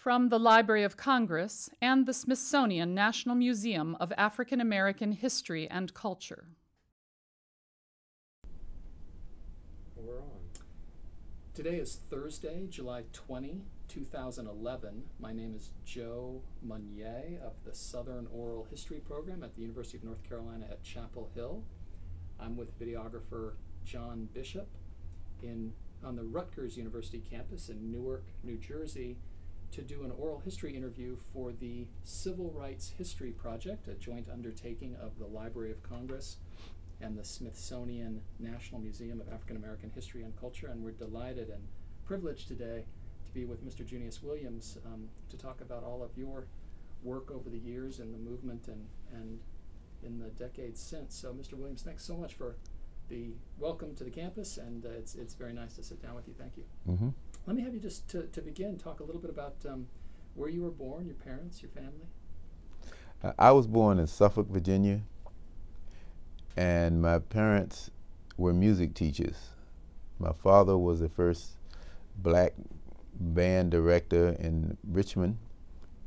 from the Library of Congress and the Smithsonian National Museum of African American History and Culture. We're on. Today is Thursday, July 20, 2011. My name is Joe Mosnier of the Southern Oral History Program at the University of North Carolina at Chapel Hill. I'm with videographer John Bishop on the Rutgers University campus in Newark, New Jersey, to do an oral history interview for the Civil Rights History Project, a joint undertaking of the Library of Congress and the Smithsonian National Museum of African American History and Culture. And we're delighted and privileged today to be with Mr. Junius Williams to talk about all of your work over the years in the movement and in the decades since. So Mr. Williams, thanks so much for the welcome to the campus, and it's very nice to sit down with you. Thank you. Mm-hmm. Let me have you just to begin talk a little bit about where you were born, your parents, your family. I was born in Suffolk, Virginia, and my parents were music teachers. My father was the first black band director in Richmond,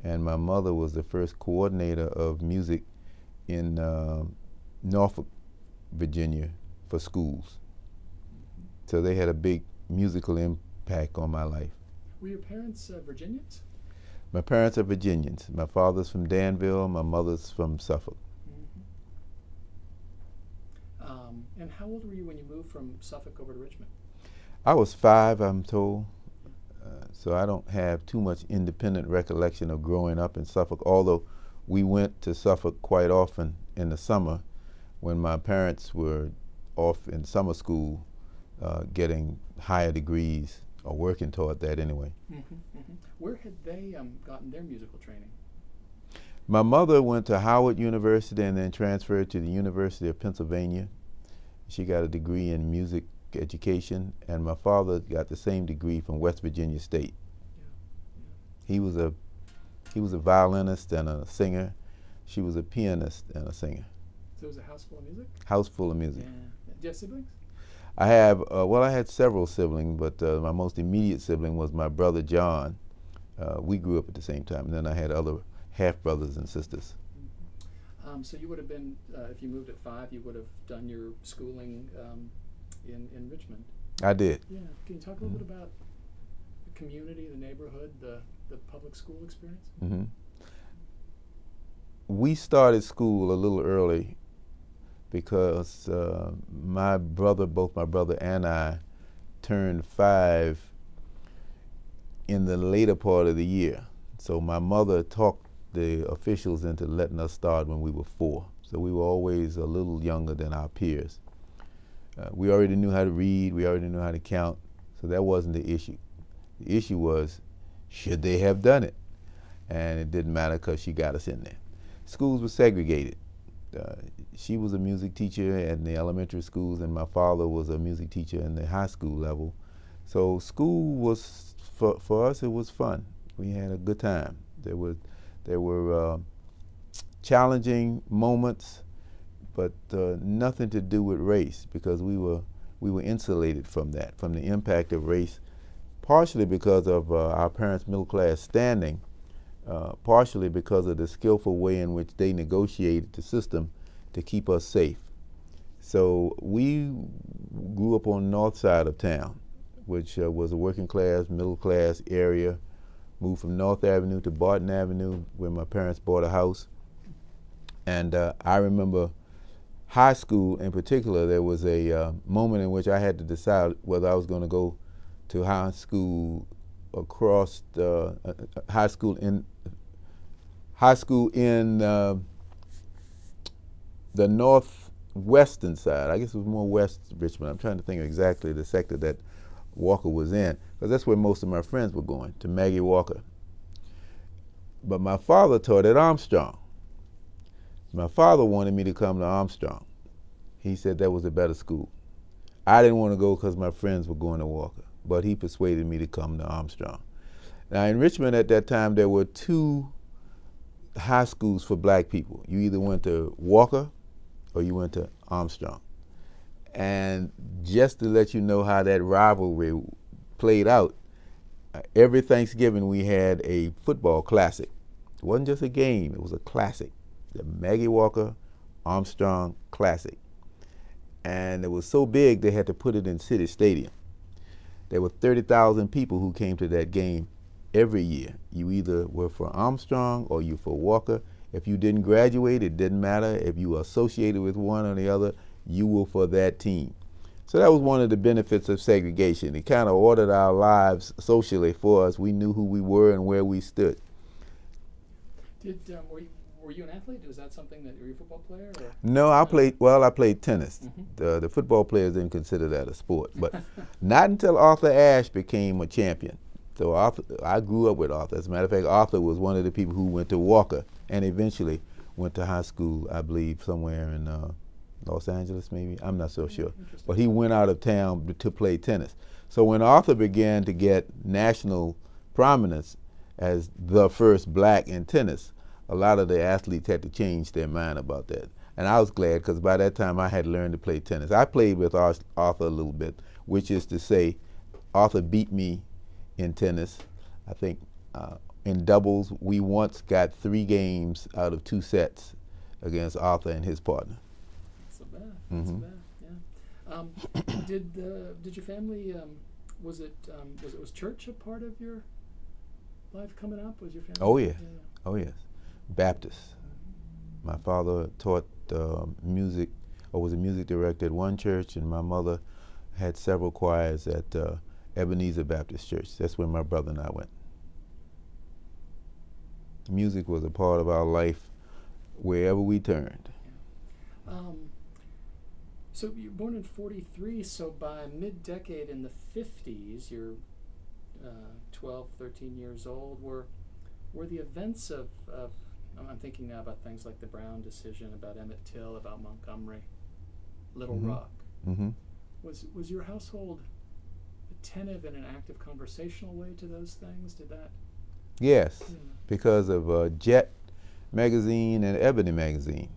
and my mother was the first coordinator of music in Norfolk, Virginia, for schools. So they had a big musical impact on my life. Were your parents Virginians? My parents are Virginians. My father's from Danville, my mother's from Suffolk. Mm-hmm. And how old were you when you moved from Suffolk over to Richmond? I was 5, I'm told. So I don't have too much independent recollection of growing up in Suffolk, although we went to Suffolk quite often in the summer when my parents were off in summer school getting higher degrees, or working toward that anyway. Mm-hmm, mm-hmm. Where had they gotten their musical training? My mother went to Howard University and then transferred to the University of Pennsylvania. She got a degree in music education, and my father got the same degree from West Virginia State. Yeah. He was a violinist and a singer. She was a pianist and a singer. So it was a house full of music? House full of music. Yeah. Do you have siblings? I have, well, I had several siblings, but my most immediate sibling was my brother John. We grew up at the same time, and then I had other half-brothers and sisters. Mm-hmm. So you would have been, if you moved at 5, you would have done your schooling in Richmond. I did. Yeah. Can you talk a little bit about the community, the neighborhood, the public school experience? Mm-hmm. We started school a little early because both my brother and I turned 5 in the later part of the year. So my mother talked the officials into letting us start when we were 4. So we were always a little younger than our peers. We already knew how to read, we already knew how to count, so that wasn't the issue. The issue was, should they have done it? And it didn't matter because she got us in there. Schools were segregated. She was a music teacher in the elementary schools, and my father was a music teacher in the high school level. So school was, for us, it was fun. We had a good time. There were challenging moments, but nothing to do with race, because we were insulated from that, from the impact of race, partially because of our parents' middle-class standing, partially because of the skillful way in which they negotiated the system to keep us safe. So we grew up on the north side of town, which was a working class, middle class area. Moved from North Avenue to Barton Avenue, where my parents bought a house. And I remember high school in particular, there was a moment in which I had to decide whether I was going to go to high school across the high school in the northwestern side. I guess it was more West Richmond. I'm trying to think of exactly the sector that Walker was in, because that's where most of my friends were going, to Maggie Walker. But my father taught at Armstrong. My father wanted me to come to Armstrong. He said that was a better school. I didn't want to go because my friends were going to Walker, but he persuaded me to come to Armstrong. Now in Richmond at that time, there were 2 high schools for black people. You either went to Walker or you went to Armstrong. And just to let you know how that rivalry played out, every Thanksgiving we had a football classic. It wasn't just a game, it was a classic. The Maggie Walker Armstrong Classic. And it was so big they had to put it in City Stadium. There were 30,000 people who came to that game every year. You either were for Armstrong or you for Walker. If you didn't graduate, it didn't matter. If you were associated with one or the other, you were for that team. So that was one of the benefits of segregation. It kind of ordered our lives socially for us. We knew who we were and where we stood. Were you an athlete? Was that something that, were you a football player? Or? No, I played tennis. Mm-hmm. The football players didn't consider that a sport. But not until Arthur Ashe became a champion. So I grew up with Arthur. As a matter of fact, Arthur was one of the people who went to Walker and eventually went to high school, I believe, somewhere in Los Angeles, maybe. I'm not so sure. But he went out of town to play tennis. So when Arthur began to get national prominence as the first black in tennis, a lot of the athletes had to change their mind about that. And I was glad because by that time I had learned to play tennis. I played with Arthur a little bit, which is to say Arthur beat me in tennis. I think in doubles, we once got 3 games out of 2 sets against Arthur and his partner. That's so bad. That's so bad. Yeah. Did your family? Was church a part of your life coming up? Was your family? Oh yeah. Oh yes. Baptist. My father taught music, or was a music director at one church, and my mother had several choirs at Ebenezer Baptist Church. That's where my brother and I went. Music was a part of our life wherever we turned. Yeah. So you were born in '43, so by mid-decade in the 50s, you're 12, 13 years old. Were the events of I'm thinking now about things like the Brown decision, about Emmett Till, about Montgomery, Little Rock. Mm-hmm. Was your household attentive in an active conversational way to those things? Did that? Yes, because of Jet magazine and Ebony magazine.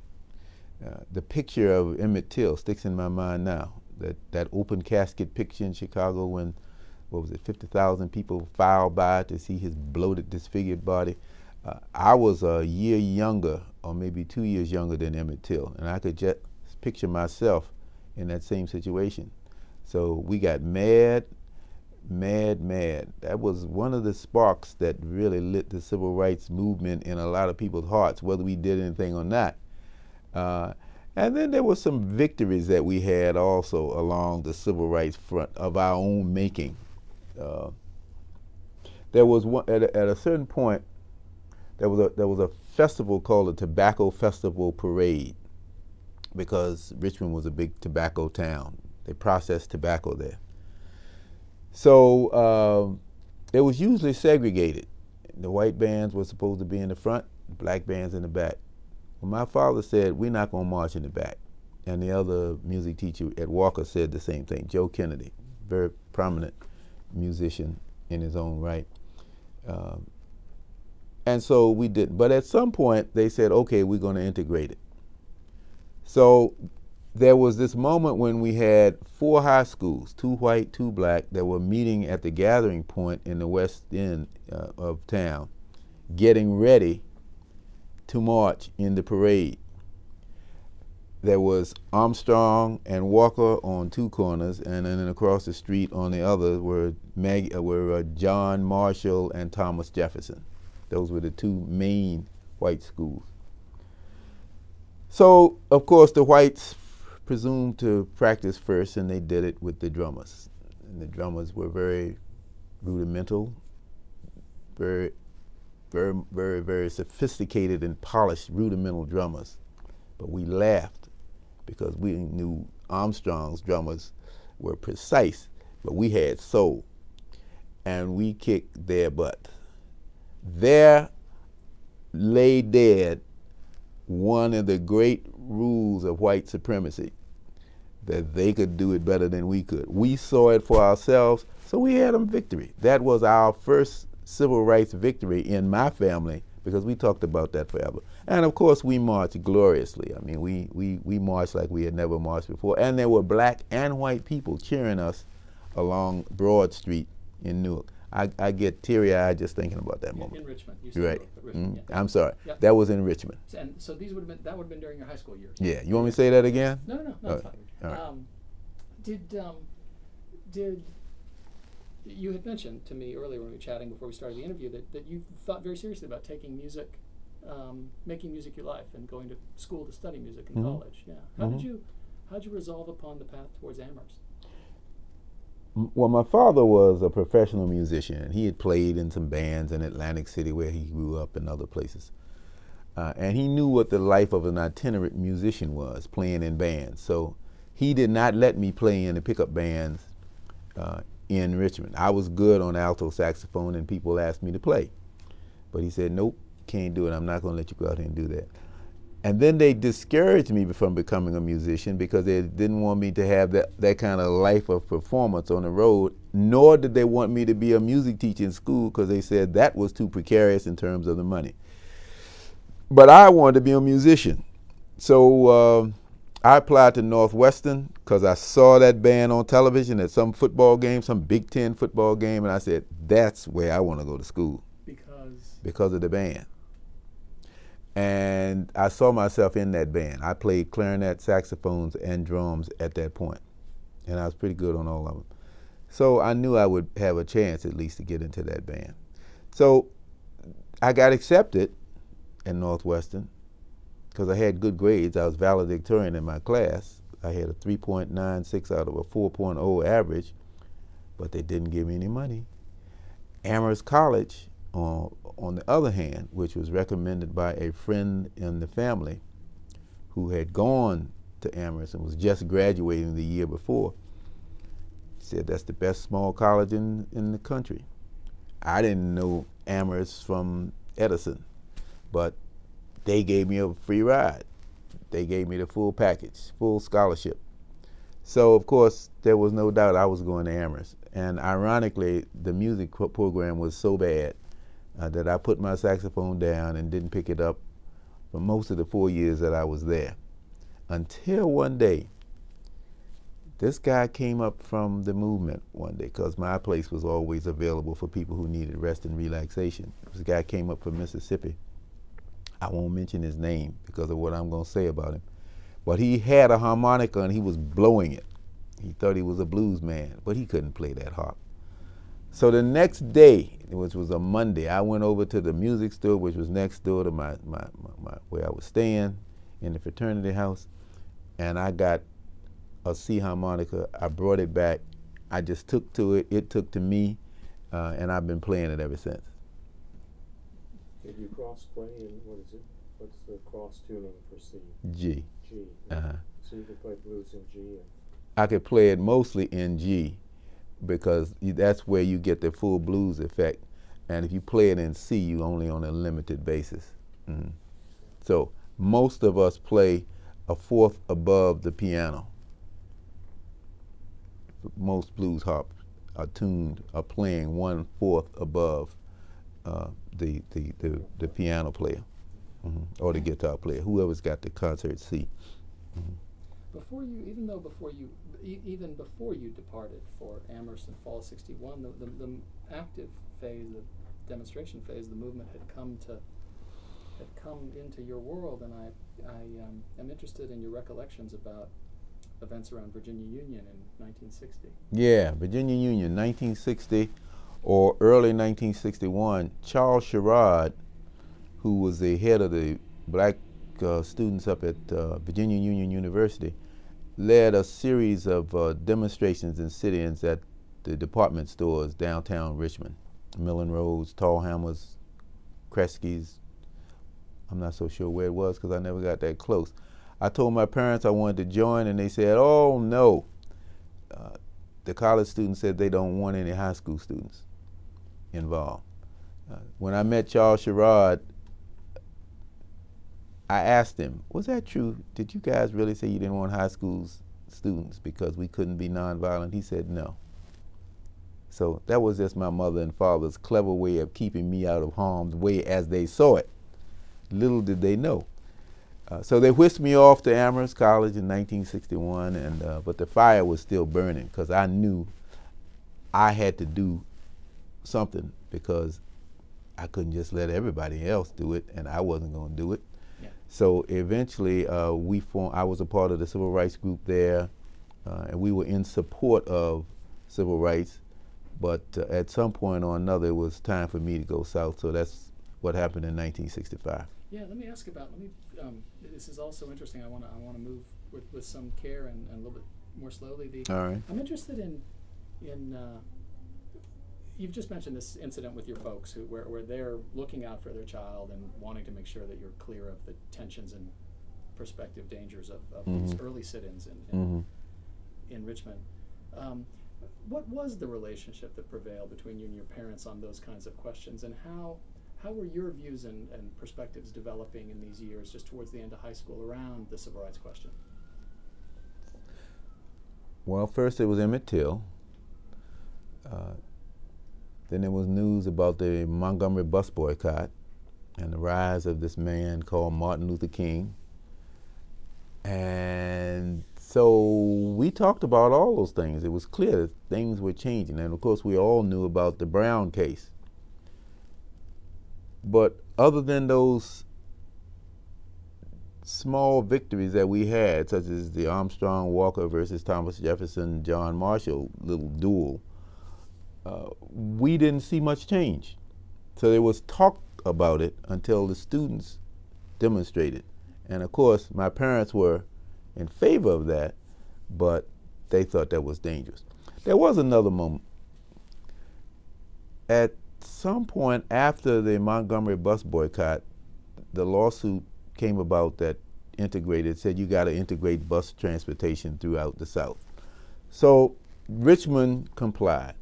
The picture of Emmett Till sticks in my mind now. That open casket picture in Chicago when, 50,000 people filed by to see his bloated, disfigured body. I was a year younger, or maybe 2 years younger than Emmett Till, and I could just picture myself in that same situation. So we got mad. That was one of the sparks that really lit the civil rights movement in a lot of people's hearts, whether we did anything or not. And then there were some victories that we had also along the civil rights front of our own making. There was one, at a certain point, there was a festival called the Tobacco Festival Parade, because Richmond was a big tobacco town. They processed tobacco there. So it was usually segregated. The white bands were supposed to be in the front, the black bands in the back. Well, my father said, we're not going to march in the back. And the other music teacher at Walker said the same thing, Joe Kennedy, very prominent musician in his own right. And so we didn't. But at some point, they said, okay, we're going to integrate it. So there was this moment when we had 4 high schools, 2 white, 2 black, that were meeting at the gathering point in the west end of town, getting ready to march in the parade. There was Armstrong and Walker on 2 corners, and then across the street on the other were John Marshall and Thomas Jefferson. Those were the 2 main white schools. So, of course, the whites presumed to practice first, and they did it with the drummers. And the drummers were very rudimental, very sophisticated and polished rudimental drummers. But we laughed because we knew Armstrong's drummers were precise, but we had soul. And we kicked their butt. There lay dead one of the great rules of white supremacy, that they could do it better than we could. We saw it for ourselves, so we had them victory. That was our first civil rights victory in my family, because we talked about that forever. And of course we marched gloriously. I mean, we marched like we had never marched before. And there were black and white people cheering us along Broad Street in Newark. I get teary-eyed just thinking about that moment. In Richmond. You You're right. Richmond, yeah. I'm sorry. Yep. That was in Richmond. And so these would have been during your high school years. Yeah. You want me to say that again? No, it's fine. All right. Did you had mentioned to me earlier when we were chatting before we started the interview that you thought very seriously about taking music, making music your life, and going to school to study music in college. Yeah. How did you resolve upon the path towards Amherst? Well, my father was a professional musician. He had played in some bands in Atlantic City where he grew up and other places. And he knew what the life of an itinerant musician was, playing in bands. So he did not let me play in the pickup bands in Richmond. I was good on alto saxophone and people asked me to play. But he said, nope, can't do it. I'm not going to let you go out here and do that. And then they discouraged me from becoming a musician because they didn't want me to have that kind of life of performance on the road, nor did they want me to be a music teacher in school because they said that was too precarious in terms of the money. But I wanted to be a musician. So I applied to Northwestern because I saw that band on television at some football game, some Big Ten football game, and I said, that's where I want to go to school. Because of the band. And I saw myself in that band. I played clarinet, saxophones, and drums at that point. And I was pretty good on all of them. So I knew I would have a chance at least to get into that band. So I got accepted at Northwestern because I had good grades. I was valedictorian in my class. I had a 3.96 out of a 4.0 average, but they didn't give me any money. Amherst College, on the other hand, which was recommended by a friend in the family who had gone to Amherst and was just graduating the year before, said that's the best small college in the country. I didn't know Amherst from Edison, but they gave me a free ride. They gave me the full package, full scholarship. So, of course, there was no doubt I was going to Amherst. And ironically, the music program was so bad that I put my saxophone down and didn't pick it up for most of the 4 years that I was there. Until one day, this guy came up from the movement one day, because my place was always available for people who needed rest and relaxation. This guy came up from Mississippi. I won't mention his name because of what I'm going to say about him. But he had a harmonica and he was blowing it. He thought he was a blues man, but he couldn't play that harp. So the next day, which was a Monday, I went over to the music store, which was next door to where I was staying in the fraternity house, and I got a C harmonica. I brought it back. I just took to it. It took to me, and I've been playing it ever since. Did you cross play in, what is it? What's the cross tuning for C? G. G. Uh-huh. So you could play blues in G? I could play it mostly in G, because that's where you get the full blues effect. And if you play it in C, you only on a limited basis. Mm-hmm. So most of us play a fourth above the piano. Most blues harps are playing 1/4 above the piano player, or the guitar player, whoever's got the concert C. Even before you departed for Amherst in fall '61, the active phase, the demonstration phase, the movement had come into your world, and I am interested in your recollections about events around Virginia Union in 1960. Yeah, Virginia Union, 1960 or early 1961. Charles Sherrod, who was the head of the black students up at Virginia Union University, led a series of demonstrations and sit-ins at the department stores downtown Richmond. Millen Roads, Tall Hammers, Kresge's. I'm not so sure where it was because I never got that close. I told my parents I wanted to join, and they said, oh no. The college students said they don't want any high school students involved. When I met Charles Sherrod, I asked him, was that true? Did you guys really say you didn't want high school students because we couldn't be nonviolent? He said no. So that was just my mother and father's clever way of keeping me out of harm's way as they saw it. Little did they know. So they whisked me off to Amherst College in 1961, but the fire was still burning because I knew I had to do something, because I couldn't just let everybody else do it, and I wasn't going to do it. Yeah. So eventually, I was a part of the civil rights group there, and we were in support of civil rights. But at some point or another, it was time for me to go south. So that's what happened in 1965. Yeah, let me ask about. This is also interesting. I want to move with some care and a little bit more slowly. All right. I'm interested in you've just mentioned this incident with your folks where they're looking out for their child and wanting to make sure that you're clear of the tensions and prospective dangers of these early sit-ins in Richmond. What was the relationship that prevailed between you and your parents on those kinds of questions, and how were your views and perspectives developing in these years just towards the end of high school around the civil rights question? Well, first it was Emmett Till. Then there was news about the Montgomery bus boycott and the rise of this man called Martin Luther King. And so we talked about all those things. It was clear that things were changing. And of course, we all knew about the Brown case. But other than those small victories that we had, such as the Armstrong-Walker versus Thomas Jefferson-John Marshall little duel, we didn't see much change. So there was talk about it until the students demonstrated. And of course, my parents were in favor of that, but they thought that was dangerous. There was another moment. At some point after the Montgomery bus boycott, the lawsuit came about that said you got to integrate bus transportation throughout the South. So Richmond complied.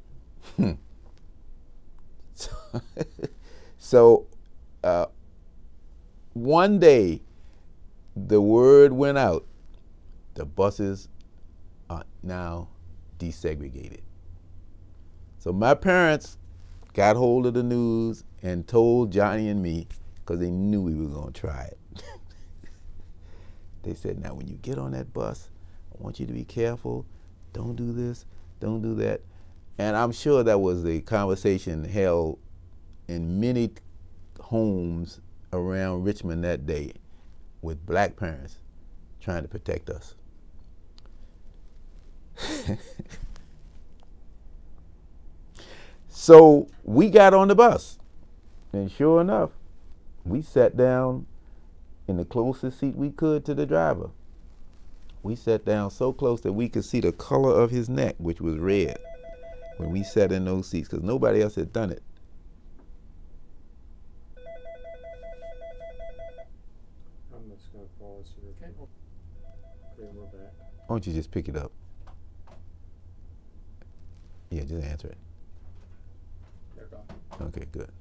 So one day the word went out, the buses are now desegregated. So my parents got hold of the news and told Johnny and me, because they knew we were going to try it. They said, now when you get on that bus, I want you to be careful. Don't do this, don't do that. And I'm sure that was the conversation held in many homes around Richmond that day with black parents trying to protect us. So we got on the bus, and sure enough, we sat down in the closest seat we could to the driver. We sat down so close that we could see the color of his neck, which was red, when we sat in those seats, because nobody else had done it. I'm just going to pause here. Okay. Okay, we're back. Why don't you just pick it up? Yeah, just answer it. They're gone. Okay, good.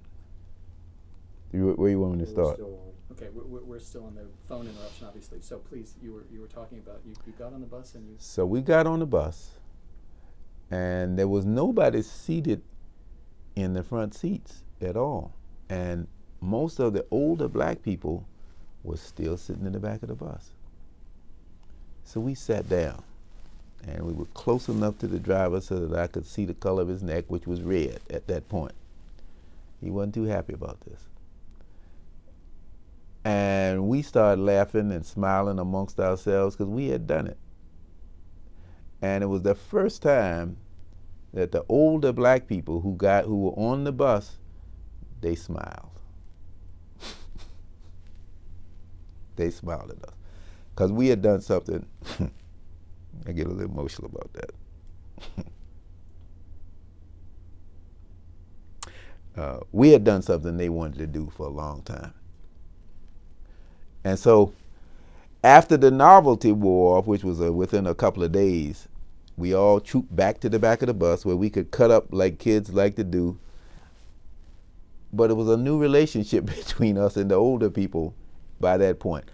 Where you want me to We're start? still on. Okay, we're still on the phone interruption, obviously. So please, you were talking about you got on the bus and you. So we got on the bus, and there was nobody seated in the front seats at all, and most of the older black people were still sitting in the back of the bus. So we sat down, and we were close enough to the driver so that I could see the color of his neck, which was red at that point. He wasn't too happy about this. And we started laughing and smiling amongst ourselves because we had done it. And it was the first time that the older black people who were on the bus, they smiled. They smiled at us. Because we had done something, I get a little emotional about that. We had done something they wanted to do for a long time. And so after the novelty wore off, which was within a couple of days, we all trooped back to the back of the bus where we could cut up like kids like to do. But it was a new relationship between us and the older people by that point.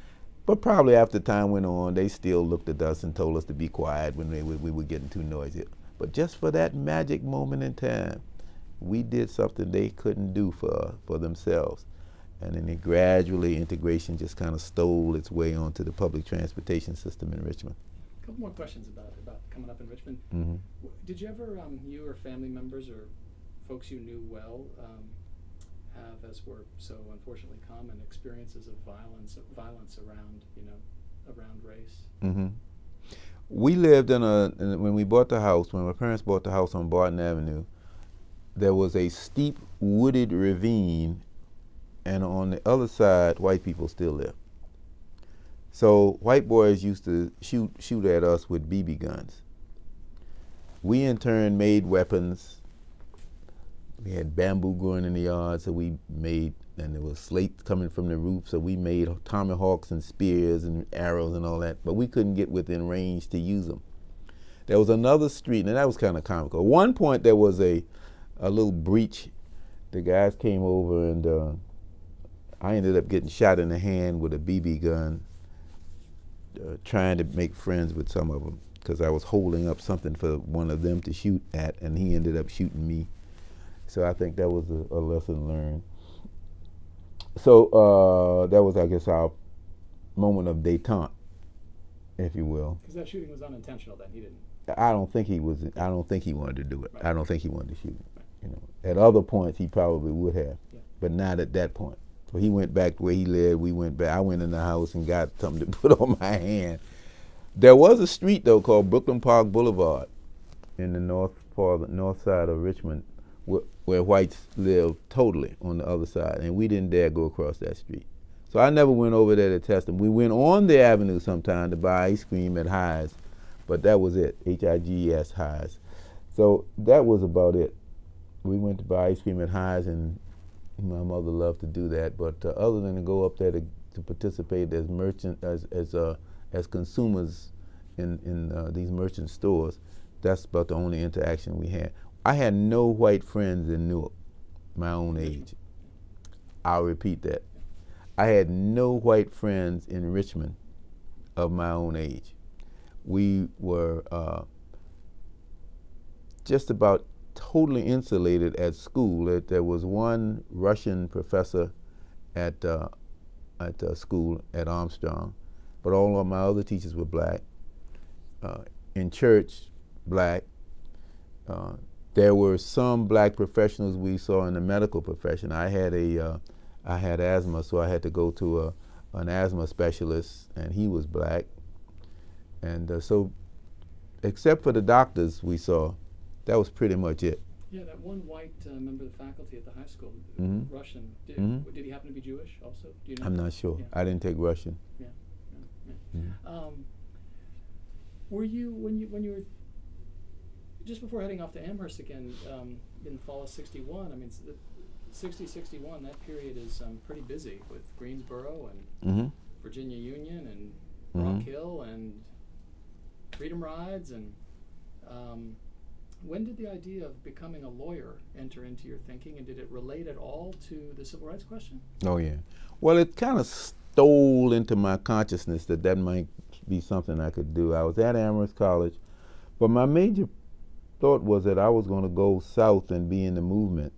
But probably after time went on, they still looked at us and told us to be quiet when we were getting too noisy. But just for that magic moment in time, we did something they couldn't do for themselves. And then gradually integration just kind of stole its way onto the public transportation system in Richmond. A couple more questions about coming up in Richmond. Mm-hmm. Did you ever, you or family members or folks you knew well have, as were so unfortunately common, experiences of violence around, around race. Mm-hmm. We lived when we bought the house, when my parents bought the house on Barton Avenue, there was a steep wooded ravine, and on the other side, white people still lived. So white boys used to shoot at us with BB guns. We in turn made weapons. We had bamboo growing in the yard, so we made, and there was slate coming from the roof, so we made tomahawks and spears and arrows and all that, but we couldn't get within range to use them. There was another street, and that was kind of comical. At one point, there was a little breach. The guys came over, and I ended up getting shot in the hand with a BB gun, trying to make friends with some of them, because I was holding up something for one of them to shoot at, and he ended up shooting me. So I think that was a lesson learned. So that was, I guess, our moment of détente, if you will. Because that shooting was unintentional then, he didn't. I don't think he wanted to do it. Right. I don't think he wanted to shoot. Right. At other points he probably would have, yeah. but not at that point. So he went back to where he lived. We went back. I went in the house and got something to put on my hand. There was a street though called Brooklyn Park Boulevard in the north side of Richmond, where whites lived totally on the other side, and we didn't dare go across that street. So I never went over there to test them. We went on the avenue sometime to buy ice cream at Highs, but that was it, H-I-G-S, Highs. So that was about it. We went to buy ice cream at Highs, and my mother loved to do that, but other than to go up there to participate as as consumers in these merchant stores, that's about the only interaction we had. I had no white friends in Newark, my own age. I'll repeat that. I had no white friends in Richmond of my own age. We were just about totally insulated at school. There was one Russian professor at school at Armstrong, but all of my other teachers were black. In church, black. There were some black professionals we saw in the medical profession. I had asthma, so I had to go to an asthma specialist, and he was black. And so, except for the doctors we saw, that was pretty much it. Yeah, that one white member of the faculty at the high school, Mm-hmm. Russian. Did he happen to be Jewish also? Do you know? I'm not sure. Yeah. I didn't take Russian. Yeah. Mm-hmm. Were you when you were just before heading off to Amherst again in fall of '61? I mean, 60-61. That period is pretty busy with Greensboro and Mm-hmm. Virginia Union and Mm-hmm. Rock Hill and Freedom Rides and. When did the idea of becoming a lawyer enter into your thinking, and did it relate at all to the civil rights question? Oh yeah. Well, it kind of stole into my consciousness that might be something I could do. I was at Amherst College, but my major thought was that I was going to go south and be in the movement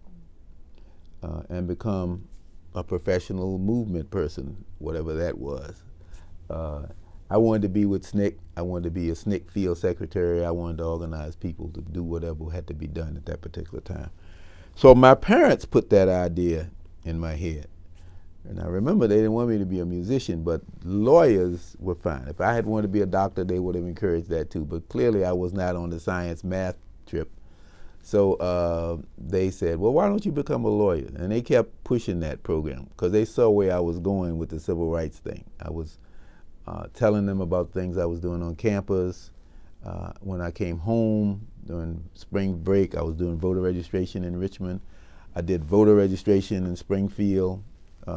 and become a professional movement person, whatever that was. I wanted to be with SNCC. I wanted to be a SNCC field secretary. I wanted to organize people to do whatever had to be done at that particular time. So my parents put that idea in my head. And I remember they didn't want me to be a musician, but lawyers were fine. If I had wanted to be a doctor, they would have encouraged that too. But clearly I was not on the science math trip. So they said, well, why don't you become a lawyer? And they kept pushing that program because they saw where I was going with the civil rights thing. I was telling them about things I was doing on campus. When I came home during spring break, I was doing voter registration in Richmond. I did voter registration in Springfield,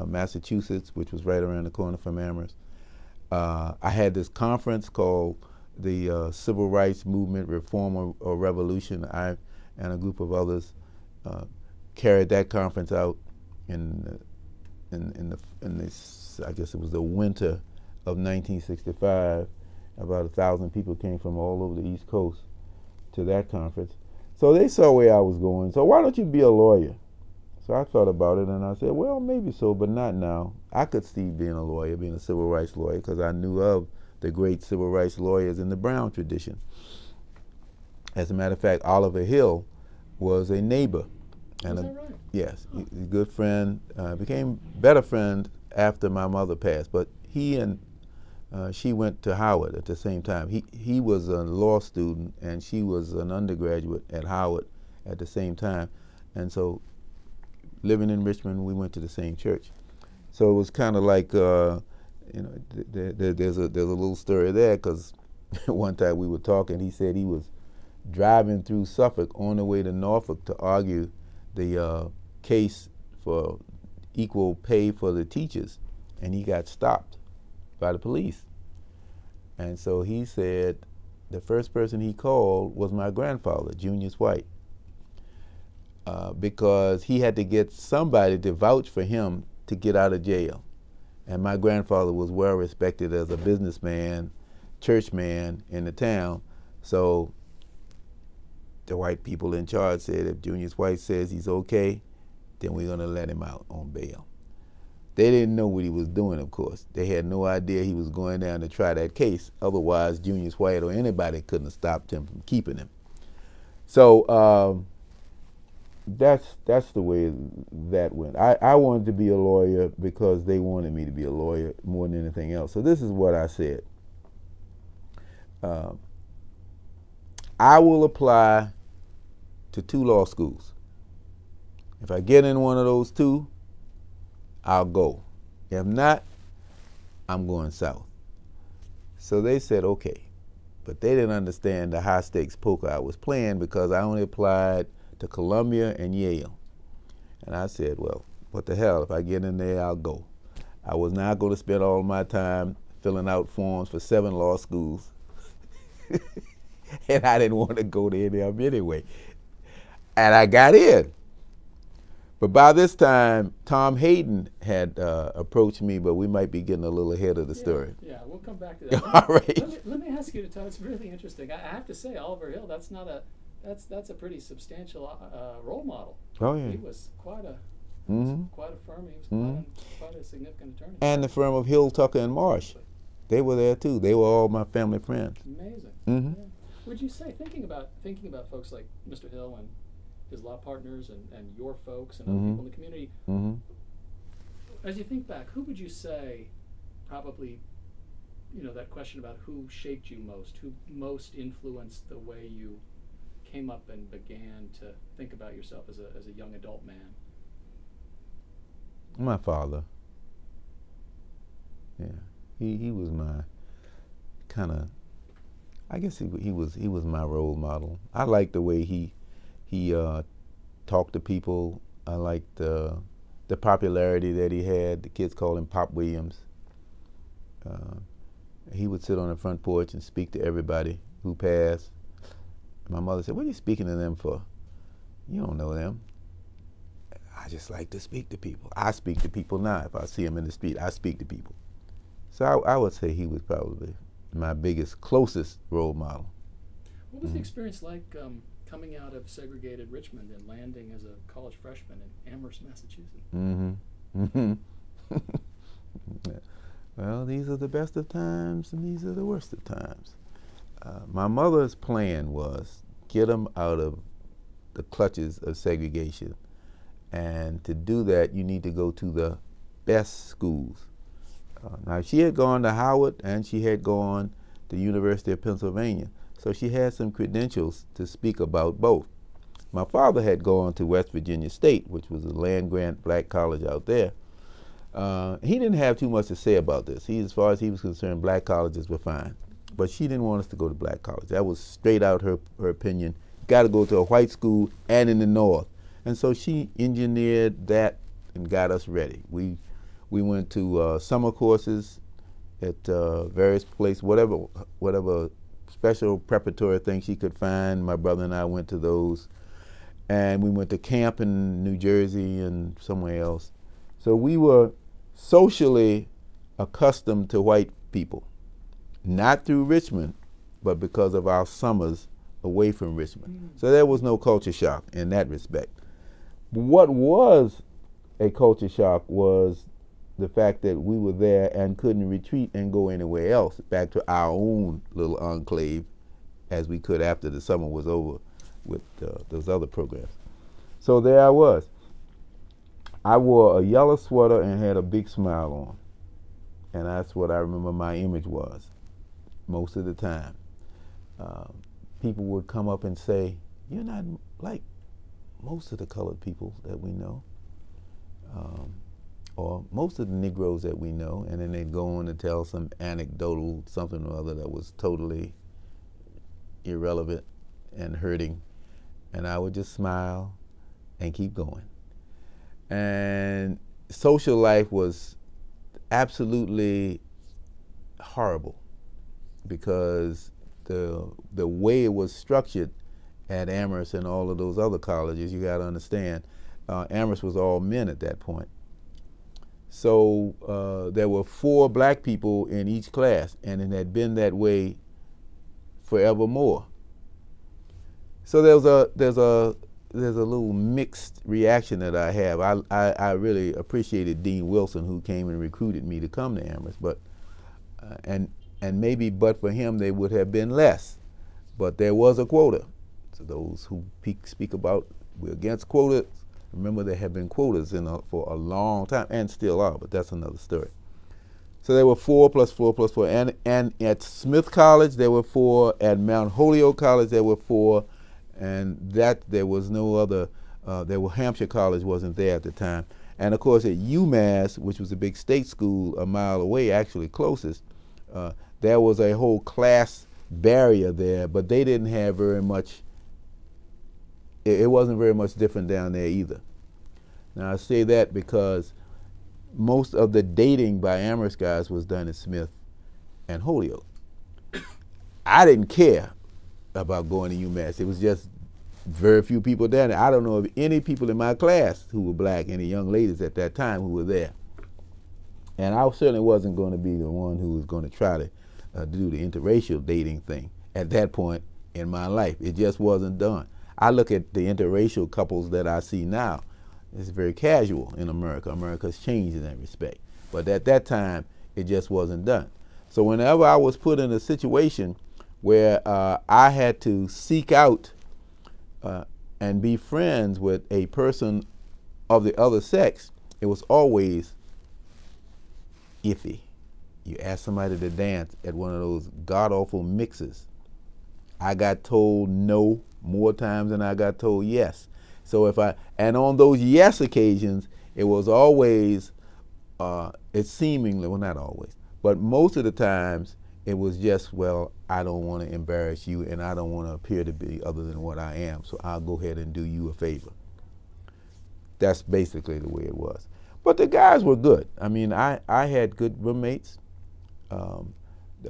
Massachusetts, which was right around the corner from Amherst. I had this conference called the Civil Rights Movement Reform or Revolution. I and a group of others carried that conference out in this, I guess it was the winter of 1965. About 1,000 people came from all over the East Coast to that conference. So they saw where I was going. So why don't you be a lawyer? So I thought about it and I said, well, maybe so, but not now. I could see being a lawyer, being a civil rights lawyer, because I knew of the great civil rights lawyers in the Brown tradition. As a matter of fact, Oliver Hill was a neighbor And Is that right? yes, Huh. he's a good friend. Became better friend after my mother passed. But he and she went to Howard at the same time. He was a law student and she was an undergraduate at Howard at the same time. And so living in Richmond, we went to the same church. So it was kind of like, you know, there's a little story there, because one time we were talking, he said he was driving through Suffolk on the way to Norfolk to argue the case for equal pay for the teachers, and he got stopped by the police. And so he said the first person he called was my grandfather, Junius W, because he had to get somebody to vouch for him to get out of jail. And my grandfather was well respected as a businessman, churchman in the town. So the white people in charge said, if Junius W says he's okay, then we're going to let him out on bail. They didn't know what he was doing, of course. They had no idea he was going down to try that case. Otherwise, Junius W or anybody couldn't have stopped him from keeping him. So that's the way that went. I wanted to be a lawyer because they wanted me to be a lawyer more than anything else. So this is what I said. I will apply to 2 law schools. If I get in one of those 2, I'll go. If not, I'm going south. So they said, okay. But they didn't understand the high stakes poker I was playing, because I only applied to Columbia and Yale. And I said, well, what the hell, if I get in there, I'll go. I was not going to spend all my time filling out forms for 7 law schools. And I didn't want to go to any of them anyway. And I got in. But by this time, Tom Hayden had approached me, but we might be getting a little ahead of the story. Yeah, we'll come back to that. All right. Let me ask you to tell. It's really interesting. I have to say, Oliver Hill, that's a pretty substantial role model. Oh yeah. He was quite a quite a firm. He was quite a significant attorney. And the firm of Hill, Tucker, and Marsh, they were there too. They were all my family friends. Amazing. Mm-hmm. Yeah. Would you say, thinking about folks like Mr. Hill and his law partners and your folks and other people in the community, as you think back, who would you say probably, you know, that question about who shaped you most, who most influenced the way you came up and began to think about yourself as a young adult man? My father. Yeah, he was my kind of, I guess he was my role model. I liked the way he talked to people. I liked the popularity that he had. The kids called him Pop Williams. He would sit on the front porch and speak to everybody who passed. My mother said, what are you speaking to them for? You don't know them. I just like to speak to people. I speak to people now. If I see them in the street, I speak to people. So I would say he was probably my biggest, closest role model. What was the experience like coming out of segregated Richmond and landing as a college freshman in Amherst, Massachusetts? Well, these are the best of times and these are the worst of times. My mother's plan was get them out of the clutches of segregation. And to do that, you need to go to the best schools. Now, she had gone to Howard and she had gone to the University of Pennsylvania. So she had some credentials to speak about both. My father had gone to West Virginia State, which was a land-grant black college out there. He didn't have too much to say about this. As far as he was concerned, black colleges were fine. But she didn't want us to go to black college. That was straight out her opinion. Got to go to a white school and in the North. And so she engineered that and got us ready. We went to summer courses at various places, whatever special preparatory things she could find. My brother and I went to those. And we went to camp in New Jersey and somewhere else. So we were socially accustomed to white people, not through Richmond, but because of our summers away from Richmond. So there was no culture shock in that respect. What was a culture shock was the fact that we were there and couldn't retreat and go anywhere else, back to our own little enclave as we could after the summer was over with those other programs. So there I was. I wore a yellow sweater and had a big smile on. And that's what I remember my image was most of the time. People would come up and say, "You're not like most of the colored people that we know, or most of the Negroes that we know," and then they'd go on to tell some anecdotal something or other that was totally irrelevant and hurting, and I would just smile and keep going. And social life was absolutely horrible because the way it was structured at Amherst and all of those other colleges, you got to understand, Amherst was all men at that point. So there were 4 black people in each class, and it had been that way forevermore. So there's a little mixed reaction that I have. I really appreciated Dean Wilson, who came and recruited me to come to Amherst, but and maybe but for him they would have been less. But there was a quota. So those who speak about we're against quotas, remember there have been quotas for a long time, and still are, but that's another story. So there were 4 plus 4 plus 4, and at Smith College there were 4, at Mount Holyoke College there were 4, and that there was no other, Hampshire College wasn't there at the time. And of course at UMass, which was a big state school a mile away, actually closest, there was a whole class barrier there, but they didn't have very much, it wasn't very much different down there either. Now I say that because most of the dating by Amherst guys was done at Smith and Holyoke. I didn't care about going to UMass. It was just very few people down there. I don't know of any people in my class who were black, any young ladies at that time who were there. And I certainly wasn't going to be the one who was going to try to do the interracial dating thing at that point in my life. It just wasn't done. I look at the interracial couples that I see now. It's very casual in America. America's changed in that respect. But at that time, it just wasn't done. So whenever I was put in a situation where I had to seek out and be friends with a person of the other sex, it was always iffy. You ask somebody to dance at one of those god-awful mixes. I got told no more times than I got told yes. So and on those yes occasions, it was always, it seemingly, well not always, but most of the times it was just, well, I don't want to embarrass you and I don't want to appear to be other than what I am, so I'll go ahead and do you a favor. That's basically the way it was. But the guys were good. I mean, I had good roommates.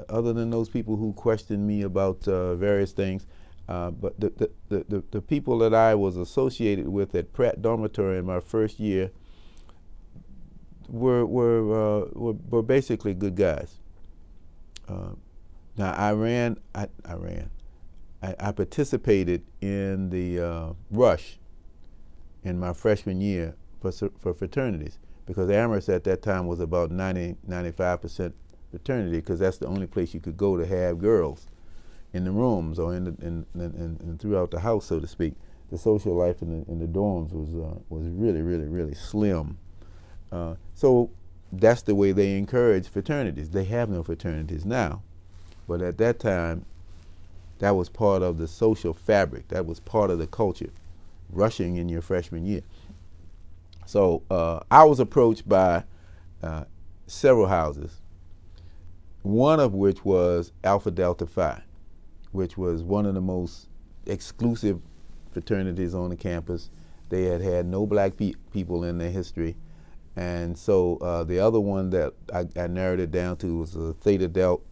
Other than those people who questioned me about various things, but the people that I was associated with at Pratt Dormitory in my first year were basically good guys. Now I participated in the rush in my freshman year for fraternities, because Amherst at that time was about 95% fraternity, because that's the only place you could go to have girls in the rooms or in throughout the house, so to speak. The social life in the dorms was really slim. So that's the way they encourage fraternities. They have no fraternities now, but at that time, that was part of the social fabric. That was part of the culture, rushing in your freshman year. So I was approached by several houses, one of which was Alpha Delta Phi, which was one of the most exclusive fraternities on the campus. They had had no black people in their history. And so the other one that I narrowed it down to was Theta Delta.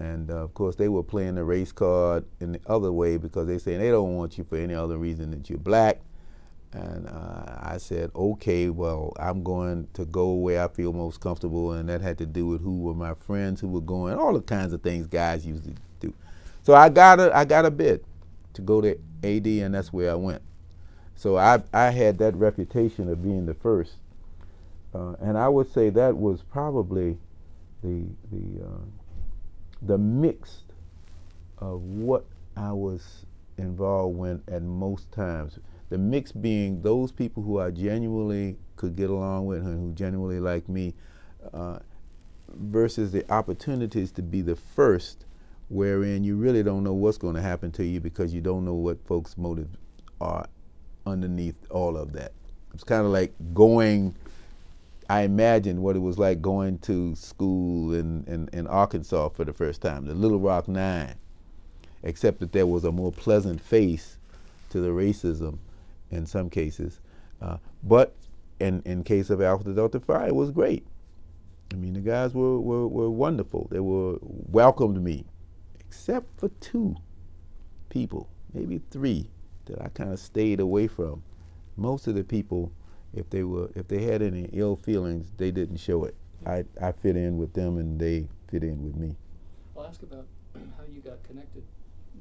And of course they were playing the race card in the other way, because they say they don't want you for any other reason that you're black. And I said, okay, well, I'm going to go where I feel most comfortable, and that had to do with who were my friends who were going, all the kinds of things guys usually do. So I got a bid to go to AD, and that's where I went. So I had that reputation of being the first, and I would say that was probably the mix of what I was involved with at most times. The mix being those people who I genuinely could get along with and who genuinely like me, versus the opportunities to be the first, wherein you really don't know what's going to happen to you because you don't know what folks' motives are underneath all of that. It's kind of like going, I imagined what it was like going to school in Arkansas for the first time, the Little Rock Nine, except that there was a more pleasant face to the racism in some cases. But in case of Alpha Delta Phi, it was great. I mean, the guys were wonderful. They welcomed me, except for 2 people, maybe 3, that I kind of stayed away from. Most of the people, if they had any ill feelings, they didn't show it. I fit in with them and they fit in with me. I'll ask about how you got connected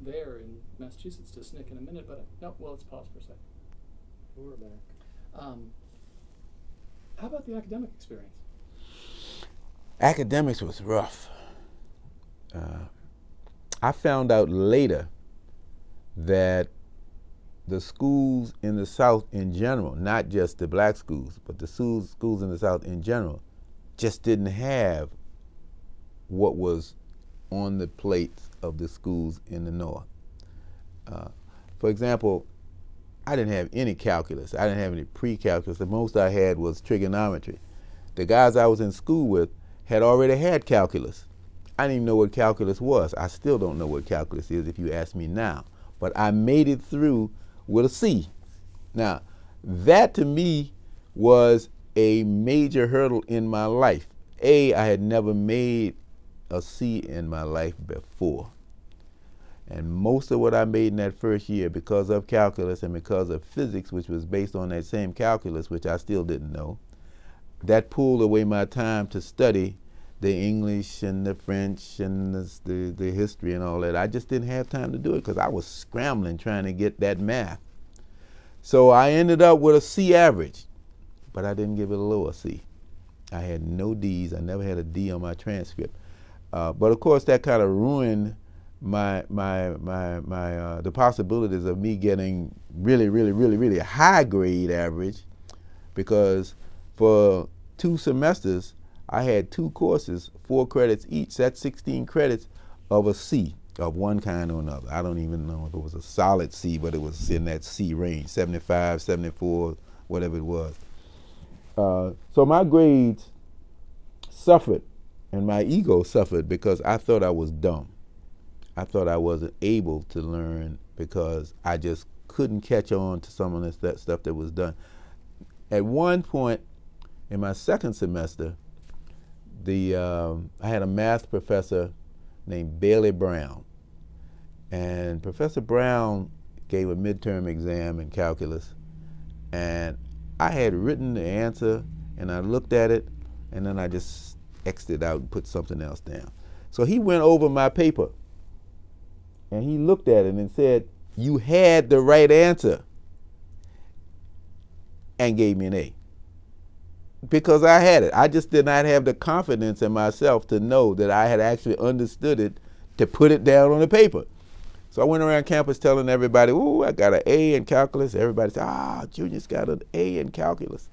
there in Massachusetts to SNCC in a minute, but no, well, let's pause for a second. We're back. How about the academic experience? Academics was rough. I found out later that the schools in the South in general, not just the black schools, but the schools in the South in general, just didn't have what was on the plates of the schools in the North. For example, I didn't have any calculus. I didn't have any pre-calculus. The most I had was trigonometry. The guys I was in school with had already had calculus. I didn't even know what calculus was. I still don't know what calculus is if you ask me now. But I made it through with a C. Now, that to me was a major hurdle in my life. I had never made a C in my life before. And most of what I made in that first year, because of calculus and because of physics, which was based on that same calculus, which I still didn't know, that pulled away my time to study the English and the French and the history and all that. I just didn't have time to do it because I was scrambling trying to get that math. So I ended up with a C average, but I didn't give it a lower C. I had no D's. I never had a D on my transcript. But of course, that kind of ruined the possibilities of me getting really high grade average, because for 2 semesters, I had 2 courses, 4 credits each. That's 16 credits of a C of one kind or another. I don't even know if it was a solid C, but it was in that C range, 75, 74, whatever it was. So my grades suffered and my ego suffered because I thought I was dumb. I thought I wasn't able to learn because I just couldn't catch on to some of that stuff that was done. At one point in my second semester, I had a math professor named Bailey Brown. And Professor Brown gave a midterm exam in calculus. And I had written the answer, and I looked at it, and then I just X'd it out and put something else down. So he went over my paper, and he looked at it and said, "You had the right answer," and gave me an A. Because I had it. I just did not have the confidence in myself to know that I had actually understood it to put it down on the paper. So I went around campus telling everybody, "Ooh, I got an A in calculus." Everybody said, "Ah, Junius got an A in calculus."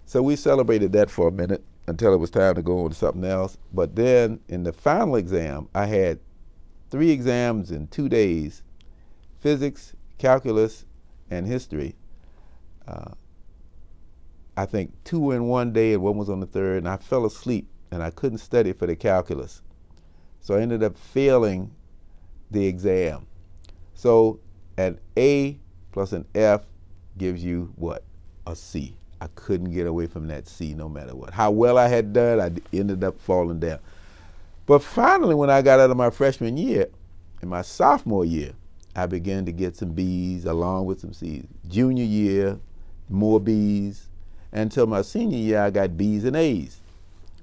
So we celebrated that for a minute until it was time to go on to something else. But then in the final exam, I had 3 exams in 2 days: physics, calculus, and history. I think 2 in 1 day and 1 was on the 3rd, and I fell asleep and I couldn't study for the calculus. So I ended up failing the exam. So an A plus an F gives you what? A C. I couldn't get away from that C no matter what. How well I had done, I ended up falling down. But finally, when I got out of my freshman year, in my sophomore year, I began to get some B's along with some C's. Junior year, more B's. Until my senior year, I got B's and A's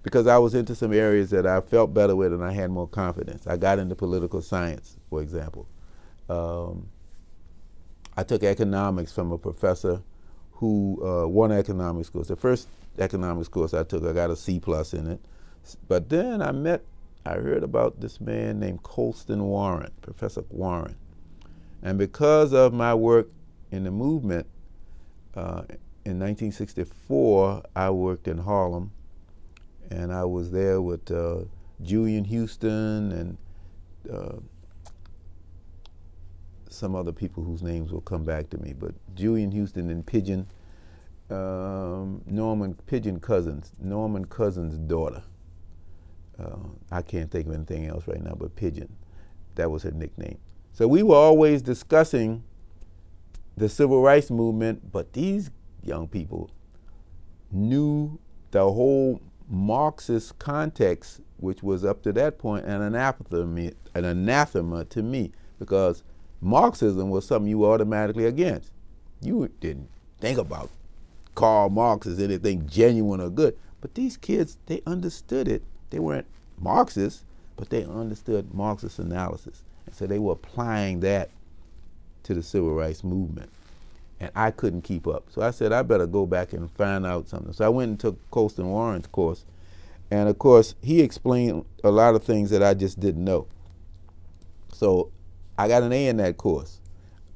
because I was into some areas that I felt better with and I had more confidence. I got into political science, for example. I took economics from a professor who won economics course. The first economics course I took, I got a C+ in it. But then I heard about this man named Colston Warren, Professor Warren. And because of my work in the movement in 1964, I worked in Harlem, and I was there with Julian Houston and some other people whose names will come back to me, but Julian Houston and Pigeon, Norman Cousins' daughter. I can't think of anything else right now but Pigeon. That was her nickname. So we were always discussing the civil rights movement, but these young people knew the whole Marxist context, which was up to that point an anathema to me, because Marxism was something you were automatically against. You didn't think about Karl Marx as anything genuine or good, but these kids, they understood it. They weren't Marxists, but they understood Marxist analysis. And so they were applying that to the civil rights movement. And I couldn't keep up. So I said, I better go back and find out something. So I went and took Colston Warren's course. And of course, he explained a lot of things that I just didn't know. So I got an A in that course.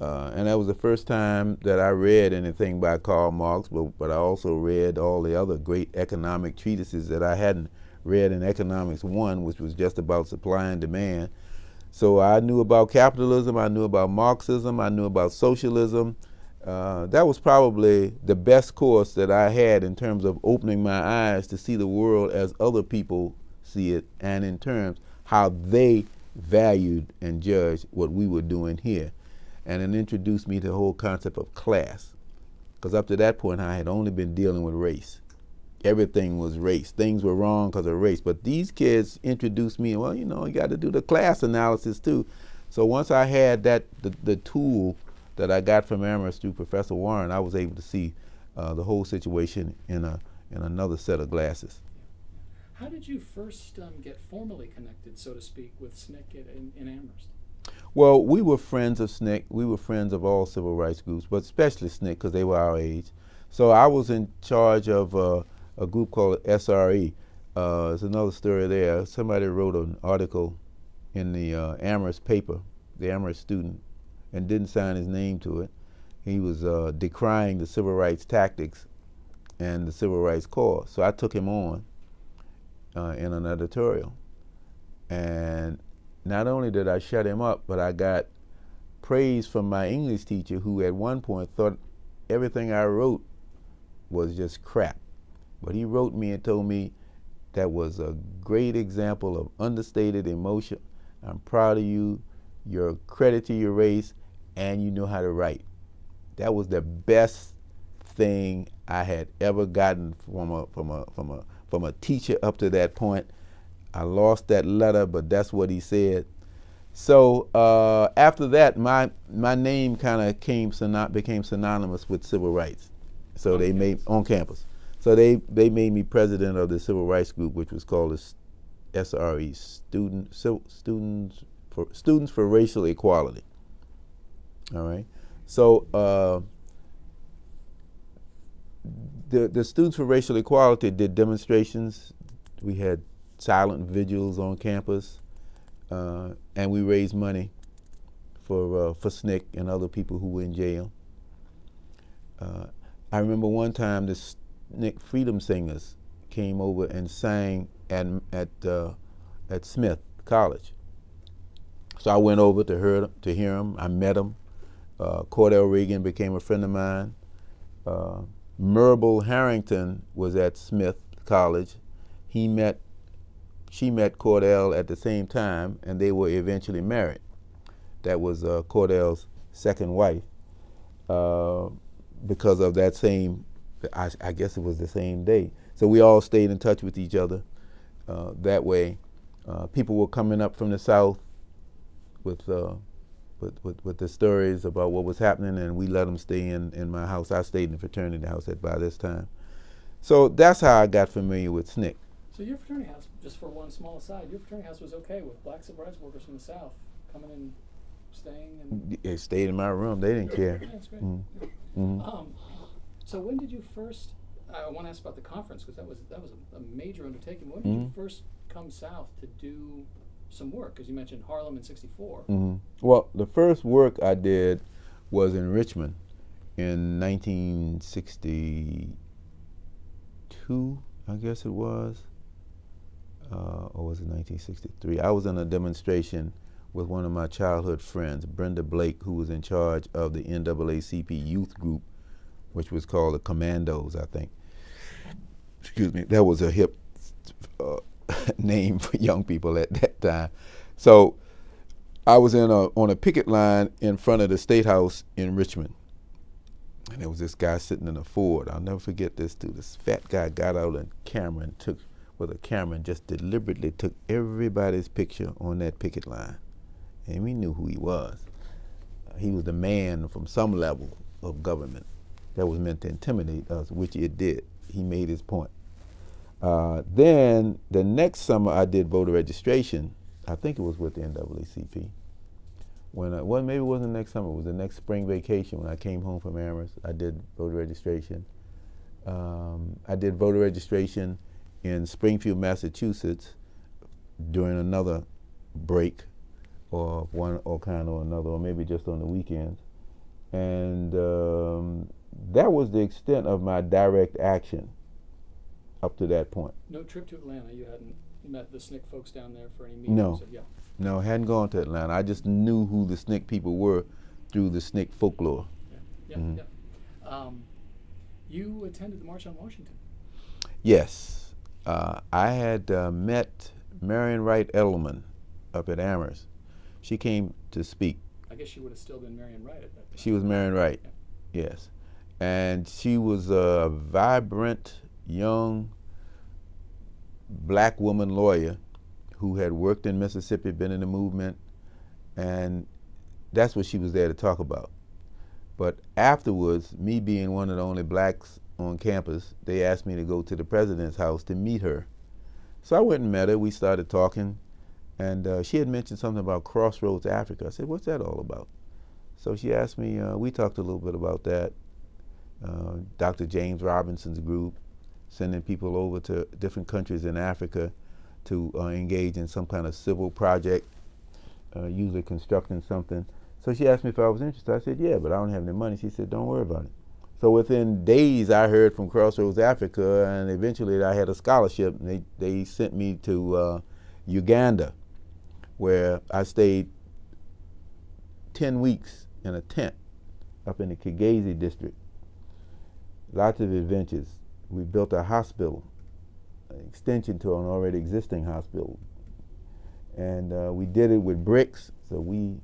And that was the first time that I read anything by Karl Marx, but I also read all the other great economic treatises that I hadn't read in Economics 1, which was just about supply and demand. So I knew about capitalism, I knew about Marxism, I knew about socialism. That was probably the best course that I had in terms of opening my eyes to see the world as other people see it, and in terms how they valued and judged what we were doing here. And it introduced me to the whole concept of class, because up to that point I had only been dealing with race. Everything was race. Things were wrong because of race. But these kids introduced me, well, you know, you got to do the class analysis too. So once I had that, the tool that I got from Amherst through Professor Warren, I was able to see the whole situation in another set of glasses. How did you first get formally connected, so to speak, with SNCC in Amherst? Well, we were friends of SNCC. We were friends of all civil rights groups, but especially SNCC because they were our age. So I was in charge of a group called SRE. There's another story there. Somebody wrote an article in the Amherst paper, the Amherst student, and didn't sign his name to it. He was decrying the civil rights tactics and the civil rights cause. So I took him on in an editorial. And not only did I shut him up, but I got praise from my English teacher, who at one point thought everything I wrote was just crap. But he wrote me and told me that was a great example of understated emotion. I'm proud of you. You're a credit to your race, and you know how to write. That was the best thing I had ever gotten from a teacher up to that point. I lost that letter, but that's what he said. So after that, my name kind of became synonymous with civil rights. So they made on campus. So they made me president of the civil rights group, which was called the SRE, Students for Racial Equality. All right. So the Students for Racial Equality did demonstrations. We had silent vigils on campus, and we raised money for SNCC and other people who were in jail. I remember one time the SNCC Freedom Singers came over and sang at Smith College. So I went over to hear them. I met them. Cordell Reagan became a friend of mine. Myrble Harrington was at Smith College. She met Cordell at the same time, and they were eventually married. That was Cordell's second wife, because of that same, I guess it was the same day. So we all stayed in touch with each other that way. People were coming up from the South with the stories about what was happening, and we let them stay in my house. I stayed in the fraternity house by this time. So that's how I got familiar with SNCC. So your fraternity house, just for one small aside, your fraternity house was okay with black civil rights workers from the South coming and staying? And they stayed in my room. They didn't care. Yeah, that's great. Mm-hmm. Mm-hmm. So when did you first, I want to ask about the conference, because that was a major undertaking. When did you first come south to do some work? Because you mentioned Harlem in '64. Mm-hmm. Well, the first work I did was in Richmond in 1962, I guess it was, or was it 1963? I was in a demonstration with one of my childhood friends, Brenda Blake, who was in charge of the NAACP youth group, which was called the Commandos, I think. Excuse me, that was a hip name for young people at that time. So I was on a picket line in front of the State House in Richmond. And there was this guy sitting in a Ford. I'll never forget this too. This fat guy got out a camera and with a camera and just deliberately took everybody's picture on that picket line. And we knew who he was. He was the man from some level of government that was meant to intimidate us, which it did. He made his point. Then the next summer I did voter registration. I think it was with the NAACP. Well, maybe it wasn't the next summer. It was the next spring vacation when I came home from Amherst. I did voter registration. I did voter registration in Springfield, Massachusetts during another break, or one or kind or another, or maybe just on the weekends. And that was the extent of my direct action up to that point. No trip to Atlanta? You hadn't met the SNCC folks down there for any meetings? No. Yeah. No, I hadn't gone to Atlanta. I just knew who the SNCC people were through the SNCC folklore. Yeah. You attended the March on Washington. Yes. I had met Marion Wright Edelman up at Amherst. She came to speak. I guess she would have still been Marion Wright at that time. She was Marion Wright, yeah. Yes. And she was a vibrant, young, black woman lawyer who had worked in Mississippi, been in the movement, and that's what she was there to talk about. But afterwards, me being one of the only blacks on campus, they asked me to go to the president's house to meet her. So I went and met her. We started talking, and she had mentioned something about Crossroads Africa. I said, what's that all about? So she asked me, we talked a little bit about that. Dr. James Robinson's group, sending people over to different countries in Africa to engage in some kind of civil project, usually constructing something. So she asked me if I was interested. I said, yeah, but I don't have any money. She said, don't worry about it. So within days, I heard from Crossroads Africa, and eventually I had a scholarship. And they sent me to Uganda, where I stayed 10 weeks in a tent up in the Kigezi district. Lots of adventures. We built a hospital, an extension to an already existing hospital. And we did it with bricks, so we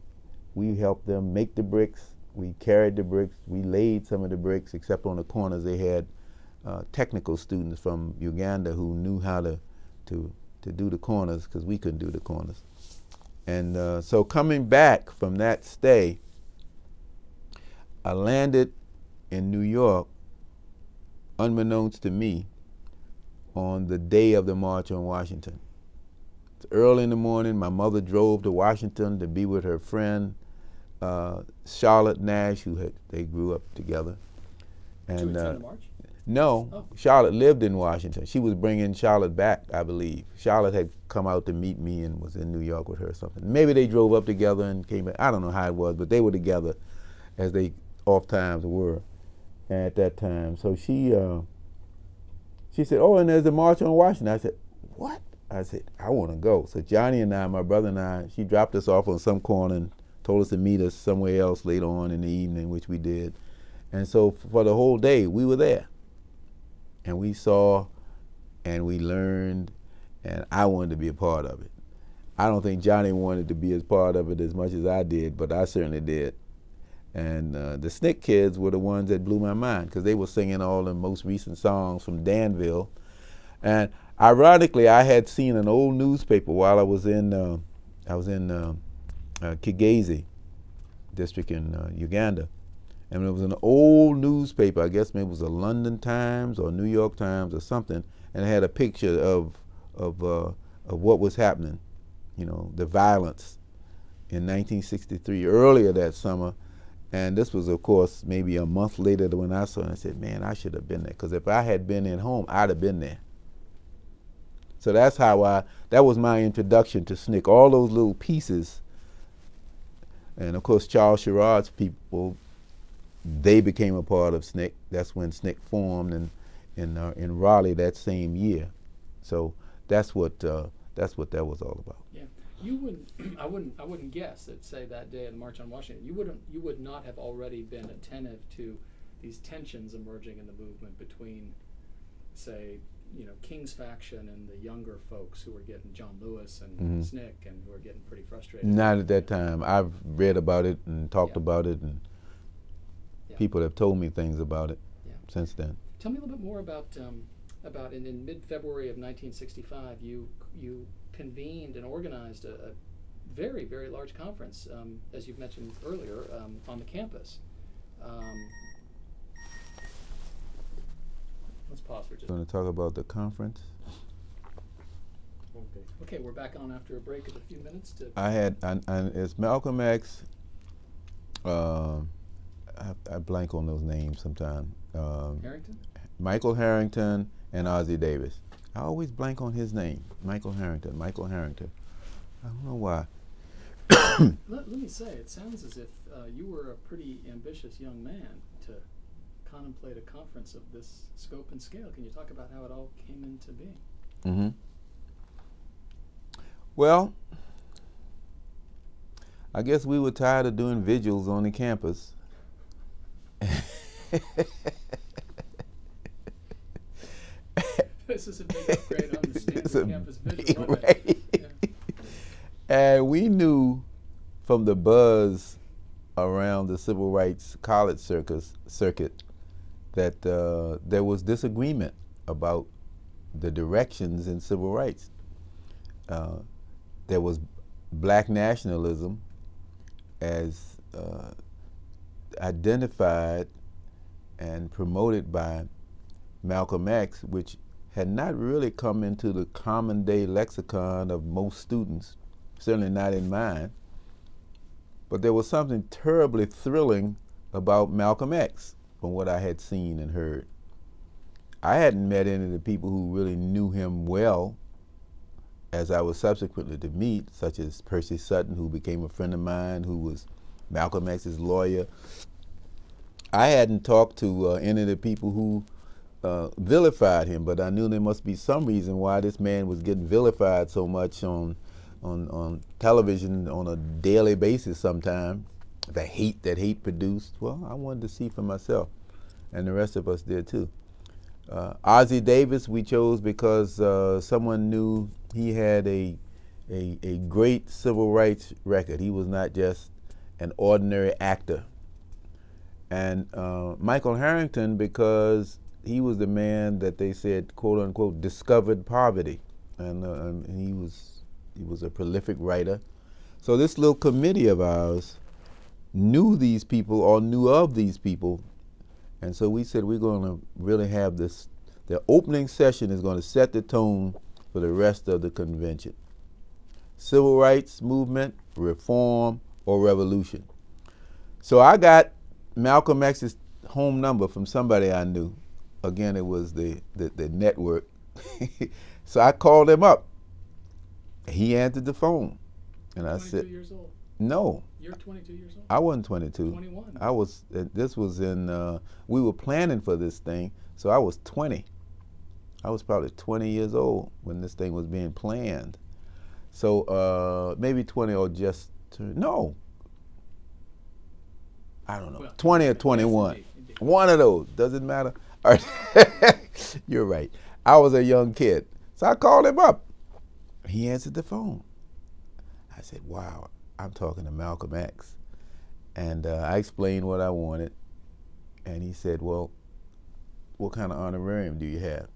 helped them make the bricks. We carried the bricks. We laid some of the bricks, except on the corners they had technical students from Uganda who knew how to do the corners, because we couldn't do the corners. And so coming back from that stay, I landed in New York, unbeknownst to me, on the day of the March on Washington. It's early in the morning. My mother drove to Washington to be with her friend, Charlotte Nash, they grew up together. And to attend the march? No, oh. Charlotte lived in Washington. She was bringing Charlotte back, I believe. Charlotte had come out to meet me and was in New York with her or something. Maybe they drove up together and came back. I don't know how it was, but they were together, as they oft times were at that time. So she said, oh, and there's the March on Washington. I said, what? I said, I want to go. So Johnny and I, my brother and I, she dropped us off on some corner and told us to meet us somewhere else later on in the evening, which we did. And so for the whole day, we were there. And we saw and we learned, and I wanted to be a part of it. I don't think Johnny wanted to be a part of it as much as I did, but I certainly did. And the SNCC kids were the ones that blew my mind, because they were singing all the most recent songs from Danville. And ironically, I had seen an old newspaper while I was in Kigezi district in Uganda. And it was an old newspaper, I guess maybe it was a London Times or New York Times or something, and it had a picture of what was happening, you know, the violence in 1963, earlier that summer. And this was, of course, maybe a month later when I saw it. I said, man, I should have been there, because if I had been at home, I'd have been there. So that's how that was my introduction to SNCC, all those little pieces. And of course, Charles Sherrod's people they became a part of SNCC. That's when SNCC formed in Raleigh that same year. So that's what that was all about. Yeah, you wouldn't. I wouldn't guess that, say, that day of the March on Washington, you would not have already been attentive to these tensions emerging in the movement between, say, King's faction and the younger folks who were getting, John Lewis and SNCC, and who were getting pretty frustrated. Not at that time. I've read about it and talked about it, and people have told me things about it since then. Tell me a little bit more about in mid-February of 1965, you convened and organized a very, very large conference, as you've mentioned earlier, on the campus. Let's pause for just. Going to talk about the conference. Okay, we're back on after a break of a few minutes. It's Malcolm X. I blank on those names sometimes. Harrington? Michael Harrington and Ossie Davis. I always blank on his name. Michael Harrington. I don't know why. Let me say, it sounds as if you were a pretty ambitious young man to contemplate a conference of this scope and scale. Can you talk about how it all came into being? Mm-hmm. Well, I guess we were tired of doing vigils on the campus. This is a big upgrade on the standard campus vigil. Right. Yeah. And we knew from the buzz around the civil rights college circuit that there was disagreement about the directions in civil rights. There was black nationalism as identified and promoted by Malcolm X, which had not really come into the common day lexicon of most students, certainly not in mine. But there was something terribly thrilling about Malcolm X from what I had seen and heard. I hadn't met any of the people who really knew him well, as I was subsequently to meet, such as Percy Sutton, who became a friend of mine, who was Malcolm X's lawyer. I hadn't talked to any of the people who vilified him, but I knew there must be some reason why this man was getting vilified so much on television on a daily basis sometime. The hate that hate produced. Well, I wanted to see for myself, and the rest of us did too. Ossie Davis we chose because someone knew he had a great civil rights record. He was not just an ordinary actor. And Michael Harrington because he was the man that they said, quote unquote, discovered poverty, and he was a prolific writer. So this little committee of ours knew these people or knew of these people, and so we said we're going to really have this. The opening session is going to set the tone for the rest of the convention. Civil rights movement, reform, or revolution. So I got Malcolm X's home number from somebody I knew. Again, it was the network. So I called him up. He answered the phone. And I said, 22 years old? No. You're 22 years old? I wasn't 22. 21. I was, this was in, we were planning for this thing, so I was 20. I was probably 20 years old when this thing was being planned. So maybe 20 or just, no. I don't know, well, 20 or 21. Indeed. One of those, doesn't matter. You're right. I was a young kid. So I called him up. He answered the phone. I said, wow, I'm talking to Malcolm X. And I explained what I wanted. And he said, well, what kind of honorarium do you have?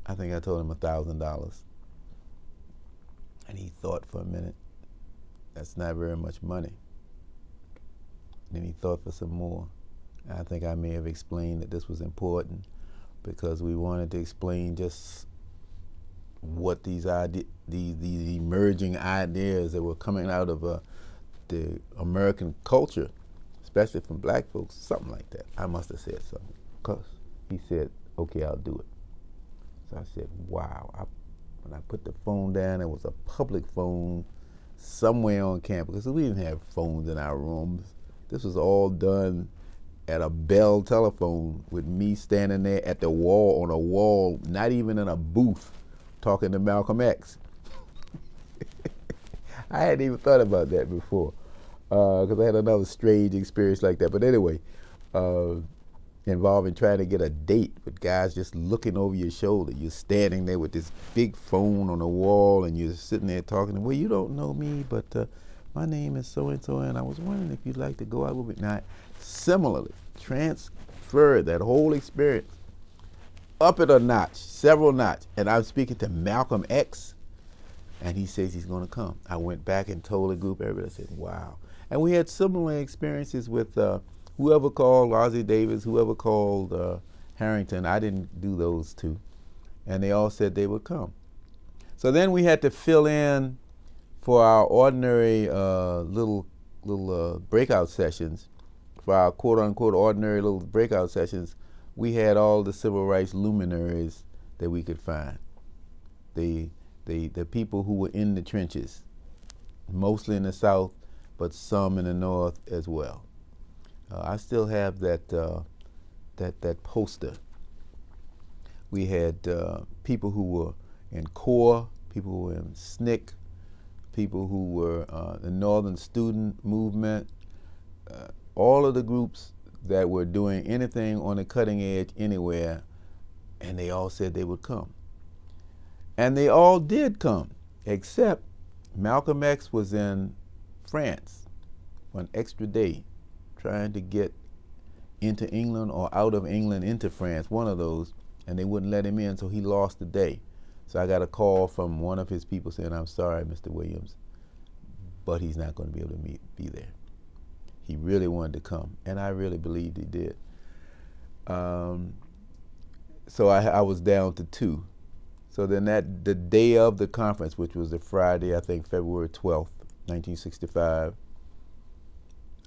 I think I told him $1,000. And he thought for a minute. That's not very much money. Then he thought for some more. I think I may have explained that this was important because we wanted to explain just what these emerging ideas that were coming out of the American culture, especially from black folks, something like that. I must have said something. Because he said, okay, I'll do it. So I said, wow. When I put the phone down, it was a public phone somewhere on campus because we didn't have phones in our rooms. This was all done at a Bell telephone with me standing there at the wall, on a wall, not even in a booth, talking to Malcolm X. I hadn't even thought about that before, because I had another strange experience like that. But anyway, involving trying to get a date with guys just looking over your shoulder. You're standing there with this big phone on the wall, and you're sitting there talking. Well, you don't know me, but my name is so-and-so, and I was wondering if you'd like to go out with me. Now, similarly, transfer that whole experience up it a notch, several notch. And I'm speaking to Malcolm X, and he says he's going to come. I went back and told the group, everybody said, wow. And we had similar experiences with whoever called Ossie Davis, whoever called Harrington. I didn't do those two. And they all said they would come. So then we had to fill in for our ordinary little breakout sessions, for our quote-unquote ordinary little breakout sessions. We had all the civil rights luminaries that we could find. The people who were in the trenches, mostly in the South, but some in the North as well. I still have that poster. We had people who were in CORE, people who were in SNCC, people who were the Northern Student Movement, all of the groups that were doing anything on the cutting edge anywhere, and they all said they would come. And they all did come, except Malcolm X was in France for an extra day, trying to get into England or out of England into France, one of those, and they wouldn't let him in, so he lost the day. So I got a call from one of his people saying, I'm sorry, Mr. Williams, but he's not going to be able to be there. He really wanted to come, and I really believed he did. So I was down to 2. So then the day of the conference, which was the Friday, I think February 12th, 1965,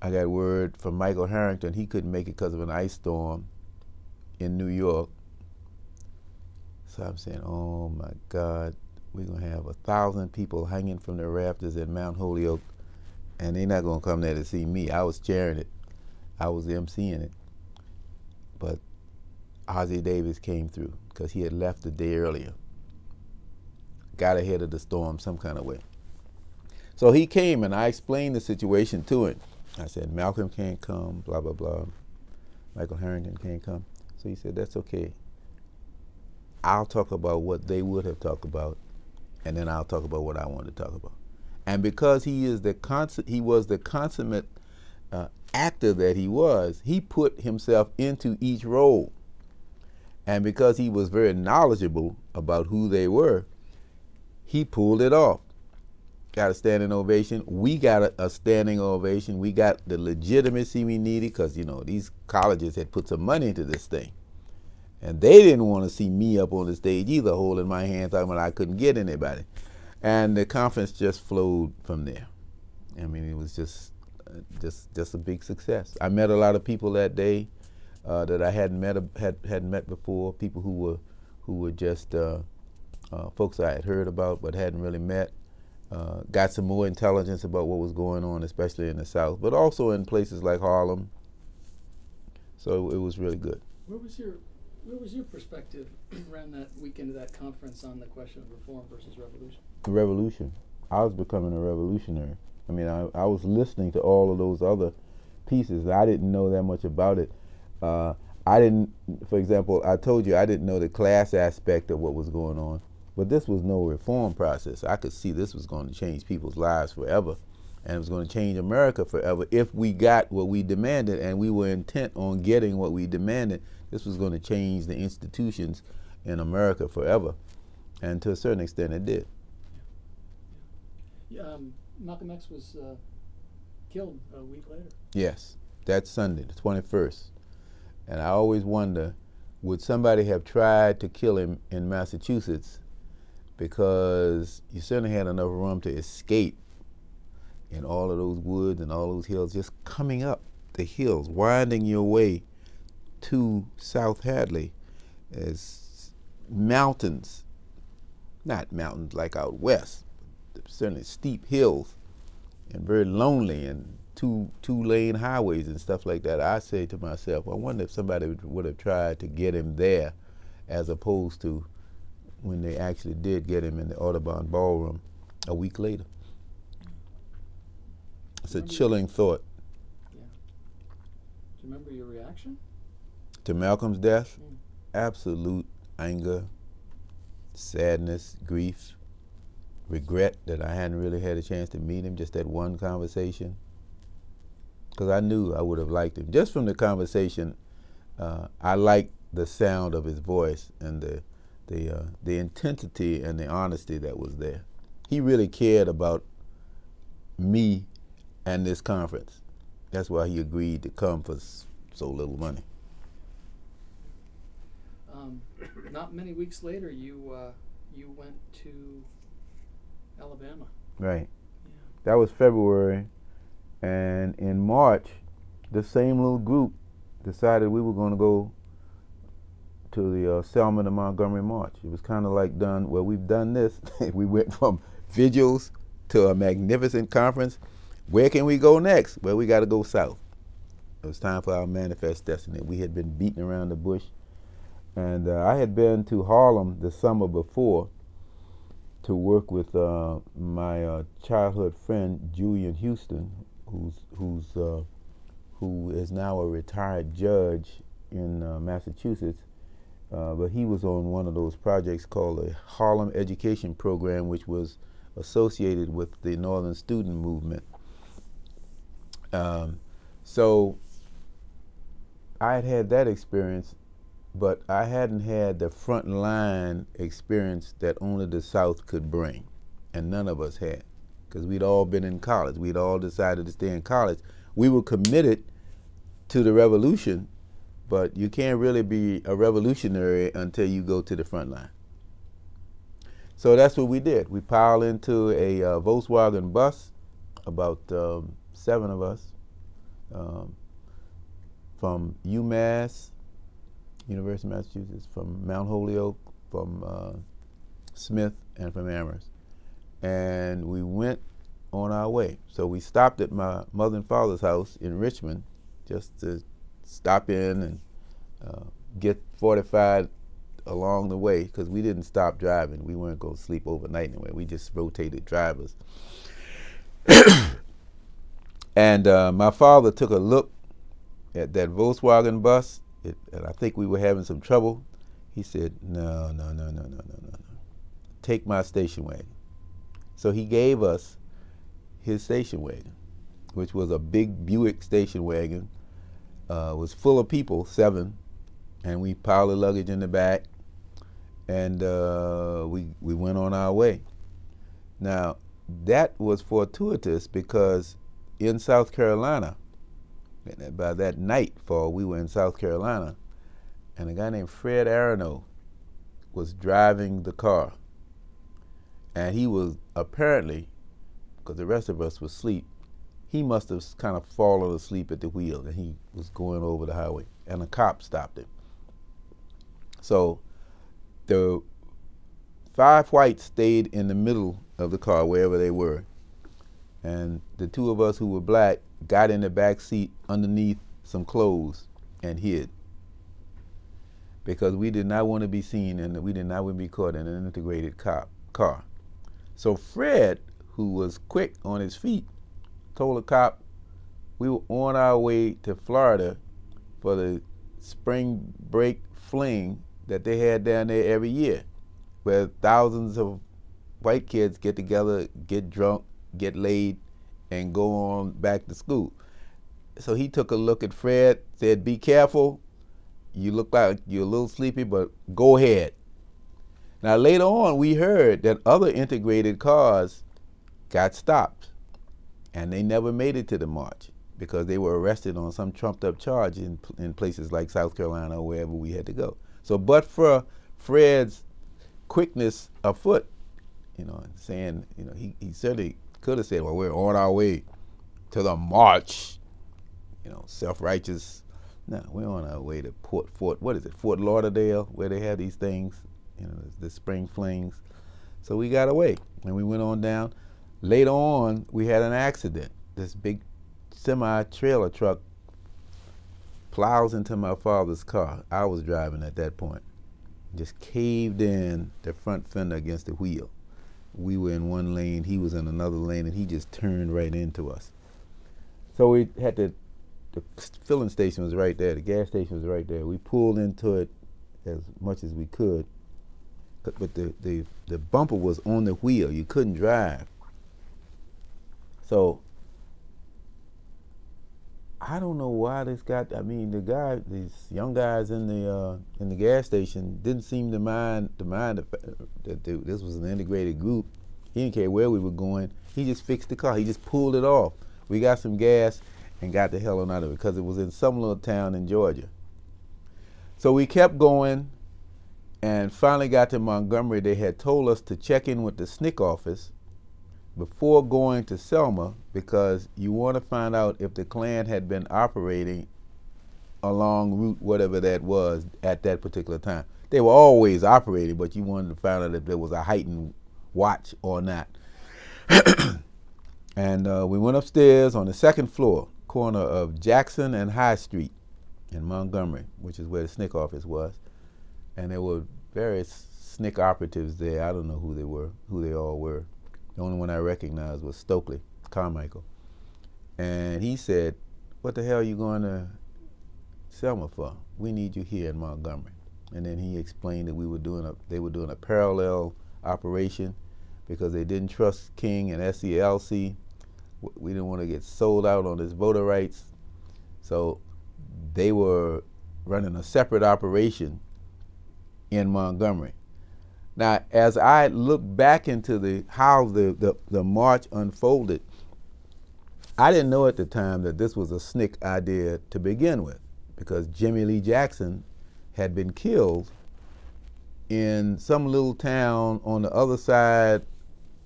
I got word from Michael Harrington he couldn't make it because of an ice storm in New York. So I'm saying, oh my God, we're going to have 1,000 people hanging from the rafters at Mount Holyoke, and they're not going to come there to see me. I was chairing it. I was emceeing it. But Ossie Davis came through because he had left the day earlier. Got ahead of the storm some kind of way. So he came, and I explained the situation to him. I said, Malcolm can't come, blah, blah, blah. Michael Harrington can't come. So he said, that's okay. I'll talk about what they would have talked about, and then I'll talk about what I want to talk about. And because he was the consummate actor that he was, he put himself into each role. And because he was very knowledgeable about who they were, he pulled it off. Got a standing ovation. We got a standing ovation. We got the legitimacy we needed because, you know, these colleges had put some money into this thing. And they didn't want to see me up on the stage either, holding my hand, talking about I couldn't get anybody. And the conference just flowed from there. I mean, it was just a big success. I met a lot of people that day that I hadn't met before. People who were just folks I had heard about but hadn't really met. Got some more intelligence about what was going on, especially in the South, but also in places like Harlem. So it was really good. Where was your perspective around that weekend of that conference on the question of reform versus revolution? The revolution. I was becoming a revolutionary. I mean, I was listening to all of those other pieces. I didn't know that much about it. I didn't, for example, I told you I didn't know the class aspect of what was going on. But this was no reform process. I could see this was going to change people's lives forever, and it was going to change America forever if we got what we demanded, and we were intent on getting what we demanded. This was going to change the institutions in America forever, and to a certain extent it did. Yeah. Malcolm X was killed a week later. Yes, that Sunday, the 21st. And I always wonder, would somebody have tried to kill him in Massachusetts? Because you certainly had enough room to escape in all of those woods and all those hills, just coming up the hills, winding your way to South Hadley as mountains, not mountains like out west, but certainly steep hills and very lonely and two-lane highways and stuff like that. I say to myself, I wonder if somebody would have tried to get him there as opposed to when they actually did get him in the Audubon Ballroom a week later. It's a chilling thought. Yeah. Do you remember your reaction? To Malcolm's death? Absolute anger, sadness, grief, regret that I hadn't really had a chance to meet him, just that one conversation. Because I knew I would have liked him. Just from the conversation, I liked the sound of his voice and the intensity and the honesty that was there. He really cared about me and this conference. That's why he agreed to come for so little money. Not many weeks later, you went to Alabama. Right. Yeah. That was February, and in March, the same little group decided we were going to go to the Selma to Montgomery March. It was kind of like done, well, we've done this. We went from vigils to a magnificent conference. Where can we go next? Well, we got to go south. It was time for our manifest destiny. We had been beaten around the bush. And I had been to Harlem the summer before to work with my childhood friend Julian Houston, who is now a retired judge in Massachusetts. But he was on one of those projects called the Harlem Education Program, which was associated with the Northern Student Movement. So I had had that experience, but I hadn't had the front line experience that only the South could bring, and none of us had, because we'd all been in college. We'd all decided to stay in college. We were committed to the revolution, but you can't really be a revolutionary until you go to the front line. So that's what we did. We piled into a Volkswagen bus, about 7 of us, from UMass, University of Massachusetts, from Mount Holyoke, from Smith, and from Amherst. And we went on our way. So we stopped at my mother and father's house in Richmond just to stop in and get fortified along the way, because we didn't stop driving. We weren't going to sleep overnight anyway. We just rotated drivers. And my father took a look at that Volkswagen bus, and I think we were having some trouble. He said, no. Take my station wagon. So he gave us his station wagon, which was a big Buick station wagon. It was full of people, 7, and we piled the luggage in the back, and we went on our way. Now, that was fortuitous because in South Carolina, by that nightfall, we were in South Carolina, and a guy named Fred Arano was driving the car. And he was apparently, because the rest of us were asleep, he must have kind of fallen asleep at the wheel, and he was going over the highway, and a cop stopped him. So the 5 whites stayed in the middle of the car, wherever they were, and the 2 of us who were black got in the back seat underneath some clothes and hid, because we did not want to be seen, and we did not want to be caught in an integrated car. So Fred, who was quick on his feet, told the cop we were on our way to Florida for the spring break fling that they had down there every year, where thousands of white kids get together, get drunk, get laid, and go on back to school. So he took a look at Fred, said, be careful, you look like you're a little sleepy, but go ahead. Now later on, we heard that other integrated cars got stopped, and they never made it to the march because they were arrested on some trumped up charge in places like South Carolina or wherever we had to go. So but for Fred's quickness afoot, saying, he certainly could have said, well, we're on our way to the march, self-righteous. No, we're on our way to Fort Lauderdale, where they have these things, the spring flings. So we got away, and we went on down. Later on, we had an accident. This big semi-trailer truck plows into my father's car. I was driving at that point. Just caved in the front fender against the wheel. We were in one lane, he was in another lane, and he just turned right into us. So we had the filling station was right there, the gas station was right there. We pulled into it as much as we could, but the bumper was on the wheel. You couldn't drive. So I don't know why this got, I mean, these young guys in the gas station didn't seem to mind that this was an integrated group. He didn't care where we were going. He just fixed the car. He just pulled it off. We got some gas and got the hell on out of it because it was in some little town in Georgia. So we kept going and finally got to Montgomery. They had told us to check in with the SNCC office before going to Selma because you want to find out if the Klan had been operating along route whatever that was at that particular time. They were always operating, but you wanted to find out if there was a heightened watch or not. And we went upstairs on the second floor, corner of Jackson and High Street in Montgomery, which is where the SNCC office was. And there were various SNCC operatives there. I don't know who they were, who they all were. The only one I recognized was Stokely Carmichael. And he said, "What the hell are you going to Selma for? We need you here in Montgomery." And then he explained that they were doing a parallel operation because they didn't trust King and SCLC. We didn't want to get sold out on his voter rights. So they were running a separate operation in Montgomery. Now, as I look back into how the march unfolded, I didn't know at the time that this was a SNCC idea to begin with, because Jimmy Lee Jackson had been killed in some little town on the other side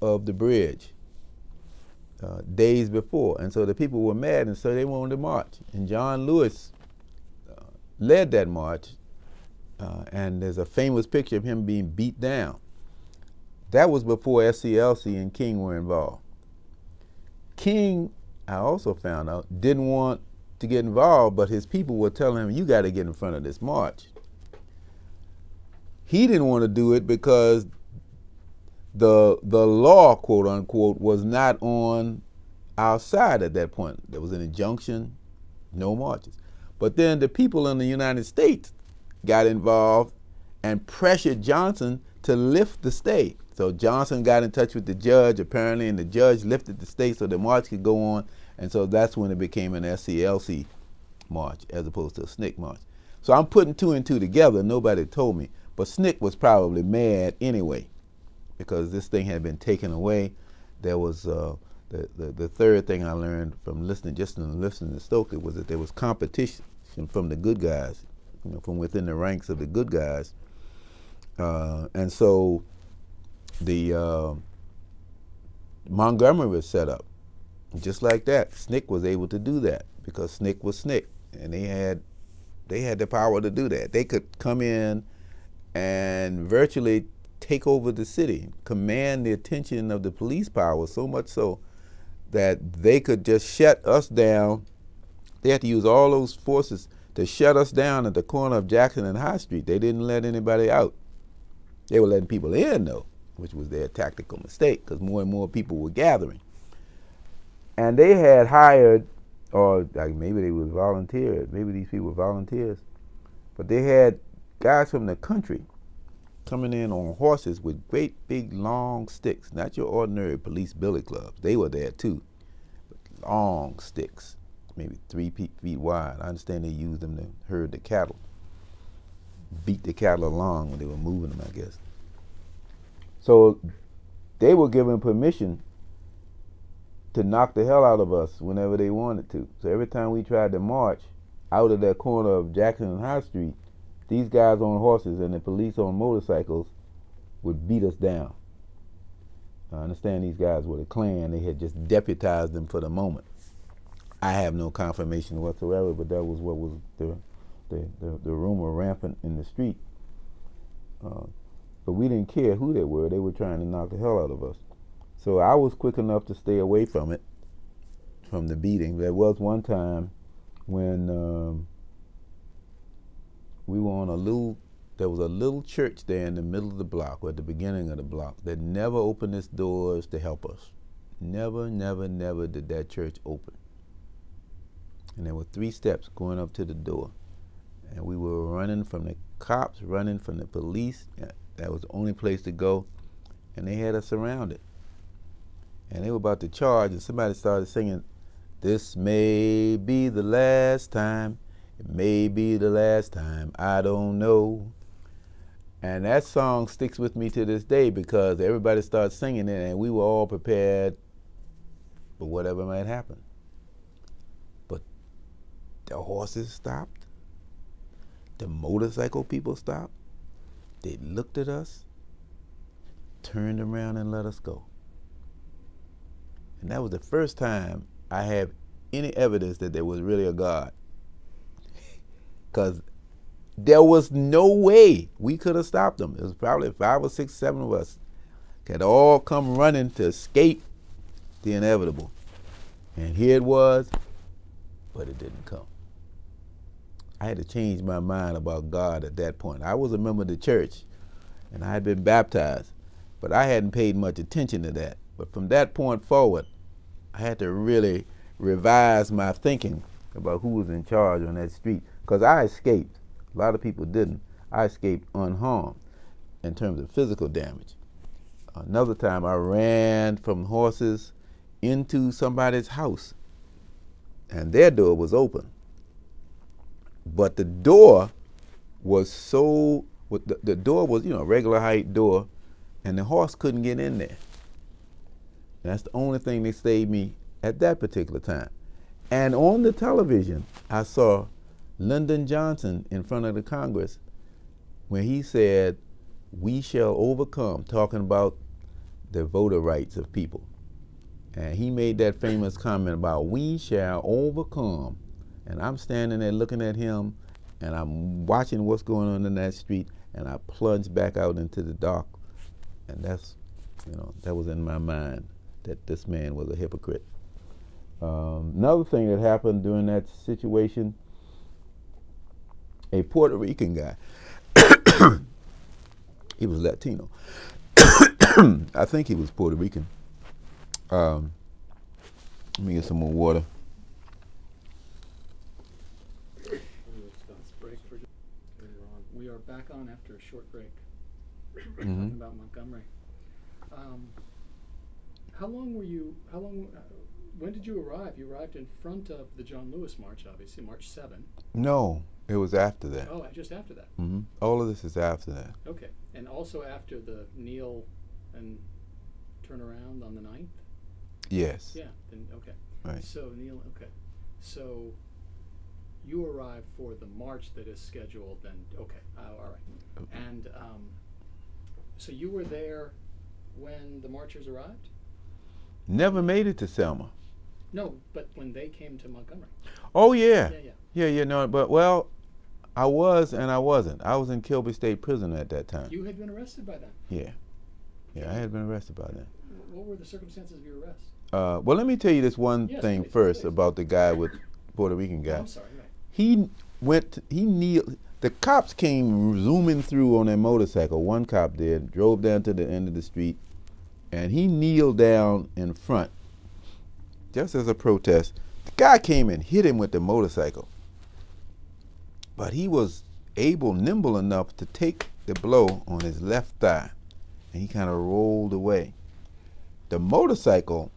of the bridge days before. And so the people were mad, and so they wanted to march. And John Lewis led that march. And there's a famous picture of him being beat down. That was before SCLC and King were involved. King, I also found out, didn't want to get involved, but his people were telling him, "You got to get in front of this march." He didn't want to do it because the law, quote unquote, was not on our side at that point. There was an injunction, no marches. But then the people in the United States got involved and pressured Johnson to lift the stay. So Johnson got in touch with the judge, apparently, and the judge lifted the stay so the march could go on. And so that's when it became an SCLC march as opposed to a SNCC march. So I'm putting two and two together. Nobody told me. But SNCC was probably mad anyway because this thing had been taken away. There was the third thing I learned from listening to Stokely was that there was competition from the good guys, from within the ranks of the good guys. And so the Montgomery was set up just like that. SNCC was able to do that because SNCC was SNCC, and they had the power to do that. They could come in and virtually take over the city, command the attention of the police power, so much so that they could just shut us down. They had to use all those forces to shut us down at the corner of Jackson and High Street. They didn't let anybody out. They were letting people in, though, which was their tactical mistake because more and more people were gathering. And they had hired, or like maybe they were volunteers, maybe these people were volunteers, but they had guys from the country coming in on horses with great big long sticks, not your ordinary police billy clubs. They were there too, but long sticks, maybe 3 feet wide. I understand they used them to herd the cattle, beat the cattle along when they were moving them, I guess. So they were given permission to knock the hell out of us whenever they wanted to. So every time we tried to march out of that corner of Jackson and High Street, these guys on horses and the police on motorcycles would beat us down. I understand these guys were the Klan. They had just deputized them for the moment. I have no confirmation whatsoever, but that was what was the rumor rampant in the street. But we didn't care who they were. They were trying to knock the hell out of us. So I was quick enough to stay away from it. from the beating. There was one time when we were on there was a little church there in the middle of the block, or at the beginning of the block, that never opened its doors to help us. Never, never, never did that church open. And there were 3 steps going up to the door. And we were running from the cops, running from the police. That was the only place to go. And they had us surrounded. And they were about to charge, and somebody started singing, "This may be the last time, it may be the last time, I don't know." And that song sticks with me to this day because everybody started singing it, and we were all prepared for whatever might happen. But the horses stopped. The motorcycle people stopped. They looked at us, turned around, and let us go. And that was the first time I have any evidence that there was really a God. Because there was no way we could have stopped them. It was probably 5 or 6, 7 of us had all come running to escape the inevitable. And here it was, but it didn't come. I had to change my mind about God at that point. I was a member of the church, and I had been baptized, but I hadn't paid much attention to that. But from that point forward, I had to really revise my thinking about who was in charge on that street, because I escaped. A lot of people didn't. I escaped unharmed in terms of physical damage. Another time I ran from horses into somebody's house, and their door was open. But the door was the door was, a regular height door, and the horse couldn't get in there. And that's the only thing that saved me at that particular time. And on the television, I saw Lyndon Johnson in front of the Congress when he said, "We shall overcome," talking about the voter rights of people. And he made that famous comment about, "We shall overcome." And I'm standing there looking at him, and I'm watching what's going on in that street, and I plunged back out into the dark. And that's, that was in my mind, that this man was a hypocrite. Another thing that happened during that situation, a Puerto Rican guy, he was Latino. I think he was Puerto Rican. Let me get some more water. We are back on after a short break. Talking about Montgomery. When did you arrive? You arrived in front of the John Lewis March, obviously, March 7. No, it was after that. Oh, just after that. All of this is after that. Okay, and also after the kneel and turn around on the 9th? Yes. Yeah, then, okay. Right. So, Neil, okay. So, you arrive for the march that is scheduled, then, okay, all right. And so you were there when the marchers arrived? Never made it to Selma. No, but when they came to Montgomery. Oh, yeah. Yeah. No, but, well, I was and I wasn't. I was in Kilby State Prison at that time. You had been arrested by then? Yeah, I had been arrested by then. What were the circumstances of your arrest? Well, let me tell you this one thing first about the guy with Puerto Rican guy. I'm sorry, right. He kneeled. The cops came zooming through on their motorcycle. One cop did, drove down to the end of the street, and he kneeled down in front, just as a protest. The guy came and hit him with the motorcycle. But he was nimble enough to take the blow on his left thigh, and he kind of rolled away. The motorcycle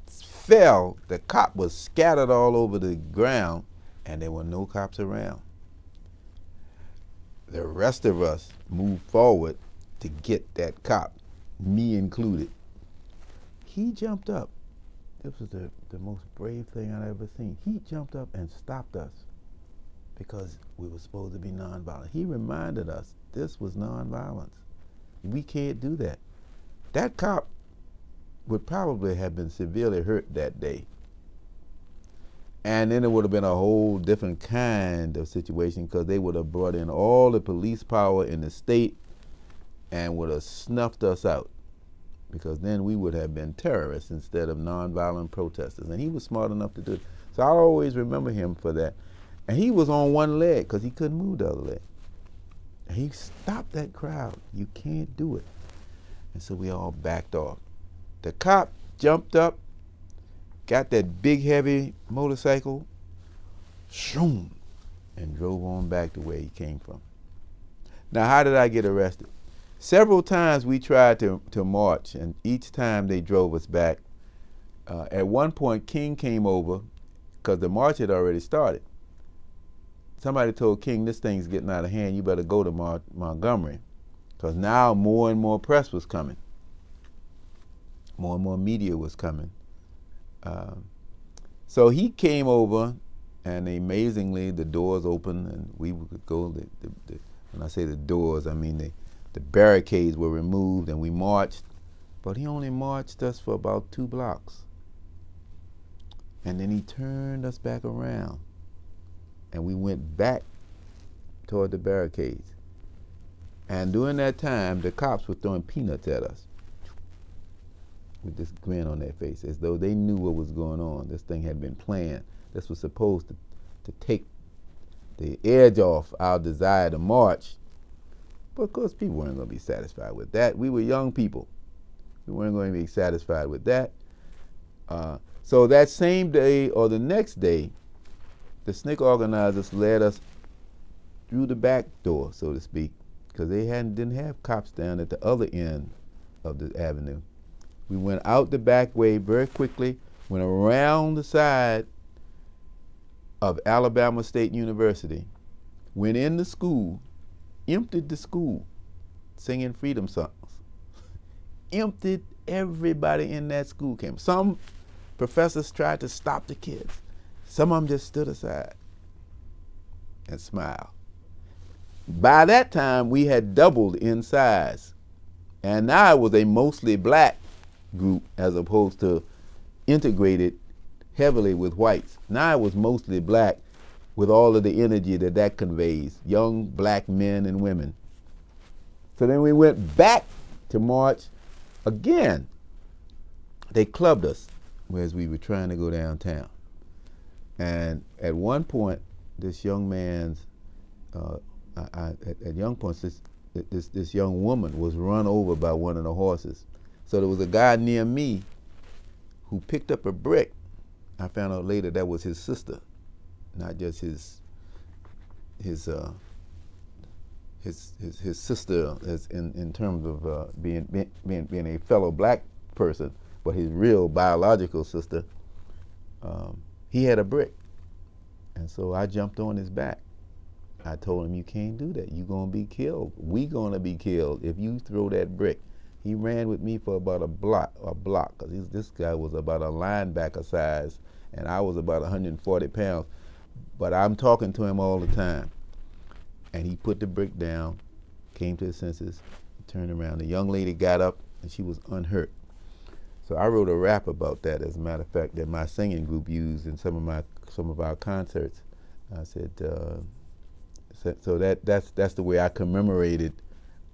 fell, the cop was scattered all over the ground, and there were no cops around. The rest of us moved forward to get that cop, me included. He jumped up. This was the most brave thing I'd ever seen. He jumped up and stopped us because we were supposed to be nonviolent. He reminded us this was nonviolence. We can't do that. That cop would probably have been severely hurt that day. And then it would have been a whole different kind of situation, because they would have brought in all the police power in the state and would have snuffed us out. because then we would have been terrorists instead of nonviolent protesters. And he was smart enough to do it. So I'll always remember him for that. And he was on one leg because he couldn't move the other leg. And he stopped that crowd. You can't do it. And so we all backed off. The cop jumped up, got that big heavy motorcycle, shoom, and drove on back to where he came from. Now, how did I get arrested? Several times we tried to march, and each time they drove us back. At one point, King came over, because the march had already started. Somebody told King, this thing's getting out of hand, you better go to Montgomery, because now more and more press was coming. More and more media was coming. So he came over, and amazingly, the doors opened, and we could go. When I say the doors, I mean the barricades were removed, and we marched. But he only marched us for about 2 blocks. And then he turned us back around, and we went back toward the barricades. And during that time, the cops were throwing peanuts at us with this grin on their face, as though they knew what was going on. This thing had been planned. This was supposed to take the edge off our desire to march. But of course, people weren't going to be satisfied with that. We were young people. We weren't going to be satisfied with that. So that same day or the next day, the SNCC organizers led us through the back door, so to speak, because they didn't have cops down at the other end of the avenue. We went out the back way very quickly, went around the side of Alabama State University, went in the school, emptied the school, singing freedom songs. Emptied everybody in that school campus. Some professors tried to stop the kids. Some of them just stood aside and smiled. By that time, we had doubled in size. And now it was a mostly black group as opposed to integrated heavily with whites. Now it was mostly black with all of the energy that conveys, young black men and women. So then we went back to march again. They clubbed us as we were trying to go downtown. And at one point, this young man's, at young points, this young woman was run over by one of the horses. So there was a guy near me who picked up a brick. I found out later that was his sister, not just his sister as in terms of being a fellow black person, but his real biological sister. He had a brick, and so I jumped on his back. I told him, you can't do that. You're gonna be killed. We gonna be killed if you throw that brick. He ran with me for about a block, because this guy was about a linebacker size, and I was about 140 pounds. But I'm talking to him all the time. And he put the brick down, came to his senses, turned around. The young lady got up, and she was unhurt. So I wrote a rap about that, as a matter of fact, that my singing group used in some of our concerts. I said, so that's the way I commemorated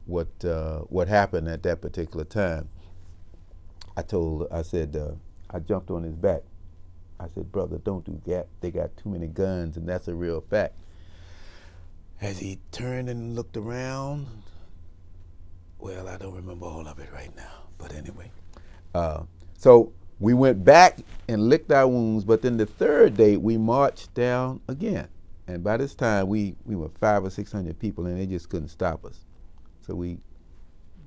what happened at that particular time. I jumped on his back. I said, brother, don't do that. They got too many guns, and that's a real fact. As he turned and looked around, well, I don't remember all of it right now, but anyway. So we went back and licked our wounds, but then the third day we marched down again. And by this time we were 500 or 600 people, and they just couldn't stop us. So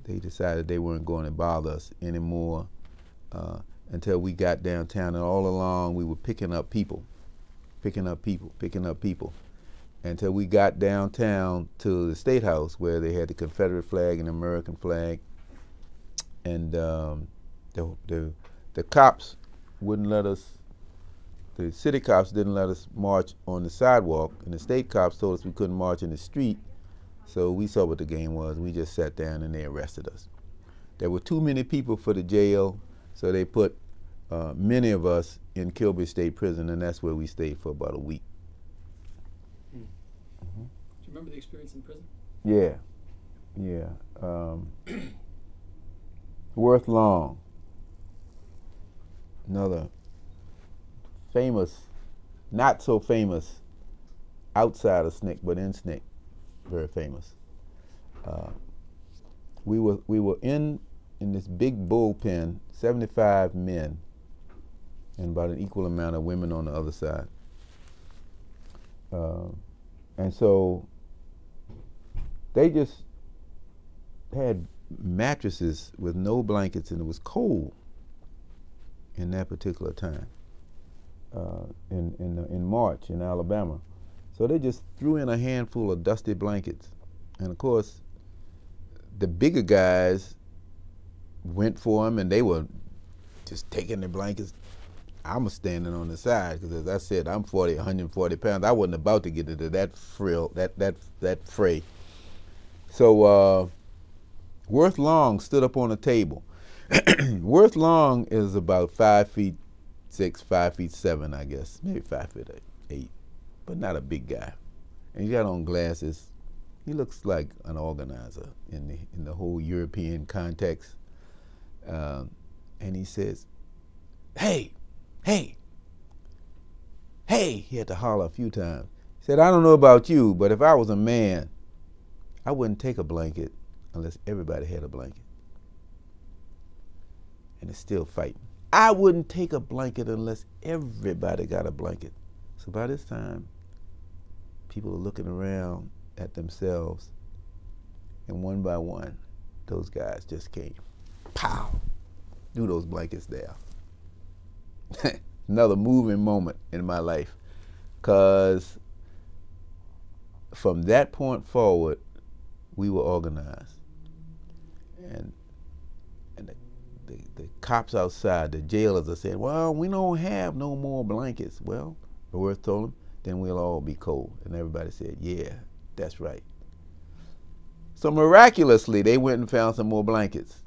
they decided they weren't going to bother us anymore until we got downtown, and all along we were picking up people, until we got downtown to the State House, where they had the Confederate flag and the American flag. And the cops wouldn't let us, the city cops didn't let us march on the sidewalk, and the state cops told us we couldn't march in the street. So we saw what the game was. We just sat down and they arrested us. There were too many people for the jail, so they put many of us in Kilby State Prison, and that's where we stayed for about a week. Do you remember the experience in prison? Yeah. Worth Long, another famous, not so famous outside of SNCC, but in SNCC, very famous. We were in this big bullpen, 75 men, and about an equal amount of women on the other side. And so they just had mattresses with no blankets, and it was cold in that particular time, in March in Alabama. So they just threw in a handful of dusty blankets. And of course, the bigger guys went for them, and they were just taking the blankets. I was standing on the side because, as I said, I'm 140 pounds. I wasn't about to get into that fray. So Worth Long stood up on a table. Worth Long is about 5'6", 5'7", I guess, maybe 5'8", but not a big guy. And he got on glasses. He looks like an organizer in the whole European context. And he says, "Hey, hey, hey," he had to holler a few times. He said, "I don't know about you, but if I was a man, I wouldn't take a blanket unless everybody had a blanket." And it's still fighting. "I wouldn't take a blanket unless everybody got a blanket." So by this time, people are looking around at themselves, and one by one, those guys just came, pow, threw those blankets down. Another moving moment in my life, because from that point forward, we were organized. And the cops outside, the jailers are saying, "Well, we don't have no more blankets." Well, Worth told them, "Then we'll all be cold." And everybody said, "Yeah, that's right." So miraculously, they went and found some more blankets,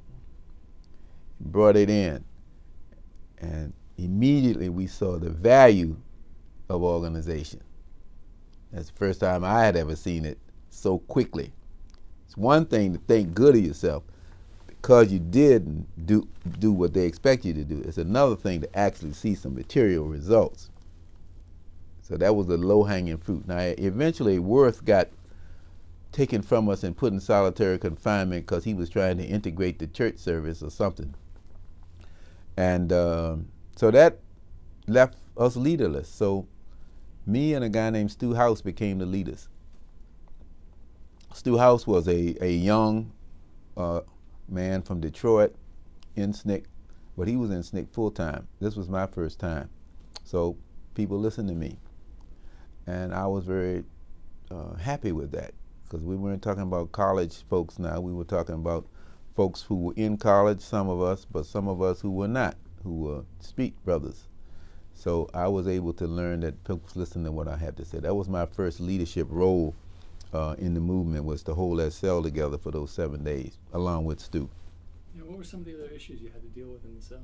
brought it in, and immediately we saw the value of organization. That's the first time I had ever seen it so quickly. It's one thing to think good of yourself because you did do what they expect you to do. It's another thing to actually see some material results. So that was the low-hanging fruit. Now, eventually, Worth got taken from us and put in solitary confinement because he was trying to integrate the church service or something. And so that left us leaderless. So me and a guy named Stu House became the leaders. Stu House was a young man from Detroit in SNCC, but he was in SNCC full-time. This was my first time. So people listened to me. And I was very happy with that, because we weren't talking about college folks now. We were talking about folks who were in college, some of us, but some of us who were not, who were street brothers. So I was able to learn that folks listened to what I had to say. That was my first leadership role in the movement, was to hold that cell together for those 7 days, along with Stu. Yeah, what were some of the other issues you had to deal with in the cell?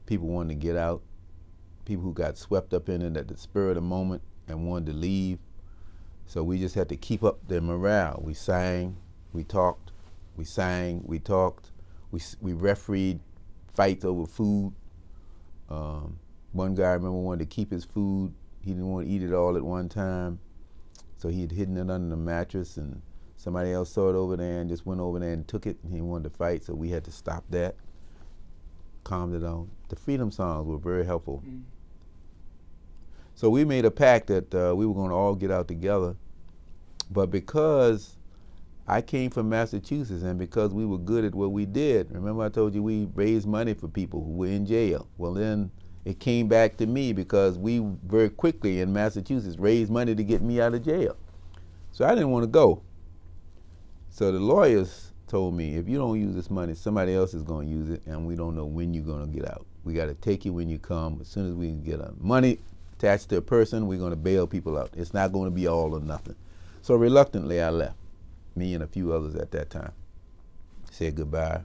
People wanting to get out, people who got swept up in it at the spur of the moment and wanted to leave. So we just had to keep up their morale. We sang, we talked, we sang, we talked. We refereed fights over food. One guy, I remember, wanted to keep his food. He didn't want to eat it all at one time. So he had hidden it under the mattress, and somebody else saw it over there and just went over there and took it, and he wanted to fight, so we had to stop that, calmed it down. The freedom songs were very helpful. Mm. So we made a pact that we were going to all get out together. But because I came from Massachusetts, and because we were good at what we did, remember I told you we raised money for people who were in jail. Well, then it came back to me, because we very quickly in Massachusetts raised money to get me out of jail. So I didn't want to go. So the lawyers told me, if you don't use this money, somebody else is going to use it, and we don't know when you're going to get out. We got to take you when you come. As soon as we can get money attached to a person, we're going to bail people out. It's not going to be all or nothing. So reluctantly, I left. Me and a few others at that time. Said goodbye.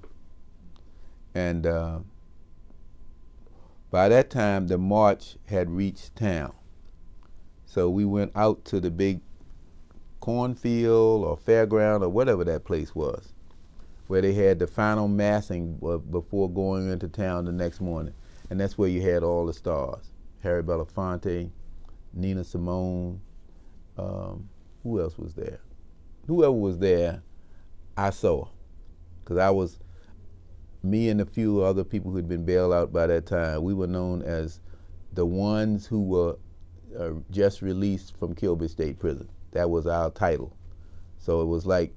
And by that time, the march had reached town. So we went out to the big cornfield or fairground or whatever that place was. where they had the final massing before going into town the next morning. And that's where you had all the stars. Harry Belafonte, Nina Simone, who else was there? Whoever was there, I saw. Because me and a few other people who had been bailed out by that time, we were known as the ones who were just released from Kilby State Prison. That was our title. So it was like,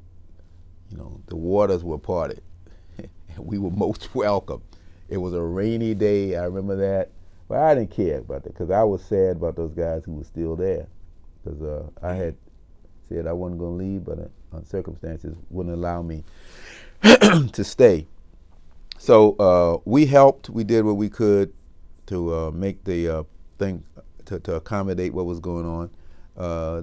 you know, the waters were parted. We were most welcome. It was a rainy day, I remember that. But I didn't care about that because I was sad about those guys who were still there. Because I had said I wasn't going to leave, but circumstances wouldn't allow me to stay. So we helped. We did what we could to make the thing, to accommodate what was going on.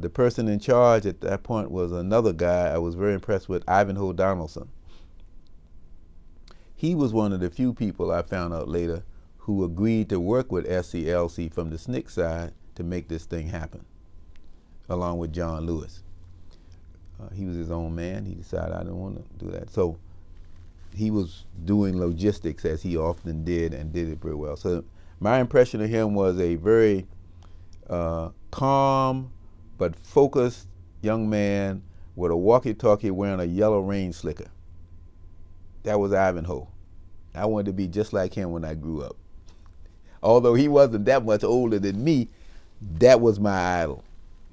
The person in charge at that point was another guy I was very impressed with, Ivanhoe Donaldson. He was one of the few people I found out later who agreed to work with SCLC from the SNCC side to make this thing happen, along with John Lewis. He was his own man. He decided I didn't want to do that. So he was doing logistics as he often did and did it very well. So my impression of him was a very calm but focused young man with a walkie-talkie wearing a yellow rain slicker. That was Ivanhoe. I wanted to be just like him when I grew up. Although he wasn't that much older than me, that was my idol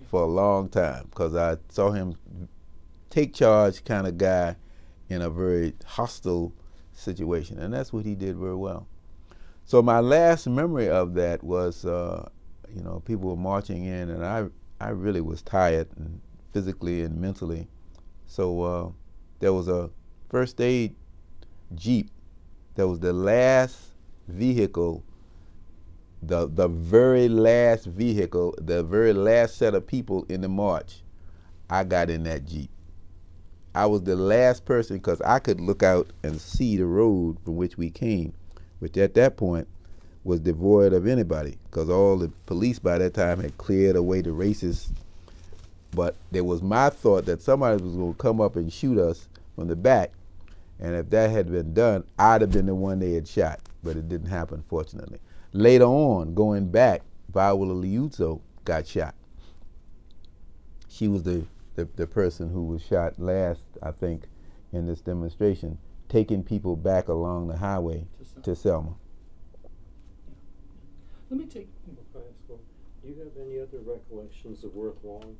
for a long time because I saw him take charge kind of guy in a very hostile situation, and that's what he did very well. So my last memory of that was, you know, people were marching in, and I really was tired, and physically and mentally. So there was a first aid Jeep that was the last vehicle, the very last vehicle, the very last set of people in the march. I got in that Jeep. I was the last person because I could look out and see the road from which we came, which at that point was devoid of anybody because all the police by that time had cleared away the racists. But there was my thought that somebody was going to come up and shoot us from the back, and if that had been done, I'd have been the one they had shot, but it didn't happen, fortunately. Later on, going back, Viola Liuzzo got shot. She was the person who was shot last, I think, in this demonstration, taking people back along the highway to Selma. Let me take. Do you have any other recollections of Worth Long,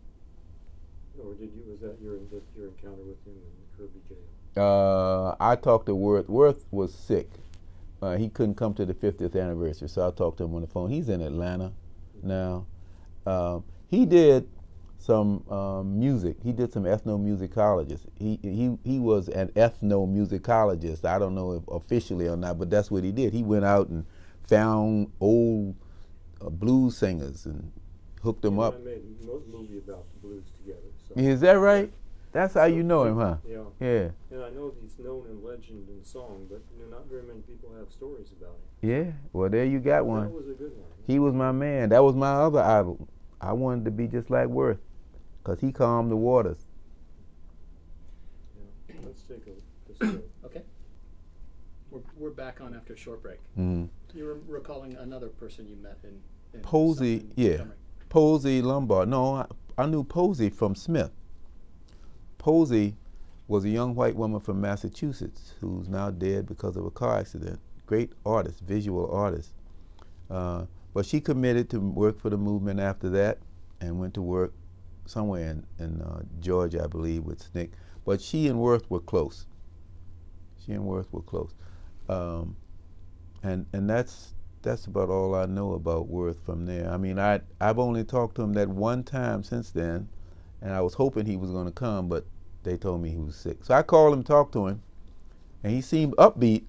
or was that your encounter with him in Kirby jail? I talked to Worth. Worth was sick. He couldn't come to the 50th anniversary, so I talked to him on the phone. He's in Atlanta now. He did some music. He did some ethnomusicologist. He was an ethnomusicologist. I don't know if officially or not, but that's what he did. He went out and found old blues singers and hooked them up. I made a movie about the blues together. So. Is that right? That's how you know him, huh? Yeah. Yeah. And I know he's known in legend and song, but not very many people have stories about him. Yeah. Well, there you got one. That was a good one. He was my man. That was my other idol. I wanted to be just like Worth, because he calmed the waters. Yeah. Let's take a break. Okay. We're back on after a short break. Mm-hmm. You're recalling another person you met in Posey, yeah. Montgomery. Posey Lombard. No, I knew Posey from Smith. Posey was a young white woman from Massachusetts who's now dead because of a car accident. Great artist, visual artist. But she committed to work for the movement after that and went to work somewhere in Georgia, I believe, with SNCC. But she and Worth were close. She and Worth were close. And that's about all I know about Worth from there. I mean, I've only talked to him that one time since then, and I was hoping he was going to come, but they told me he was sick. So I called him, talked to him, and he seemed upbeat,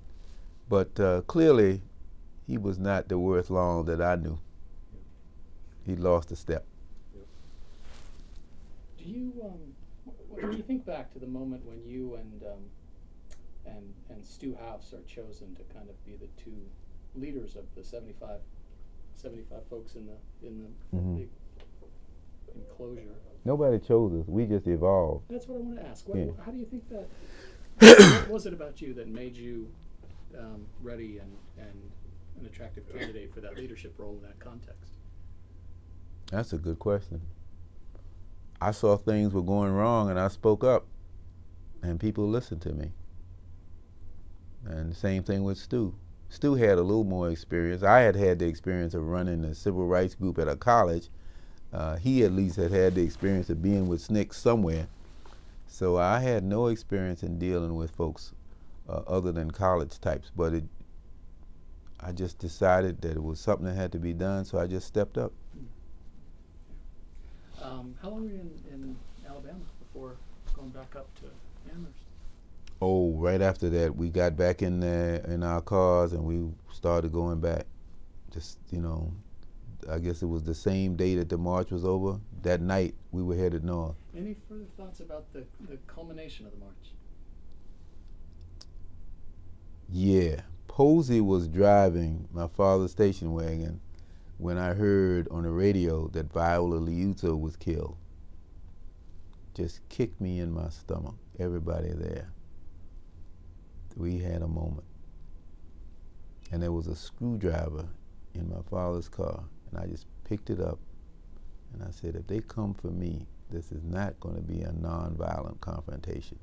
but clearly he was not the Worth Long that I knew. He lost a step. Do you, when you think back to the moment when you and Stu House are chosen to kind of be the two leaders of the 75 folks in the Mm-hmm. big enclosure? Nobody chose us. We just evolved. That's what I want to ask. Yeah. How do you think that? What was it about you that made you ready and an attractive candidate for that leadership role in that context? That's a good question. I saw things were going wrong and I spoke up and people listened to me. And the same thing with Stu. Stu had a little more experience. I had the experience of running a civil rights group at a college. He at least had the experience of being with SNCC somewhere. So I had no experience in dealing with folks other than college types, but I just decided that it was something that had to be done, so I just stepped up. How long were you in Alabama before going back up to Amherst? Oh, right after that, we got back in there in our cars and we started going back. Just, you know, I guess it was the same day that the march was over. That night, we were headed north. Any further thoughts about the culmination of the march? Yeah. Posey was driving my father's station wagon when I heard on the radio that Viola Liuzzo was killed. Just kicked me in my stomach, everybody there. We had a moment. And there was a screwdriver in my father's car, and I just picked it up, and I said, if they come for me, this is not going to be a nonviolent confrontation.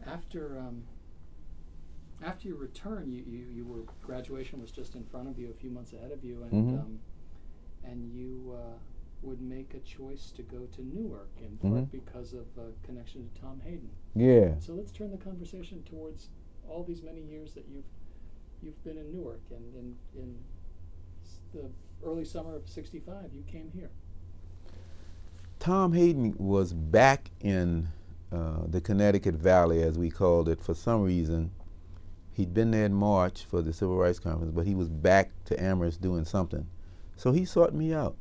After your return, you were, graduation was just in front of you, a few months ahead of you, and and you would make a choice to go to Newark, in part because of a connection to Tom Hayden. Yeah. So let's turn the conversation towards all these many years that you've been in Newark, and in the early summer of '65, you came here. Tom Hayden was back in the Connecticut Valley, as we called it, for some reason. He'd been there in March for the Civil Rights Conference, but he was back to Amherst doing something. So he sought me out,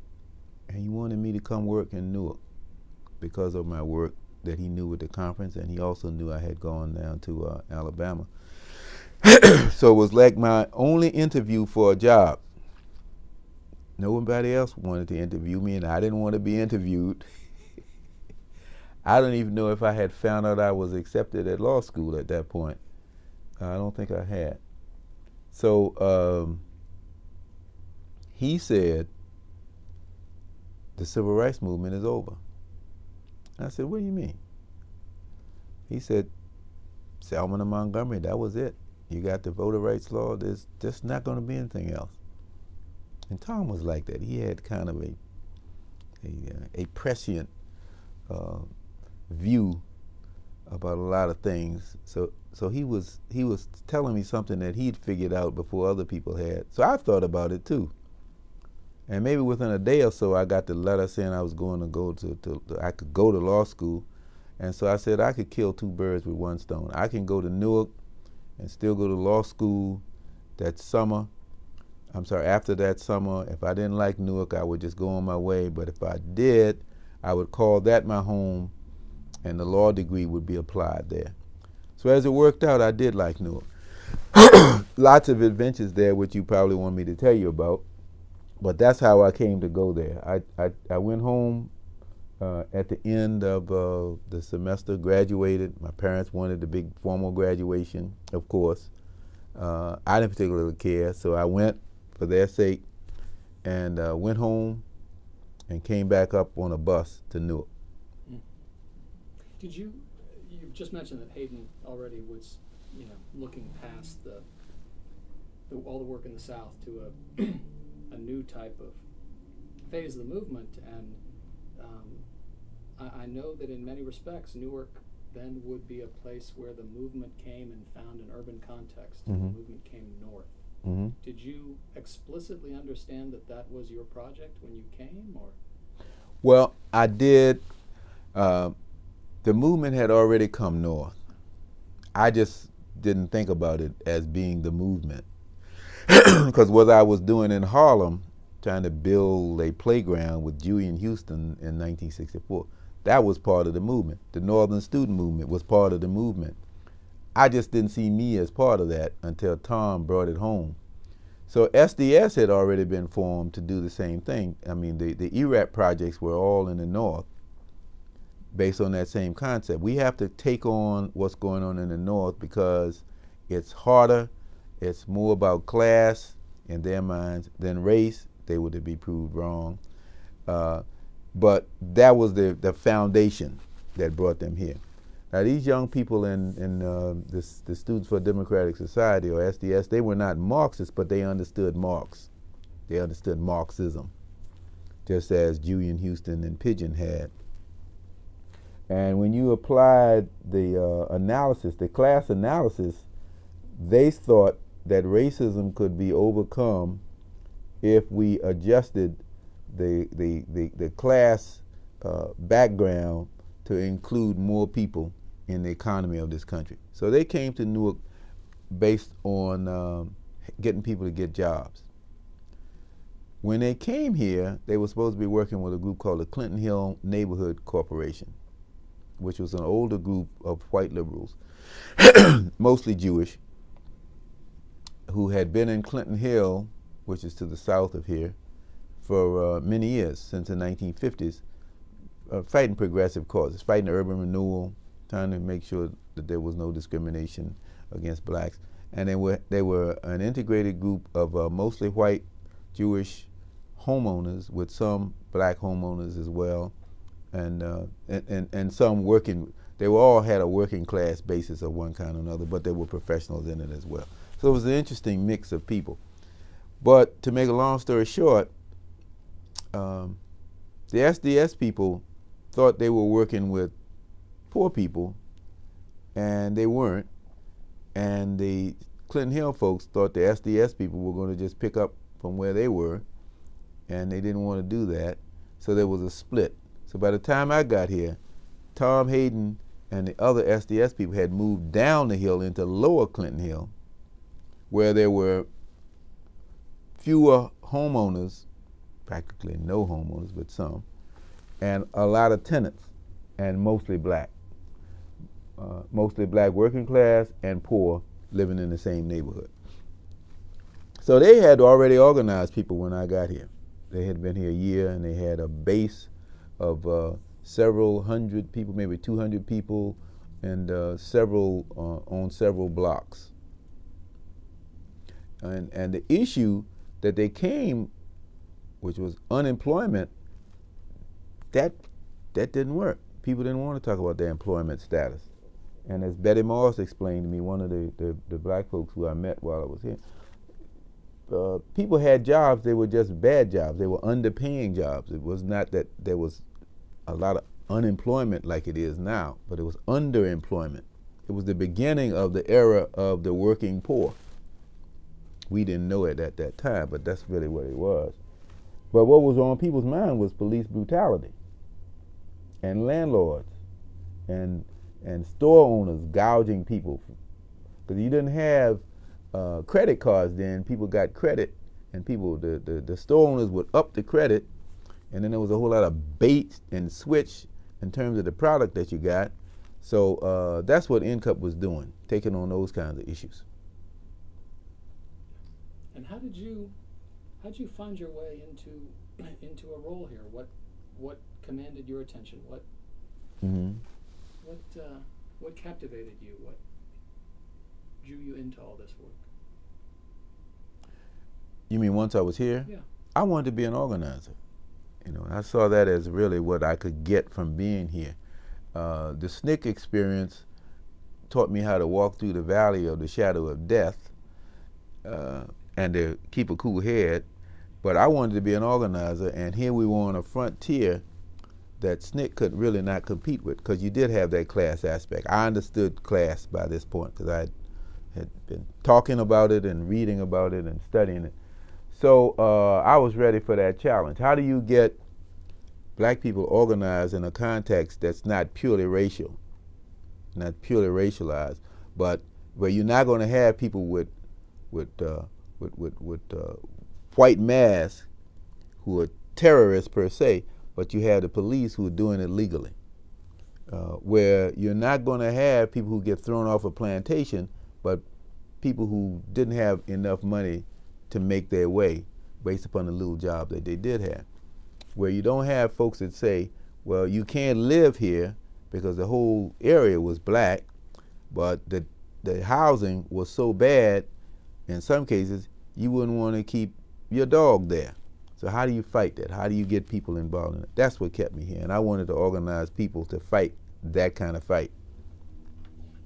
and he wanted me to come work in Newark because of my work that he knew with the conference, and he also knew I had gone down to Alabama. So it was like my only interview for a job. Nobody else wanted to interview me, and I didn't want to be interviewed. I don't even know if I had found out I was accepted at law school at that point. I don't think I had. So he said, the civil rights movement is over. I said, what do you mean? He said, Selma and Montgomery, that was it. You got the voter rights law, there's just not going to be anything else. And Tom was like that. He had kind of a prescient view about a lot of things. So he was telling me something that he'd figured out before other people had. So I thought about it too. And maybe within a day or so, I got the letter saying I was going to go I could go to law school. And so I said I could kill two birds with one stone. I can go to Newark and still go to law school that summer. I'm sorry, after that summer. If I didn't like Newark, I would just go on my way. But if I did, I would call that my home, and the law degree would be applied there. So as it worked out, I did like Newark. Lots of adventures there, which you probably want me to tell you about. But that's how I came to go there. I went home at the end of the semester, graduated. My parents wanted the big formal graduation, of course. I didn't particularly care, so I went for their sake and went home and came back up on a bus to Newark. Did you just mentioned that Hayden already was, looking past all the work in the South to a new type of phase of the movement, and I know that in many respects Newark then would be a place where the movement came and found an urban context, and the movement came north. Did you explicitly understand that that was your project when you came, or? Well, I did. The movement had already come north. I just didn't think about it as being the movement. Because what I was doing in Harlem, trying to build a playground with Dewey and Houston in 1964, that was part of the movement. The Northern Student Movement was part of the movement. I just didn't see me as part of that until Tom brought it home. So SDS had already been formed to do the same thing. I mean, the ERAP projects were all in the North based on that same concept. We have to take on what's going on in the North because it's harder, it's more about class in their minds than race. They were to be proved wrong. But that was the foundation that brought them here. Now these young people in the Students for a Democratic Society, or SDS, they were not Marxists, but they understood Marx. They understood Marxism, just as Julian Houston and Pigeon had. And when you applied the analysis, the class analysis, they thought that racism could be overcome if we adjusted the class background to include more people in the economy of this country. So they came to Newark based on getting people to get jobs. When they came here, they were supposed to be working with a group called the Clinton Hill Neighborhood Corporation, which was an older group of white liberals, mostly Jewish, who had been in Clinton Hill, which is to the south of here, for many years, since the 1950s, fighting progressive causes, fighting urban renewal, trying to make sure that there was no discrimination against blacks. And they were an integrated group of mostly white Jewish homeowners with some black homeowners as well, and some working. They were all had a working class basis of one kind or another, but there were professionals in it as well. So it was an interesting mix of people. But to make a long story short, the SDS people thought they were working with poor people, and they weren't. And the Clinton Hill folks thought the SDS people were going to just pick up from where they were, and they didn't want to do that. So there was a split. So by the time I got here, Tom Hayden and the other SDS people had moved down the hill into lower Clinton Hill, where there were fewer homeowners, practically no homeowners, but some, and a lot of tenants, and mostly black. Mostly black working class and poor living in the same neighborhood. So they had already organized people when I got here. They had been here a year, and they had a base of several hundred people, maybe 200 people, and on several blocks. And the issue that they came, which was unemployment, that didn't work. People didn't want to talk about their employment status. And as Betty Morris explained to me, one of the black folks who I met while I was here, people had jobs, they were just bad jobs. They were underpaying jobs. It was not that there was a lot of unemployment like it is now, but it was underemployment. It was the beginning of the era of the working poor. We didn't know it at that time, but that's really what it was. But what was on people's mind was police brutality, and landlords, and store owners gouging people. Because you didn't have credit cards then. People got credit, and the store owners would up the credit, and then there was a whole lot of bait and switch in terms of the product that you got. So that's what NCUP was doing, taking on those kinds of issues. And how did you find your way into a role here? What commanded your attention? What captivated you? What drew you into all this work? You mean once I was here? Yeah. I wanted to be an organizer. You know, and I saw that as really what I could get from being here. The SNCC experience taught me how to walk through the valley of the shadow of death and to keep a cool head. But I wanted to be an organizer, and here we were on a frontier that SNCC could really not compete with, because you did have that class aspect. I understood class by this point because I had been talking about it and reading about it and studying it. So I was ready for that challenge. How do you get black people organized in a context that's not purely racial, not purely racialized, but where you're not going to have people with white masks who are terrorists per se, but you have the police who are doing it legally. Where you're not going to have people who get thrown off a plantation, but people who didn't have enough money to make their way based upon the little job that they did have. Where you don't have folks that say, well, you can't live here because the whole area was black, but the housing was so bad, in some cases, you wouldn't want to keep your dog there. So how do you fight that? How do you get people involved in it? That's what kept me here, and I wanted to organize people to fight that kind of fight.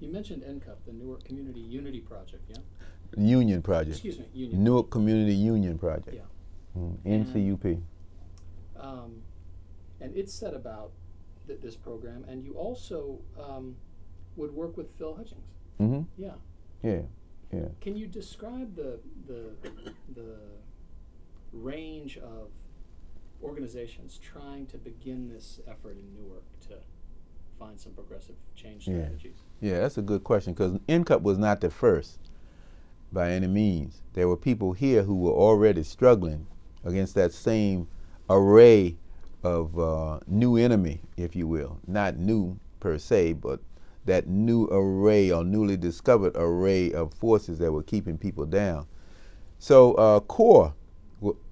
You mentioned NCUP, the Newark Community Unity Project, yeah? Union Project. Excuse me, Union. Newark Community Union Project. Yeah. NCUP. And it set about this program, and you also would work with Phil Hutchings. Mm-hmm. Yeah. Yeah, yeah. Can you describe the range of organizations trying to begin this effort in Newark to find some progressive change strategies? Yeah, that's a good question, because NCUP was not the first by any means. There were people here who were already struggling against that same array of new enemy, if you will. Not new per se, but that new array or newly discovered array of forces that were keeping people down. So CORE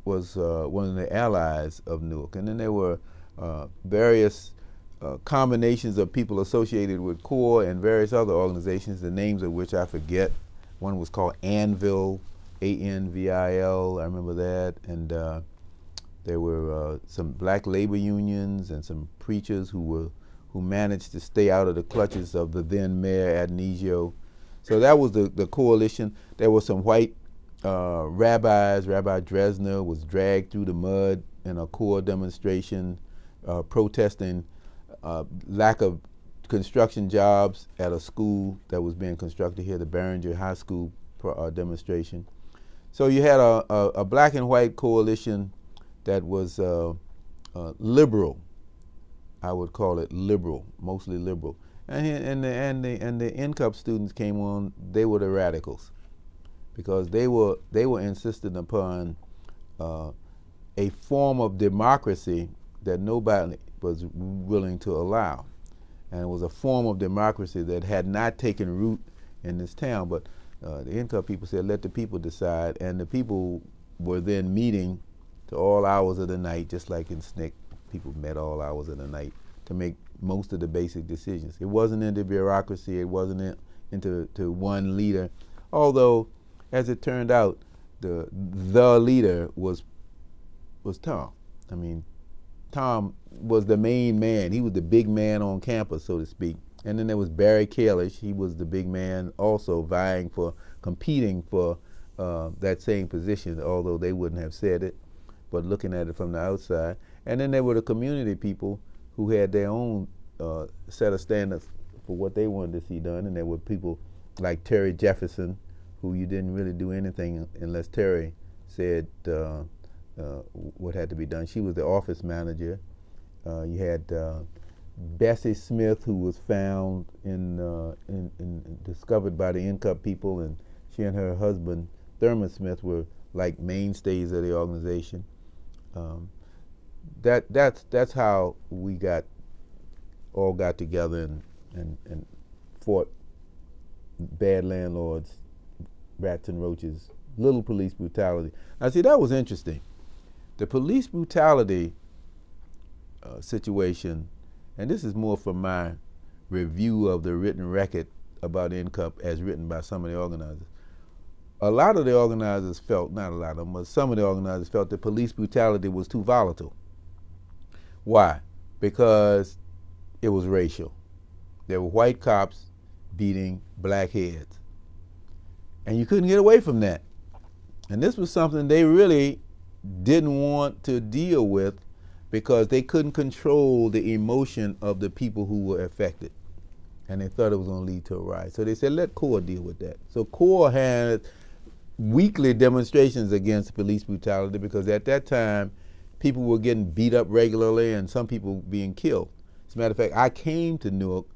was one of the allies of Newark, and then there were various combinations of people associated with CORE and various other organizations, the names of which I forget. One was called Anvil, A-N-V-I-L, I remember that, and there were some black labor unions and some preachers who managed to stay out of the clutches of the then Mayor Adonisio. So that was the coalition. There were some white rabbis. Rabbi Dresner was dragged through the mud in a CORE demonstration protesting lack of construction jobs at a school that was being constructed here, the Barringer High School demonstration. So you had a black and white coalition that was liberal. I would call it liberal, mostly liberal. And the NCUP students came on. They were the radicals, because they were insisting upon a form of democracy that nobody was willing to allow, and it was a form of democracy that had not taken root in this town. But the NCUP people said, let the people decide, and the people were then meeting to all hours of the night, just like in SNCC. People met all hours of the night to make most of the basic decisions. It wasn't into bureaucracy. It wasn't into one leader. Although, as it turned out, the leader was Tom. I mean, Tom was the main man. He was the big man on campus, so to speak. And then there was Barry Kalish. He was the big man, also competing for that same position, although they wouldn't have said it, but looking at it from the outside. And then there were the community people who had their own set of standards for what they wanted to see done. And there were people like Terry Jefferson, who you didn't really do anything unless Terry said what had to be done. She was the office manager. You had Bessie Smith, who was found discovered by the NCUP people, and she and her husband Thurman Smith were like mainstays of the organization. That's how we all got together and fought bad landlords, rats and roaches, little police brutality. Now see, that was interesting. The police brutality situation, and this is more from my review of the written record about NCUP as written by some of the organizers. A lot of the organizers felt, not a lot of them, but some of the organizers felt that police brutality was too volatile. Why? Because it was racial. There were white cops beating black heads. And you couldn't get away from that. And this was something they really didn't want to deal with, because they couldn't control the emotion of the people who were affected. And they thought it was going to lead to a riot. So they said, let CORE deal with that. So CORE had weekly demonstrations against police brutality, because at that time, people were getting beat up regularly and some people being killed. As a matter of fact, I came to Newark.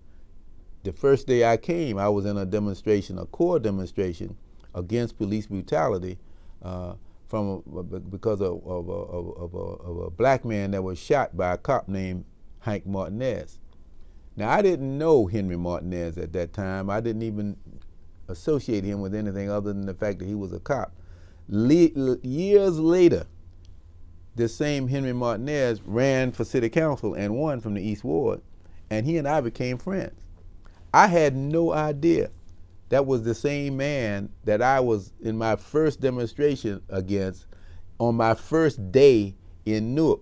The first day I came, I was in a demonstration, a CORE demonstration against police brutality because of a black man that was shot by a cop named Hank Martinez. Now, I didn't know Henry Martinez at that time. I didn't even associate him with anything other than the fact that he was a cop. Years later, this same Henry Martinez ran for city council and won from the East Ward, and he and I became friends. I had no idea that was the same man that I was in my first demonstration against on my first day in Newark,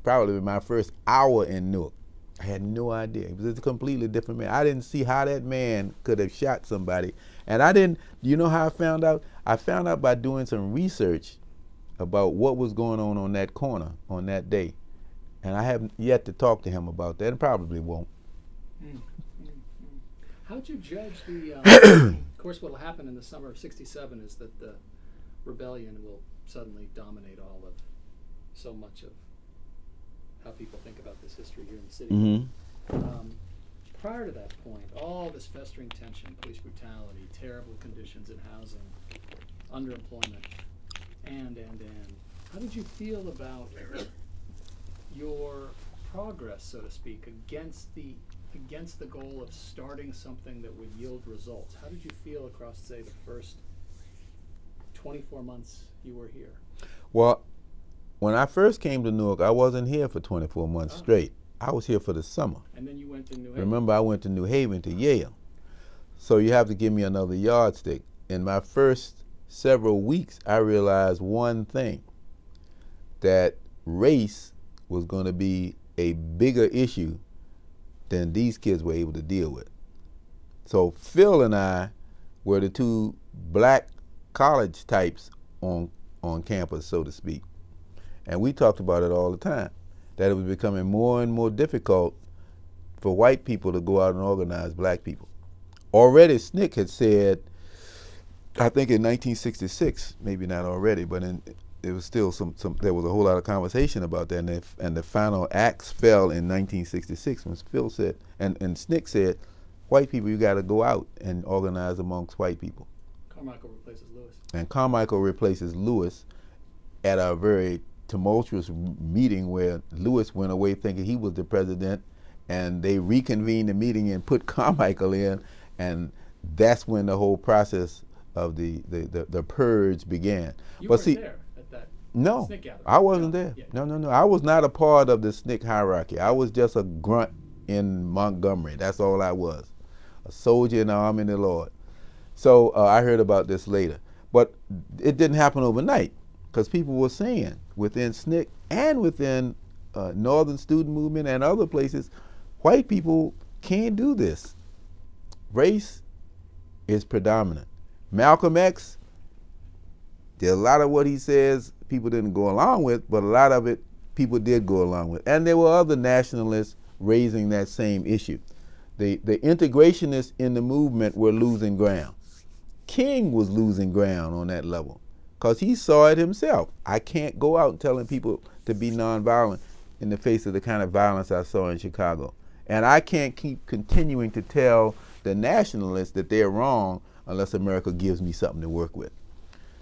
probably my first hour in Newark. I had no idea. He was a completely different man. I didn't see how that man could have shot somebody. And I didn't, you know how I found out? I found out by doing some research about what was going on that corner on that day. And I haven't yet to talk to him about that, and probably won't. How'd you judge the, of course what will happen in the summer of '67 is that the rebellion will suddenly dominate all of so much of how people think about this history here in the city. Mm-hmm. Prior to that point, all this festering tension, police brutality, terrible conditions in housing, underemployment, and. How did you feel about your progress, so to speak, against the goal of starting something that would yield results? How did you feel across, say, the first 24 months you were here? Well, when I first came to Newark, I wasn't here for 24 months straight. I was here for the summer. And then you went to New Haven. Remember, I went to New Haven to Yale. So you have to give me another yardstick. In my first several weeks, I realized one thing, that race was going to be a bigger issue than these kids were able to deal with. So Phil and I were the two black college types on campus, so to speak. And we talked about it all the time, that it was becoming more and more difficult for white people to go out and organize black people. Already SNCC had said, I think in 1966, maybe not already, but there was still there was a whole lot of conversation about that, and the final axe fell in 1966 when Phil said, and SNCC said, white people, you got to go out and organize amongst white people. Carmichael replaces Lewis. And Carmichael replaces Lewis at a very tumultuous meeting where Lewis went away thinking he was the president, and they reconvened the meeting and put Carmichael in, and that's when the whole process of the purge began. You weren't there at that no, SNCC gathering. I wasn't there. Yeah. No. I was not a part of the SNCC hierarchy. I was just a grunt in Montgomery. That's all I was, a soldier in the army of the Lord. So I heard about this later. But it didn't happen overnight, because people were saying within SNCC and within Northern Student Movement and other places, white people can't do this. Race is predominant. Malcolm X, there's a lot of what he says people didn't go along with, but a lot of it people did go along with. And there were other nationalists raising that same issue. The integrationists in the movement were losing ground. King was losing ground on that level, because he saw it himself. I can't go out telling people to be nonviolent in the face of the kind of violence I saw in Chicago. And I can't keep continuing to tell the nationalists that they're wrong unless America gives me something to work with.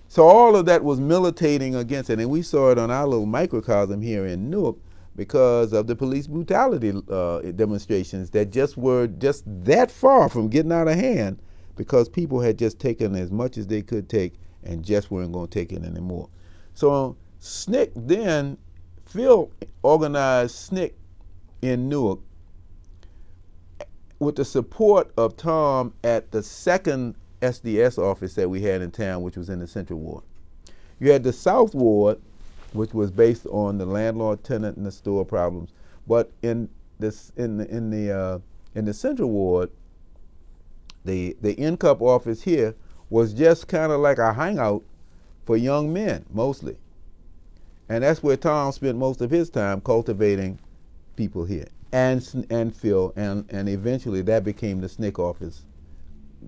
So all of that was militating against it, and we saw it on our little microcosm here in Newark because of the police brutality demonstrations that just were just that far from getting out of hand, because people had just taken as much as they could take and just weren't going to take it anymore. So SNCC then, Phil organized SNCC in Newark with the support of Tom at the second SDS office that we had in town, which was in the Central Ward. You had the South Ward, which was based on the landlord, tenant, and the store problems. But in the Central Ward, the NCUP office here was just kind of like a hangout for young men, mostly. And that's where Tom spent most of his time cultivating people here, and Phil, and eventually that became the SNCC office.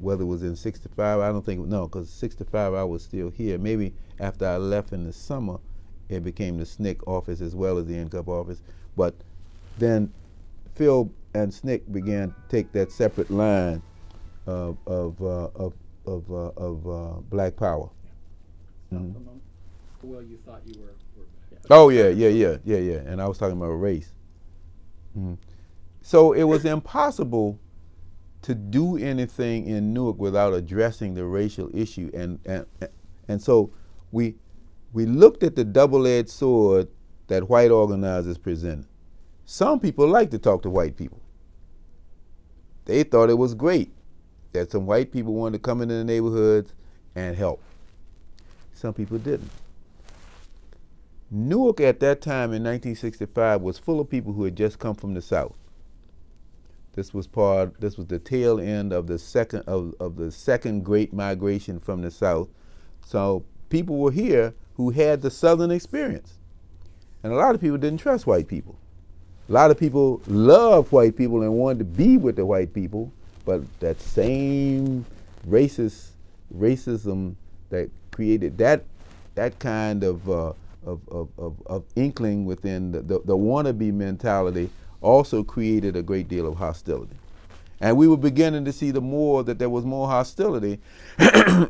Whether it was in 65, I don't think, no, because 65 I was still here. Maybe after I left in the summer, it became the SNCC office as well as the NCUP office. But then Phil and SNCC began to take that separate line of black power. Mm-hmm. Well, you thought you were yeah. Oh yeah. And I was talking about race. Mm-hmm. So it was impossible to do anything in Newark without addressing the racial issue, and so we looked at the double-edged sword that white organizers presented. Some people like to talk to white people. They thought it was great that some white people wanted to come into the neighborhoods and help. Some people didn't. Newark at that time in 1965 was full of people who had just come from the South. This was the tail end of the second great migration from the South. So people were here who had the Southern experience. And a lot of people didn't trust white people. A lot of people loved white people and wanted to be with the white people, but that same racism that created that kind of inkling within the wannabe mentality also created a great deal of hostility. And we were beginning to see that there was more hostility,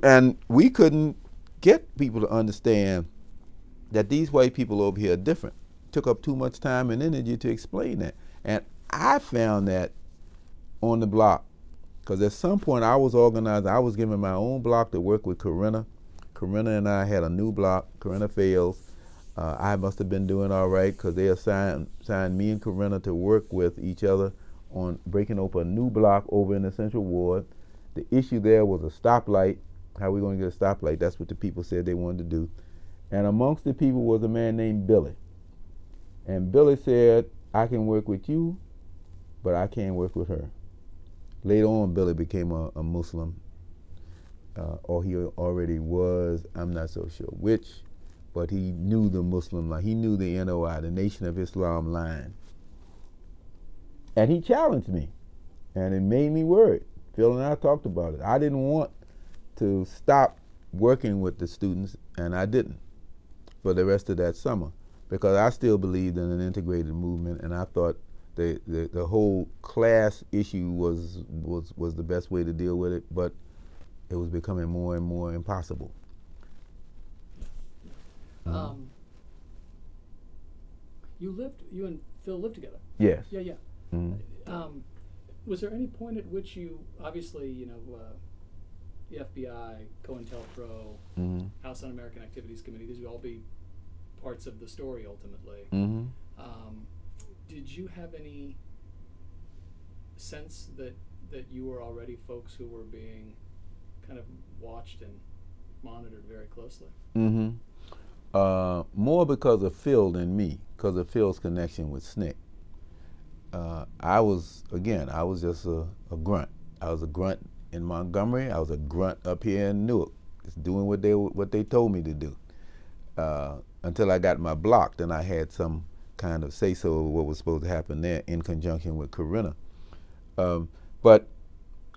and we couldn't get people to understand that these white people over here are different. Took up too much time and energy to explain that. And I found that on the block, because at some point I was organized, I was given my own block to work with Corinna. Corinna and I had a new block. Corinna failed. I must have been doing all right because they assigned me and Corinna to work with each other on breaking open a new block over in the Central Ward. The issue there was a stoplight. How are we going to get a stoplight? That's what the people said they wanted to do. And amongst the people was a man named Billy. And Billy said, I can work with you, but I can't work with her. Later on, Billy became a Muslim, or he already was, I'm not so sure which, but he knew the Muslim line. He knew the NOI, the Nation of Islam line. And he challenged me, and it made me worried. Phil and I talked about it. I didn't want to stop working with the students, and I didn't for the rest of that summer, because I still believed in an integrated movement, and I thought the whole class issue was the best way to deal with it, but it was becoming more and more impossible. You and Phil lived together? Yes. Yeah, yeah. Mm-hmm. Was there any point at which you, obviously, the FBI, COINTELPRO, Mm-hmm. House Un-American Activities Committee, these would all be parts of the story ultimately. Mm-hmm. Did you have any sense that you were already folks who were being kind of watched and monitored very closely? Mm-hmm. More because of Phil than me, because of Phil's connection with SNCC. I was just a grunt. I was a grunt in Montgomery. I was a grunt up here in Newark, just doing what they told me to do. Until I got my block, then I had some kind of say-so of what was supposed to happen there in conjunction with Corinna. But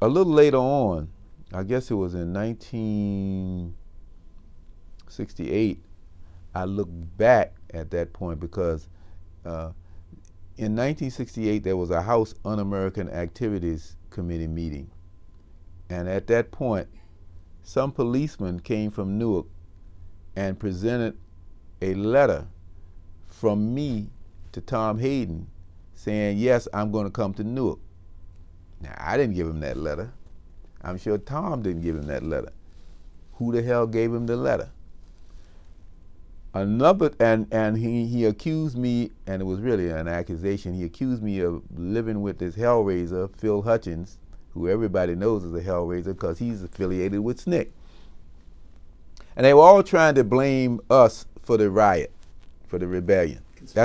a little later on, I guess it was in 1968, I look back at that point because in 1968 there was a House Un-American Activities Committee meeting, and at that point some policeman came from Newark and presented a letter from me to Tom Hayden saying, yes, I'm going to come to Newark. Now, I didn't give him that letter. I'm sure Tom didn't give him that letter. Who the hell gave him the letter? And he accused me, and it was really an accusation, he accused me of living with this hellraiser, Phil Hutchins, who everybody knows is a hellraiser because he's affiliated with SNCC. And they were all trying to blame us for the riot, for the rebellion. It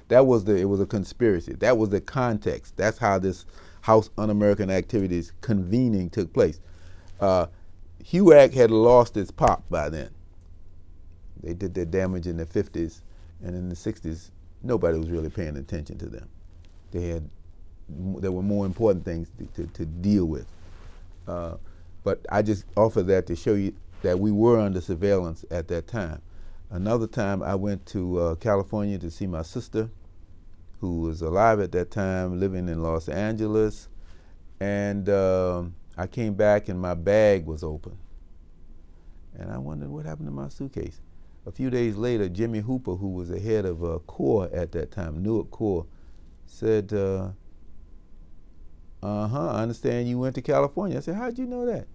was a conspiracy. That was the context. That's how this House Un-American Activities convening took place. HUAC had lost its pop by then. They did their damage in the 50s, and in the 60s, nobody was really paying attention to them. There were more important things to deal with. But I just offer that to show you that we were under surveillance at that time. Another time I went to California to see my sister, who was alive at that time, living in Los Angeles, and I came back and my bag was open. And I wondered what happened to my suitcase. A few days later, Jimmy Hooper, who was the head of CORE at that time, Newark CORE, said, I understand you went to California. I said, how'd you know that?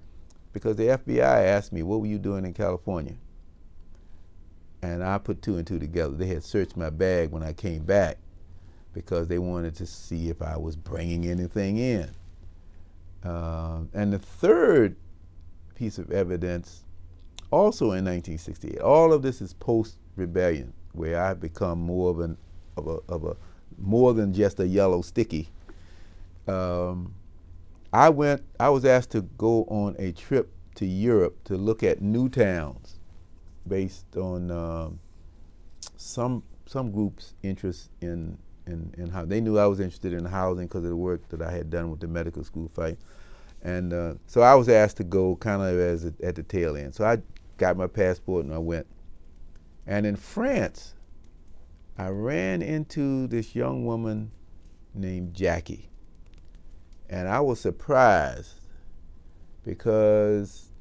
Because the FBI asked me, what were you doing in California? And I put two and two together. They had searched my bag when I came back because they wanted to see if I was bringing anything in. And the third piece of evidence, also in 1968, all of this is post-rebellion, where I've become more of more than just a yellow sticky. I was asked to go on a trip to Europe to look at new towns based on some groups' interest in how they knew I was interested in housing because of the work that I had done with the medical school fight. And so I was asked to go kind of at the tail end. So I got my passport and I went. And in France, I ran into this young woman named Jackie. And I was surprised because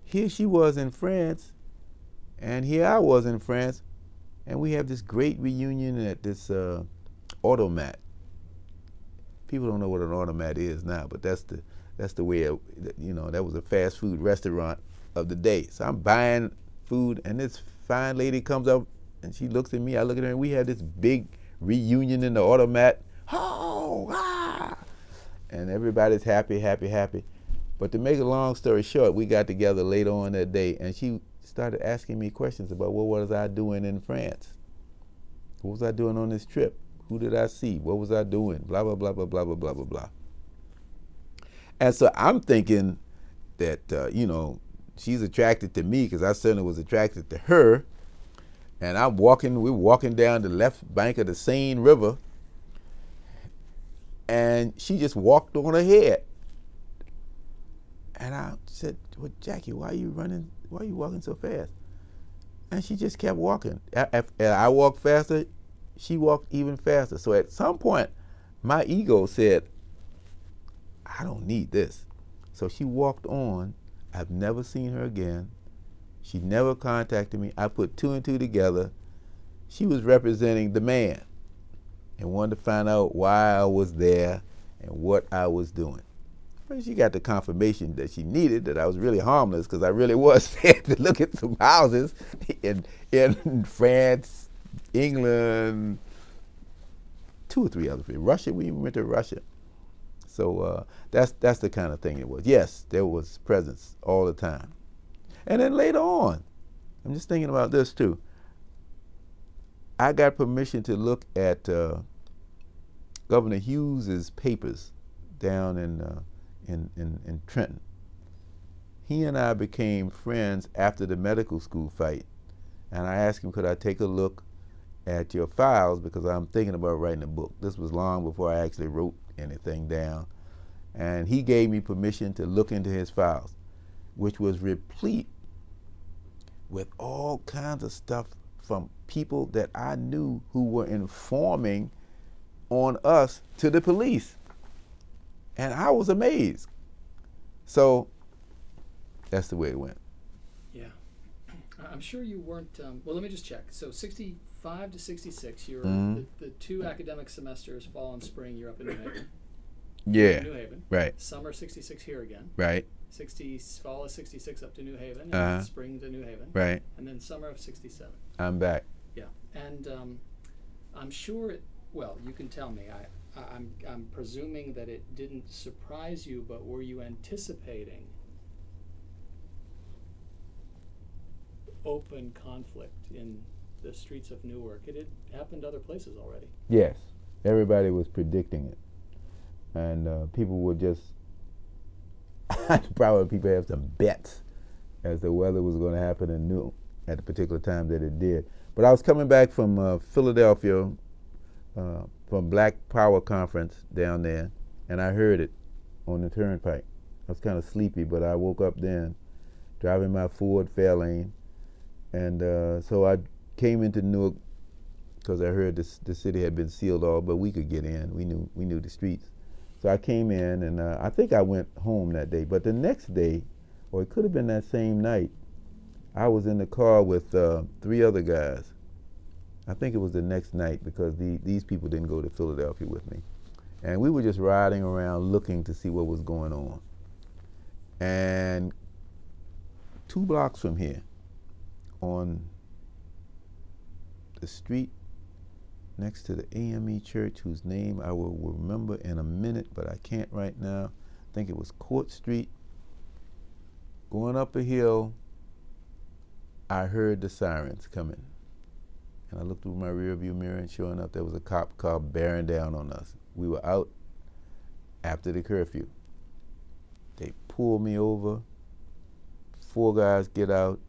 here she was in France and here I was in France, and we have this great reunion at this automat. People don't know what an automat is now, but that's the way that was a fast food restaurant of the day. So I'm buying food, and this fine lady comes up, and she looks at me. I look at her, and we had this big reunion in the automat. Oh, ah! And everybody's happy, happy, happy. But to make a long story short, we got together later on that day, and she started asking me questions about what was I doing in France? What was I doing on this trip? Who did I see? What was I doing? Blah, blah, blah, blah, blah, blah, blah, blah, blah. And so I'm thinking that, she's attracted to me because I certainly was attracted to her. And we're walking down the left bank of the Seine River, and she just walked on ahead. And I said, well, Jackie, why are you walking so fast? And she just kept walking. I walked faster, she walked even faster. So at some point, my ego said, I don't need this. So she walked on. I've never seen her again. She never contacted me. I put two and two together. She was representing the man and wanted to find out why I was there and what I was doing. Well, she got the confirmation that she needed, that I was really harmless, because I really was there to look at some houses in France, England, 2 or 3 other places. Russia, we even went to Russia. So that's the kind of thing it was. Yes, there was presence all the time. And then later on, I'm just thinking about this too. I got permission to look at Governor Hughes's papers down in Trenton. He and I became friends after the medical school fight, and I asked him, could I take a look at your files, because I'm thinking about writing a book. This was long before I actually wrote anything down. And he gave me permission to look into his files, which was replete with all kinds of stuff from people that I knew who were informing on us to the police. And I was amazed. So that's the way it went. Yeah. I'm sure you weren't, well, let me just check. So 65 to 66, you're the 2 academic semesters, fall and spring, you're up in New Haven. Yeah. New Haven. Right. Summer 66 here again. Right. Fall of 66 up to New Haven, and then spring to New Haven. Right. And then summer of 67. I'm back. Yeah. And I'm sure well, you can tell me. I'm presuming that it didn't surprise you, but were you anticipating open conflict in the streets of Newark? It had happened other places already. Yes. Everybody was predicting it. And people were just, probably people have some bets as to whether it was going to happen in Newark at the particular time that it did. But I was coming back from Philadelphia, from Black Power Conference down there, and I heard it on the turnpike. I was kind of sleepy, but I woke up then, driving my Ford Fairlane, and so I came into Newark because I heard the city had been sealed off, but we could get in. We knew the streets. So I came in, and I think I went home that day. But the next day, or it could have been that same night, I was in the car with 3 other guys. I think it was the next night, because these people didn't go to Philadelphia with me. And we were just riding around looking to see what was going on. And 2 blocks from here, on the street next to the AME church, whose name I will remember in a minute, but I can't right now. I think it was Court Street. Going up a hill, I heard the sirens coming. And I looked through my rearview mirror, and sure enough, there was a cop car bearing down on us. We were out after the curfew. They pulled me over. 4 guys get out,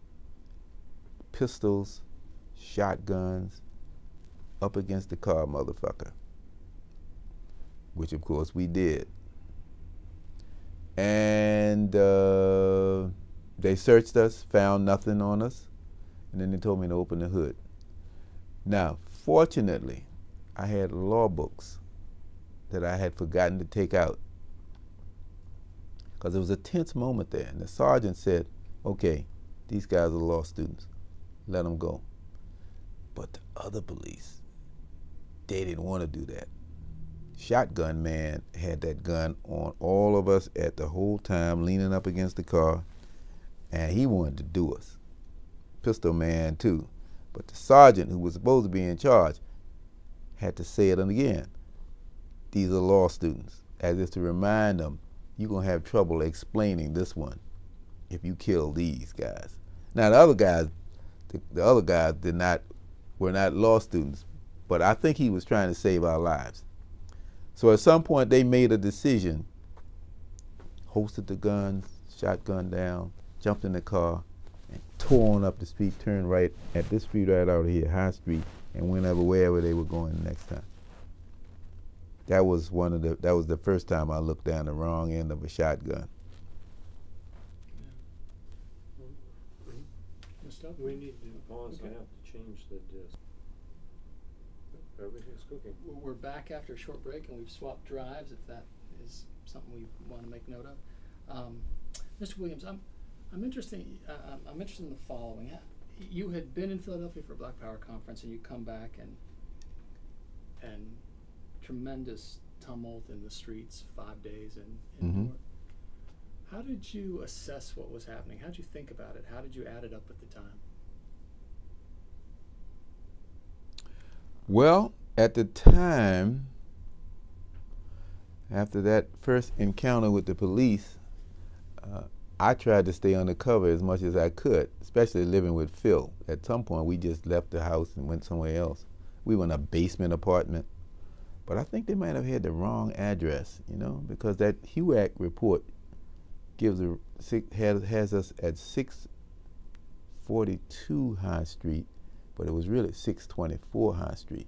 pistols, shotguns, up against the car, motherfucker. Which, of course, we did. And they searched us, found nothing on us, and then they told me to open the hood. Now, fortunately, I had law books that I had forgotten to take out, because there was a tense moment there, and the sergeant said, okay, these guys are law students, let them go. But the other police, they didn't want to do that. Shotgun man had that gun on all of us at the whole time, leaning up against the car, and he wanted to do us. Pistol man too. But the sergeant, who was supposed to be in charge, had to say it again. These are law students, as if to remind them, you're going to have trouble explaining this one if you kill these guys. Now the other guys were not law students, but I think he was trying to save our lives. So at some point they made a decision, holstered the guns, shotgun down, jumped in the car, and tore on up the street, turned right at this street right out here, High Street, and went over wherever they were going the next time. That was the first time I looked down the wrong end of a shotgun. We need to pause. Okay. I have to change the disc. Everything's cooking. We're back after a short break, and we've swapped drives, if that is something we want to make note of. Mr. Williams, I'm interested in the following. You had been in Philadelphia for a Black Power conference, and you come back and tremendous tumult in the streets, 5 days in Newark. How did you assess what was happening? How did you think about it? How did you add it up at the time? Well, at the time, after that first encounter with the police, I tried to stay undercover as much as I could, especially living with Phil. At some point, we just left the house and went somewhere else. We were in a basement apartment, but I think they might have had the wrong address, you know, because that HUAC report has us at 642 High Street, but it was really 624 High Street.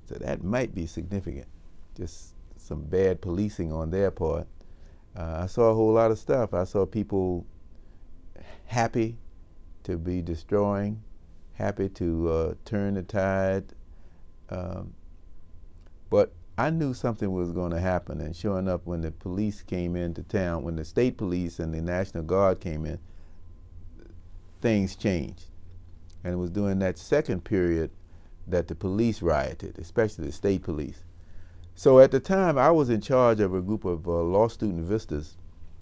So that might be significant, just some bad policing on their part. I saw a whole lot of stuff. I saw people happy to be destroying, happy to turn the tide. But I knew something was going to happen, and sure enough, when the police came into town, when the state police and the National Guard came in, things changed. And it was during that second period that the police rioted, especially the state police. So at the time, I was in charge of a group of law student vistas,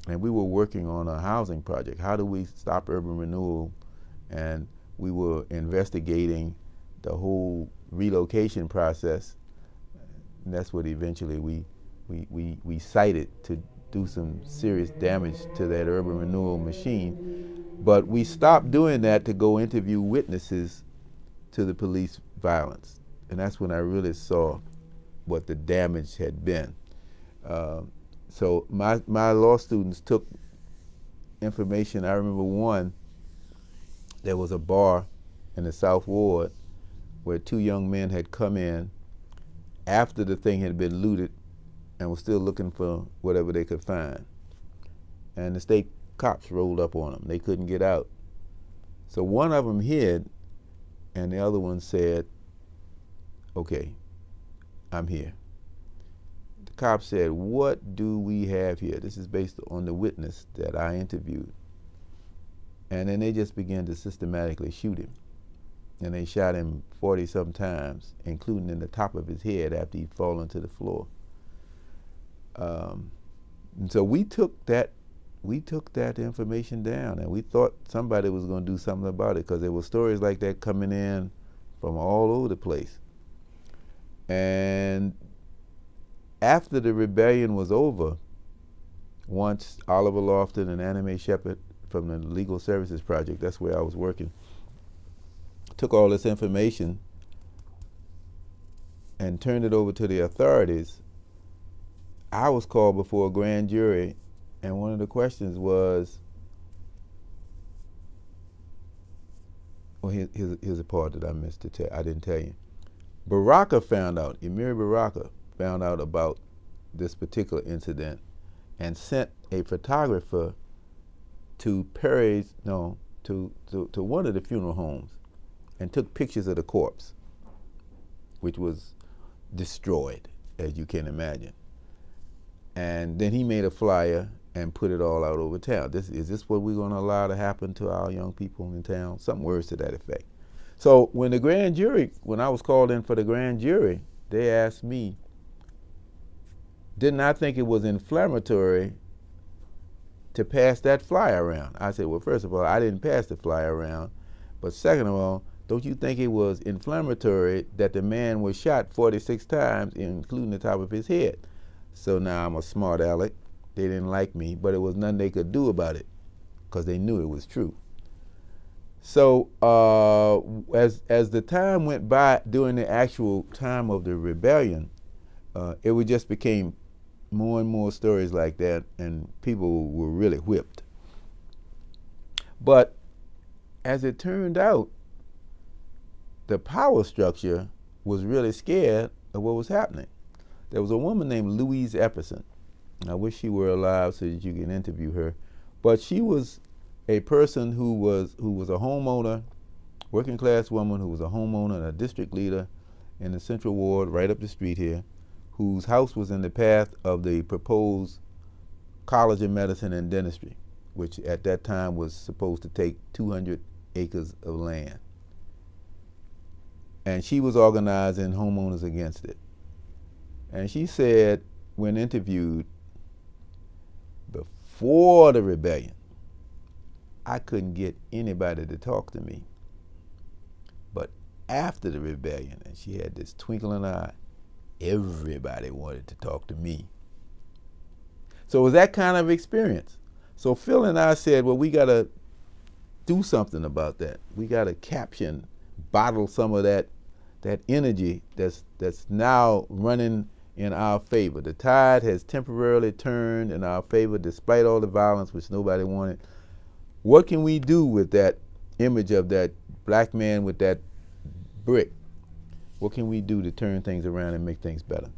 and we were working on a housing project. How do we stop urban renewal? And we were investigating the whole relocation process. And that's what eventually we cited to do some serious damage to that urban renewal machine. But we stopped doing that to go interview witnesses to the police violence. And that's when I really saw what the damage had been. So my law students took information. I remember one, there was a bar in the South Ward where 2 young men had come in after the thing had been looted and were still looking for whatever they could find. And the state cops rolled up on them. They couldn't get out. So one of them hid, and the other one said, okay, I'm here. The cop said, what do we have here? This is based on the witness that I interviewed. And then they just began to systematically shoot him. And they shot him 40-some times, including in the top of his head after he'd fallen to the floor. And so we took that information down, and we thought somebody was going to do something about it, because there were stories like that coming in from all over the place. And after the rebellion was over, once Oliver Lofton and Anna Mae Shepherd from the Legal Services Project, that's where I was working, took all this information and turned it over to the authorities, I was called before a grand jury, and one of the questions was, well, here's a part that I missed to tell. I didn't tell you. Baraka found out, Emir Baraka found out about this particular incident and sent a photographer to to one of the funeral homes and took pictures of the corpse, which was destroyed, as you can imagine. And then he made a flyer and put it all out over town. Is this what we're going to allow to happen to our young people in town? Some words to that effect. So when the grand jury, when I was called in for the grand jury, they asked me, didn't I think it was inflammatory to pass that flyer around? I said, well, first of all, I didn't pass the flyer around. But second of all, don't you think it was inflammatory that the man was shot 46 times, including the top of his head? So now I'm a smart aleck. They didn't like me, but it was nothing they could do about it because they knew it was true. So as the time went by during the actual time of the rebellion, it would just became more and more stories like that, and people were really whipped. But as it turned out, the power structure was really scared of what was happening. There was a woman named Louise Epperson. I wish she were alive so that you can interview her. But she was a person who was a homeowner, working class woman who was a homeowner and a district leader in the Central Ward right up the street here, whose house was in the path of the proposed College of Medicine and Dentistry, which at that time was supposed to take 200 acres of land. And she was organizing homeowners against it. And she said, when interviewed, before the rebellion, I couldn't get anybody to talk to me. But after the rebellion, and she had this twinkle in her eye, everybody wanted to talk to me. So it was that kind of experience. So Phil and I said, well, we got to do something about that. We got to caption, bottle some of that energy that's now running in our favor. The tide has temporarily turned in our favor despite all the violence which nobody wanted. What can we do with that image of that black man with that brick? What can we do to turn things around and make things better?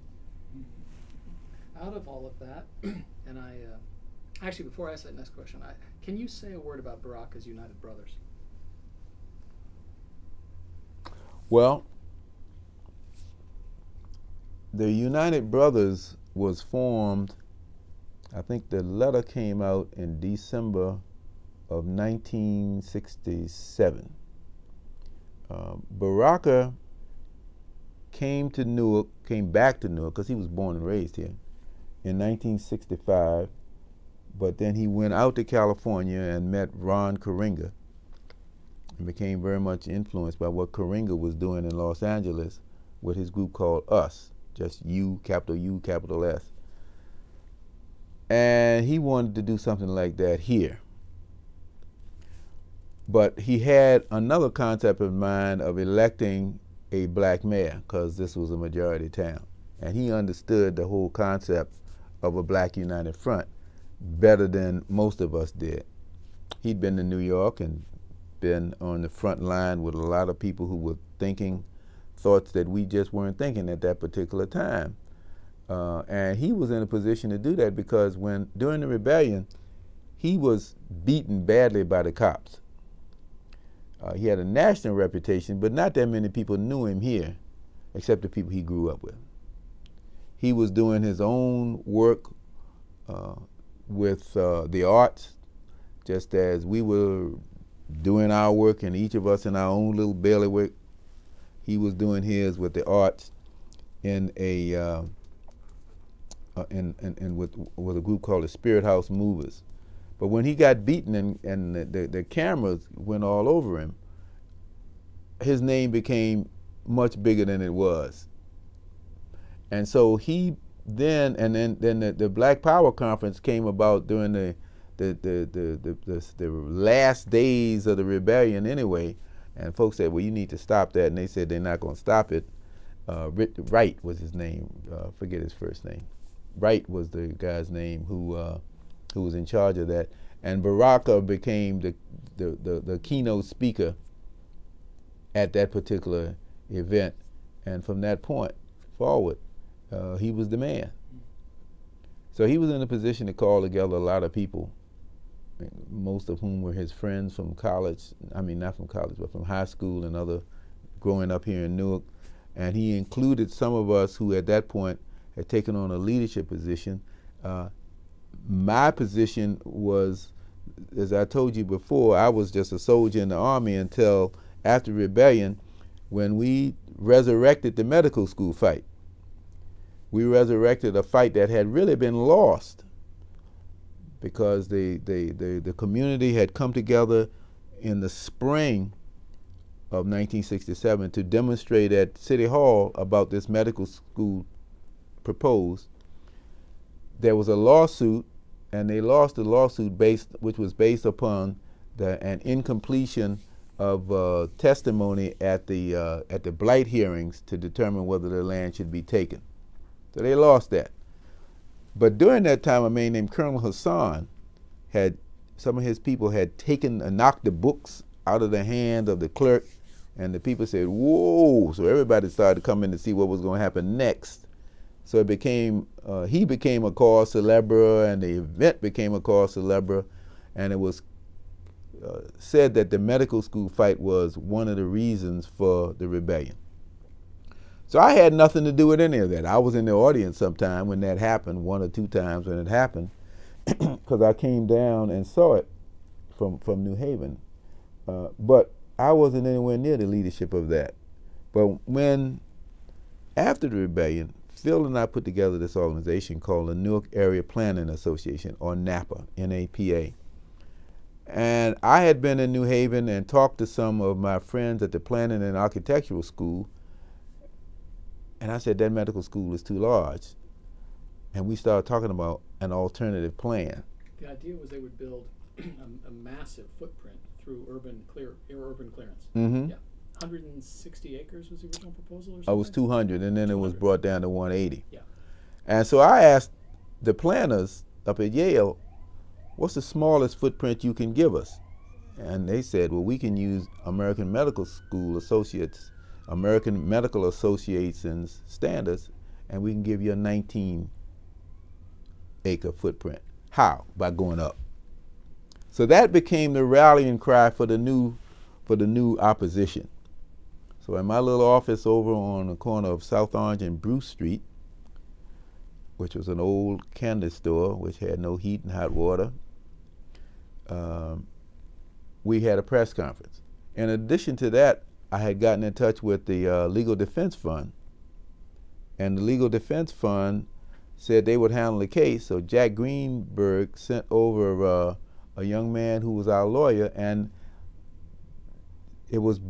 Out of all of that, and actually before I ask that next question, can you say a word about Baraka's United Brothers? Well, the United Brothers was formed, I think the letter came out in December of 1967. Baraka came back to Newark, because he was born and raised here, in 1965, but then he went out to California and met Ron Karenga and became very much influenced by what Karenga was doing in Los Angeles with his group called US, just U, capital S. And he wanted to do something like that here. But he had another concept in mind of electing a black mayor, because this was a majority town. And he understood the whole concept of a black united front better than most of us did. He'd been to New York and been on the front line with a lot of people who were thinking thoughts that we just weren't thinking at that particular time. And he was in a position to do that because during the rebellion, he was beaten badly by the cops. He had a national reputation, but not that many people knew him here, except the people he grew up with. He was doing his own work with the arts, just as we were doing our work, and each of us in our own little bailiwick. He was doing his with the arts in a with a group called the Spirit House Movers. But when he got beaten and the cameras went all over him, his name became much bigger than it was. And so he then the Black Power Conference came about during the last days of the rebellion anyway, and folks said, well, you need to stop that, and they said they're not going to stop it. Wright was his name, forget his first name. Wright was the guy's name who was in charge of that, and Baraka became the keynote speaker at that particular event, and from that point forward, he was the man. So he was in a position to call together a lot of people, most of whom were his friends from college, I mean not from college, but from high school and other, growing up here in Newark. And he included some of us who at that point had taken on a leadership position. My position was, as I told you before, I was just a soldier in the Army until after rebellion, when we resurrected the medical school fight. We resurrected a fight that had really been lost because the community had come together in the spring of 1967 to demonstrate at City Hall about this medical school proposed. There was a lawsuit, and they lost the lawsuit which was based upon an incompletion of testimony at the blight hearings to determine whether the land should be taken. So they lost that. But during that time, a man named Colonel Hassan some of his people had taken and knocked the books out of the hand of the clerk, and the people said, whoa, so everybody started coming to see what was going to happen next. So it became, he became a cause célèbre, and the event became a cause célèbre, and it was said that the medical school fight was one of the reasons for the rebellion. So I had nothing to do with any of that. I was in the audience sometime when that happened, 1 or 2 times when it happened, because I came down and saw it from New Haven. But I wasn't anywhere near the leadership of that. But after the rebellion, Phil and I put together this organization called the Newark Area Planning Association, or NAPA, N-A-P-A. And I had been in New Haven and talked to some of my friends at the Planning and Architectural School, and I said that medical school is too large. And we started talking about an alternative plan. The idea was they would build a massive footprint through urban clearance. Mm-hmm. Yeah. 160 acres was the original proposal, or something? Oh, it was 200, and then 200. It was brought down to 180. Yeah. And so I asked the planners up at Yale, what's the smallest footprint you can give us? And they said, well, we can use American Medical School Associates, American Medical Association's standards, and we can give you a 19-acre footprint. How? By going up. So that became the rallying cry for the new opposition. So in my little office over on the corner of South Orange and Bruce Street, which was an old candy store which had no heat and hot water, we had a press conference. In addition to that, I had gotten in touch with the Legal Defense Fund, and the Legal Defense Fund said they would handle the case. So Jack Greenberg sent over a young man who was our lawyer, and it was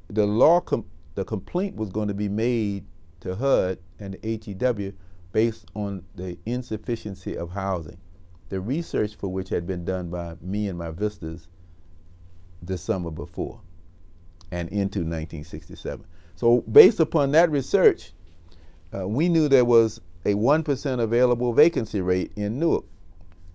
the complaint was going to be made to HUD and the HEW based on the insufficiency of housing, the research for which had been done by me and my visitors the summer before and into 1967. So based upon that research, we knew there was a 1% available vacancy rate in Newark,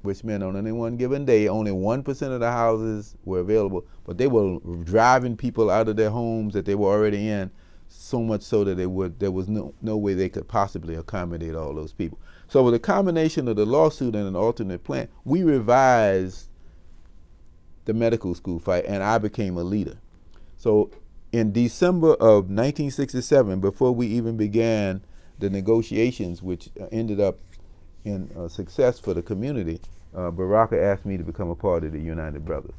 which meant on any one given day, only 1% of the houses were available, but they were driving people out of their homes that they were already in, so much so that there was no way they could possibly accommodate all those people. So with a combination of the lawsuit and an alternate plan, we revised the medical school fight, and I became a leader. So in December of 1967, before we even began the negotiations, which ended up in success for the community, Baraka asked me to become a part of the United Brothers.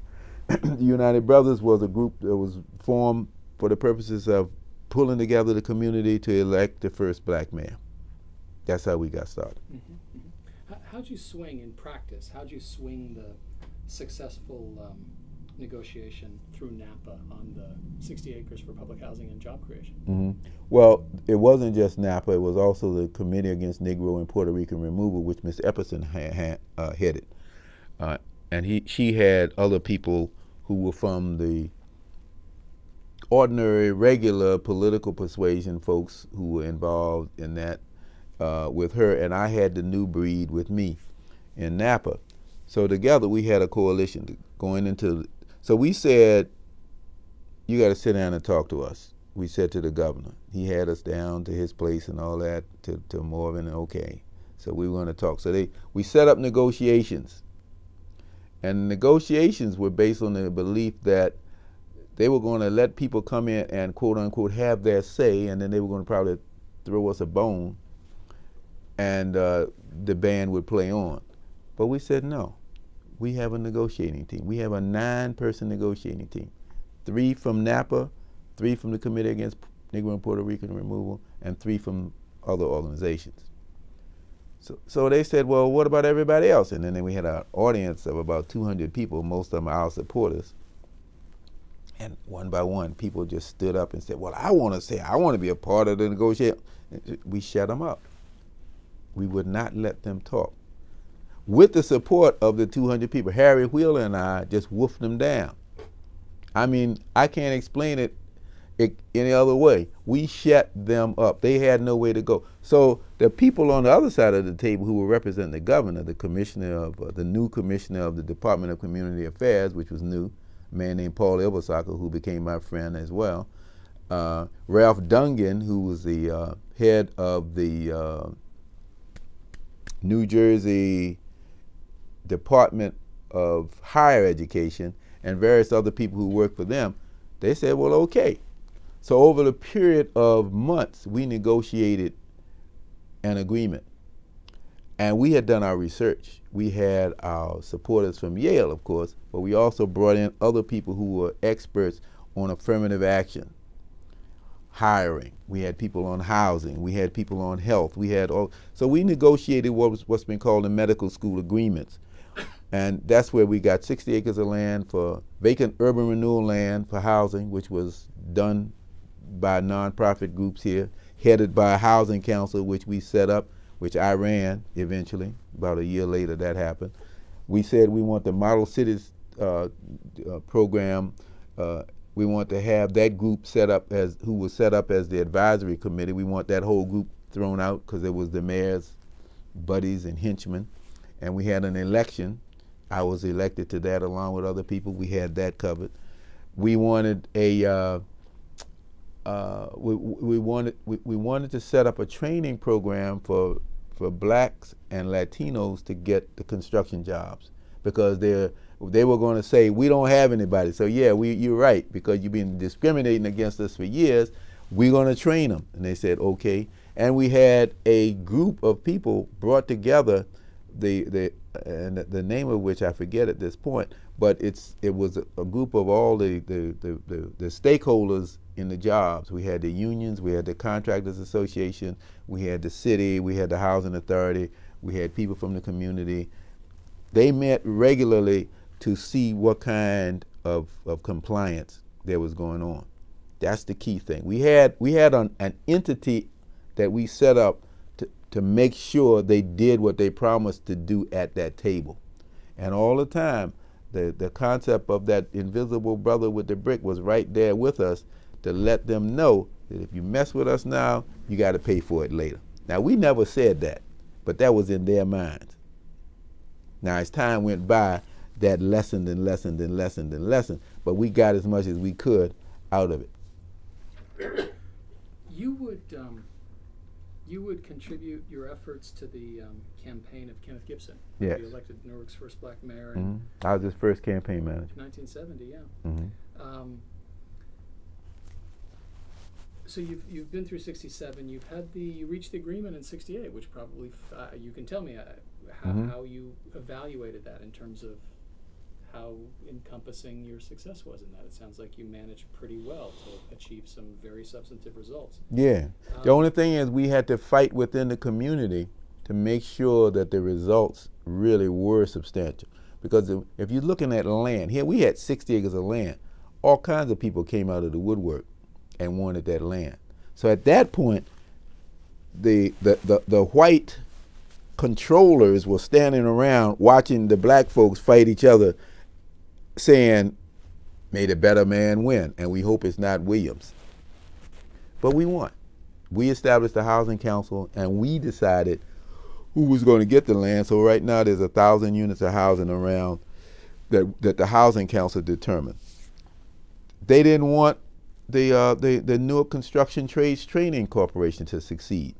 The United Brothers was a group that was formed for the purposes of pulling together the community to elect the first black mayor. That's how we got started. Mm-hmm. Mm-hmm. How'd you swing in practice? How'd you swing the successful negotiation through Napa on the 60 acres for public housing and job creation. Mm-hmm. Well, it wasn't just Napa. It was also the Committee Against Negro and Puerto Rican Removal, which Ms. Epperson headed. And she had other people who were from the ordinary, regular political persuasion folks who were involved in that with her, and I had the new breed with me in Napa. So together we had a coalition going into, so we said, you got to sit down and talk to us. We said to the governor. He had us down to his place and all that, to Morgan, and okay. So we were going to talk. So we set up negotiations. And negotiations were based on the belief that they were going to let people come in and quote unquote have their say, and then they were going to probably throw us a bone, and the band would play on. But we said no. We have a negotiating team. We have a 9-person negotiating team. 3 from Napa, 3 from the Committee Against Negro and Puerto Rican Removal, and 3 from other organizations. So they said, well, what about everybody else? And then we had an audience of about 200 people, most of them our supporters. And one by one, people just stood up and said, well, I want to be a part of the negotiation. We shut them up. We would not let them talk. With the support of the 200 people, Harry Wheeler and I just woofed them down. I mean, I can't explain it any other way. We shut them up. They had no way to go. So the people on the other side of the table who were representing the governor, the commissioner of the new commissioner of the Department of Community Affairs, which was new, a man named Paul Ilbersacker, who became my friend as well. Ralph Dungan, who was the head of the New Jersey Department of Higher Education, and various other people who worked for them, they said, well, okay. So over the period of months, we negotiated an agreement. And we had done our research. We had our supporters from Yale, of course, but we also brought in other people who were experts on affirmative action, hiring. We had people on housing. We had people on health. We had all. So we negotiated what's been called the medical school agreements. And that's where we got 60 acres of land for vacant urban renewal land for housing, which was done by nonprofit groups here, headed by a housing council, which we set up, which I ran eventually. About a year later, that happened. We said we want the Model Cities program. We want to have that group set up who was set up as the advisory committee. We want that whole group thrown out because it was the mayor's buddies and henchmen. And we had an election. I was elected to that along with other people. We had that covered. We wanted a we wanted to set up a training program for blacks and Latinos to get the construction jobs, because they were going to say, we don't have anybody. So yeah, you're right, because you've been discriminating against us for years. We're going to train them. And they said, okay. And we had a group of people brought together, the name of which I forget at this point, but it was a group of all the stakeholders in the jobs. We had the unions, we had the Contractors Association, we had the city, we had the Housing Authority, we had people from the community. They met regularly to see what kind of compliance there was going on. That's the key thing. We had an entity that we set up to make sure they did what they promised to do at that table. And all the time, the concept of that invisible brother with the brick was right there with us to let them know that if you mess with us now, you got to pay for it later. Now, we never said that, but that was in their minds. Now, as time went by, that lessened and lessened and lessened and lessened, but we got as much as we could out of it. You would contribute your efforts to the campaign of Kenneth Gibson. Yes. He elected Newark's first black mayor in I was his first campaign manager. 1970, yeah. Mm-hmm. So you've been through 67. You reached the agreement in 68, which probably you can tell me how you evaluated that in terms of how encompassing your success was in that. It sounds like you managed pretty well to achieve some very substantive results. Yeah. The only thing is we had to fight within the community to make sure that the results really were substantial. Because if you're looking at land, here we had 60 acres of land. All kinds of people came out of the woodwork and wanted that land. So at that point, the white controllers were standing around watching the black folks fight each other, saying, may the better man win, and we hope it's not Williams. But we won. We established the housing council, and we decided who was going to get the land. So right now there's 1,000 units of housing around that the housing council determined. They didn't want the Newark Construction Trades Training Corporation to succeed.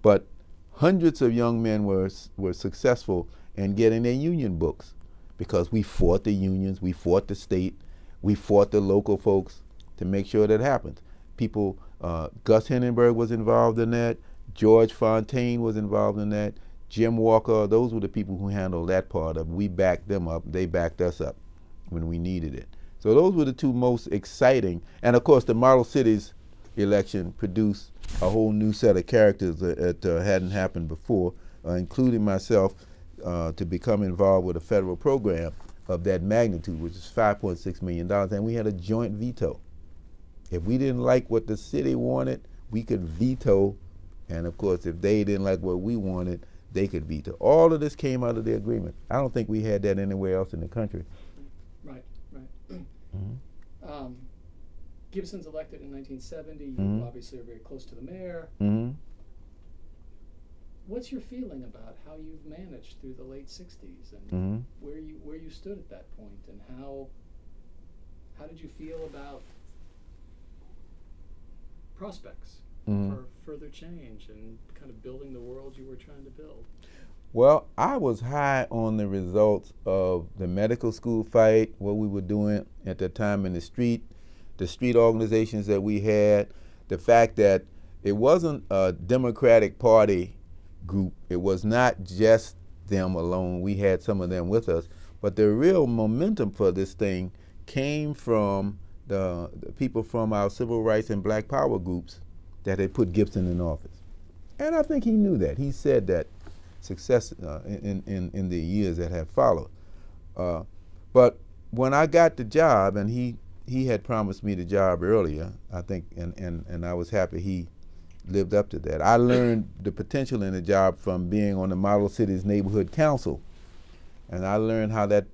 But hundreds of young men were successful in getting their union books because we fought the unions, we fought the state, we fought the local folks to make sure that happened. People, Gus Hindenburg was involved in that, George Fontaine was involved in that, Jim Walker, those were the people who handled that part of it. We backed them up, they backed us up when we needed it. So those were the two most exciting, and of course the Model Cities election produced a whole new set of characters that hadn't happened before, including myself, to become involved with a federal program of that magnitude, which is $5.6 million, and we had a joint veto. If we didn't like what the city wanted, we could veto, and of course if they didn't like what we wanted, they could veto. All of this came out of the agreement. I don't think we had that anywhere else in the country. Right, right. Mm-hmm. Gibson's elected in 1970. You Mm-hmm. obviously are very close to the mayor. Mm-hmm. What's your feeling about how you've managed through the late 60s and Mm-hmm. where you stood at that point, and how did you feel about prospects Mm-hmm. for further change and kind of building the world you were trying to build? Well, I was high on the results of the medical school fight, what we were doing at that time in the street organizations that we had, the fact that it wasn't a Democratic Party group. It was not just them alone. We had some of them with us. But the real momentum for this thing came from the people from our civil rights and black power groups that had put Gibson in office. And I think he knew that. He said that success in the years that have followed. But when I got the job, and he had promised me the job earlier, I think, and I was happy he lived up to that. I learned the potential in the job from being on the Model Cities Neighborhood Council, and I learned how that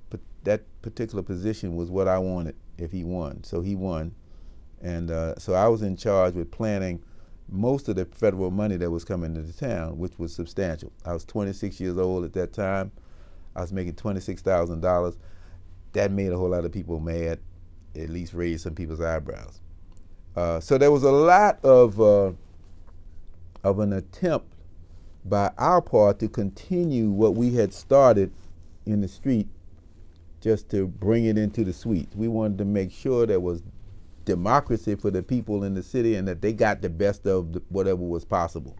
particular position was what I wanted if he won. So he won, and so I was in charge with planning most of the federal money that was coming into the town, which was substantial. I was 26 years old at that time. I was making $26,000. That made a whole lot of people mad, at least raised some people's eyebrows. So there was a lot of an attempt by our part to continue what we had started in the street, just to bring it into the suites. We wanted to make sure there was democracy for the people in the city and that they got the best of whatever was possible.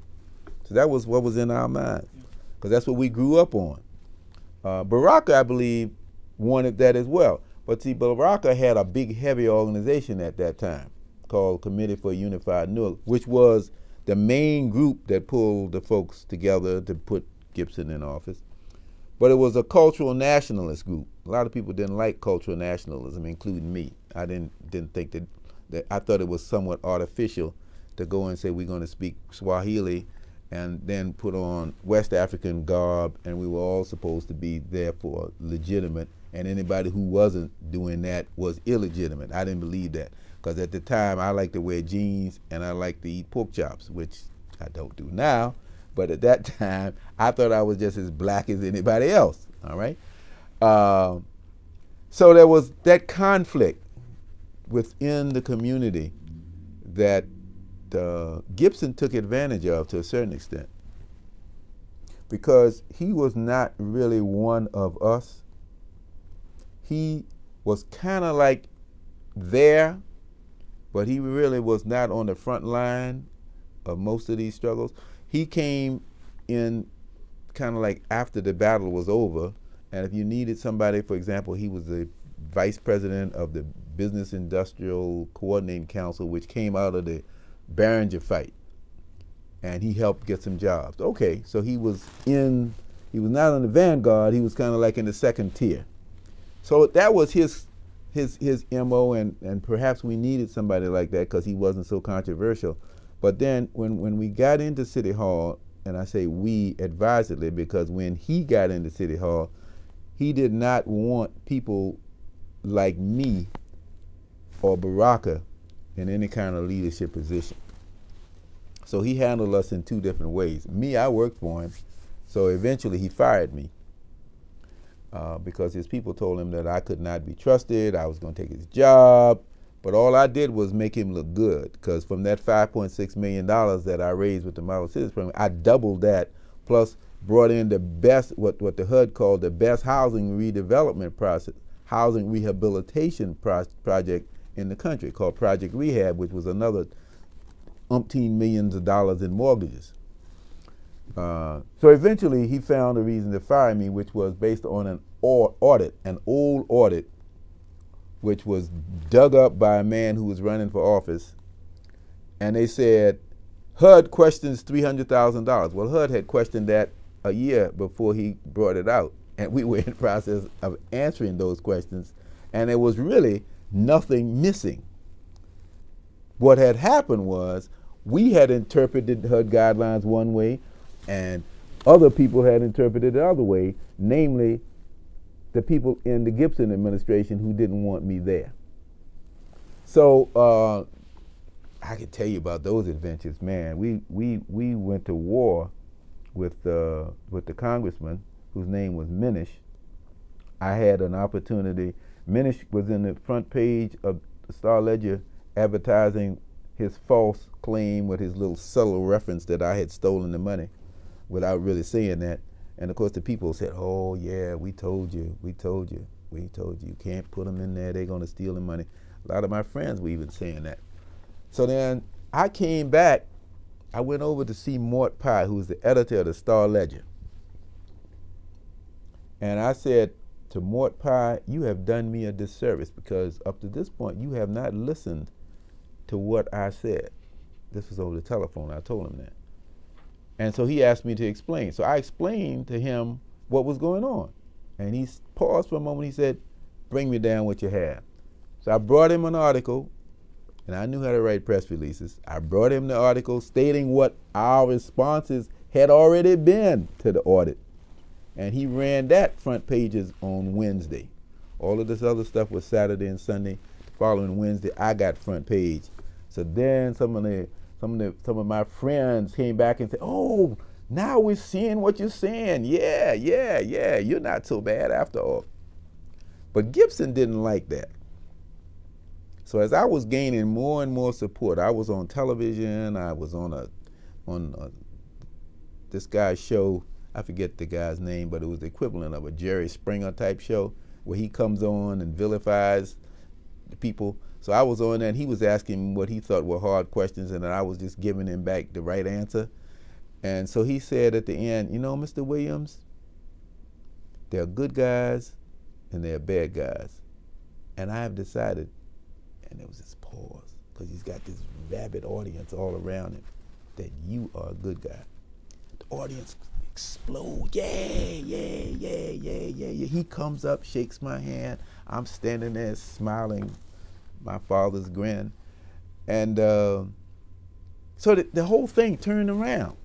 So that was what was in our minds, because that's what we grew up on. Baraka, I believe, wanted that as well. But see, Baraka had a big, heavy organization at that time called Committee for a Unified Newark, which was the main group that pulled the folks together to put Gibson in office. But it was a cultural nationalist group. A lot of people didn't like cultural nationalism, including me. I didn't think that I thought it was somewhat artificial to go and say we're going to speak Swahili and then put on West African garb, and we were all supposed to be therefore legitimate, and anybody who wasn't doing that was illegitimate. I didn't believe that, because at the time I liked to wear jeans and I liked to eat pork chops, which I don't do now, but at that time I thought I was just as black as anybody else, all right? So there was that conflict within the community that Gibson took advantage of to a certain extent, because he was not really one of us. He was kind of like there, but he really was not on the front line of most of these struggles. He came in kind of like after the battle was over, and if you needed somebody, for example, he was the vice president of the Business Industrial Coordinating Council, which came out of the Barringer fight, and he helped get some jobs. Okay, so he was in He was not on the vanguard. He was kind of like in the second tier. So that was his MO, and perhaps we needed somebody like that because he wasn't so controversial. But then when we got into City Hall, and I say we advisedly because when he got into City Hall, he did not want people like me or Baraka in any kind of leadership position. So he handled us in two different ways. Me, I worked for him, so eventually he fired me because his people told him that I could not be trusted, I was going to take his job, but all I did was make him look good, because from that $5.6 million that I raised with the Model Citizens Program, I doubled that, plus brought in the best, what the HUD called the best housing redevelopment process, housing rehabilitation project in the country, called Project Rehab, which was another umpteen millions of dollars in mortgages. So eventually he found a reason to fire me, which was based on an audit, an old audit, which was dug up by a man who was running for office. And they said, HUD questions $300,000. Well, HUD had questioned that a year before he brought it out. And we were in the process of answering those questions. And there was really nothing missing. What had happened was we had interpreted HUD guidelines one way, and other people had interpreted it the other way, namely the people in the Gibson administration who didn't want me there. So I could tell you about those adventures, man. We went to war with the congressman whose name was Minish. I had an opportunity. Minish was in the front page of the Star-Ledger advertising his false claim with his little subtle reference that I had stolen the money without really saying that. And of course the people said, oh yeah, we told you, you can't put them in there, they're gonna steal the money. A lot of my friends were even saying that. So then I came back, I went over to see Mort Pye, who was the editor of the Star-Ledger. And I said to Mort Pye, you have done me a disservice because up to this point you have not listened to what I said. This was over the telephone, I told him that. And so he asked me to explain. So I explained to him what was going on. And he paused for a moment, he said, bring me down what you have. So I brought him an article, and I knew how to write press releases. I brought him the article stating what our responses had already been to the audit. And he ran that front pages on Wednesday. All of this other stuff was Saturday and Sunday. The following Wednesday, I got front page. So then some of my friends came back and said, oh, now we're seeing what you're saying. Yeah, you're not so bad after all. But Gibson didn't like that. So as I was gaining more and more support, I was on television, I was on this guy's show, I forget the guy's name, but it was the equivalent of a Jerry Springer type show where he comes on and vilifies the people. So I was on there and he was asking what he thought were hard questions, and I was just giving him back the right answer. And so he said at the end, you know, Mr. Williams, there are good guys and there are bad guys. And I have decided, and there was this pause, because he's got this rabid audience all around him, that you are a good guy. The audience explode, yeah. He comes up, shakes my hand. I'm standing there smiling, my father's grin. And so the whole thing turned around.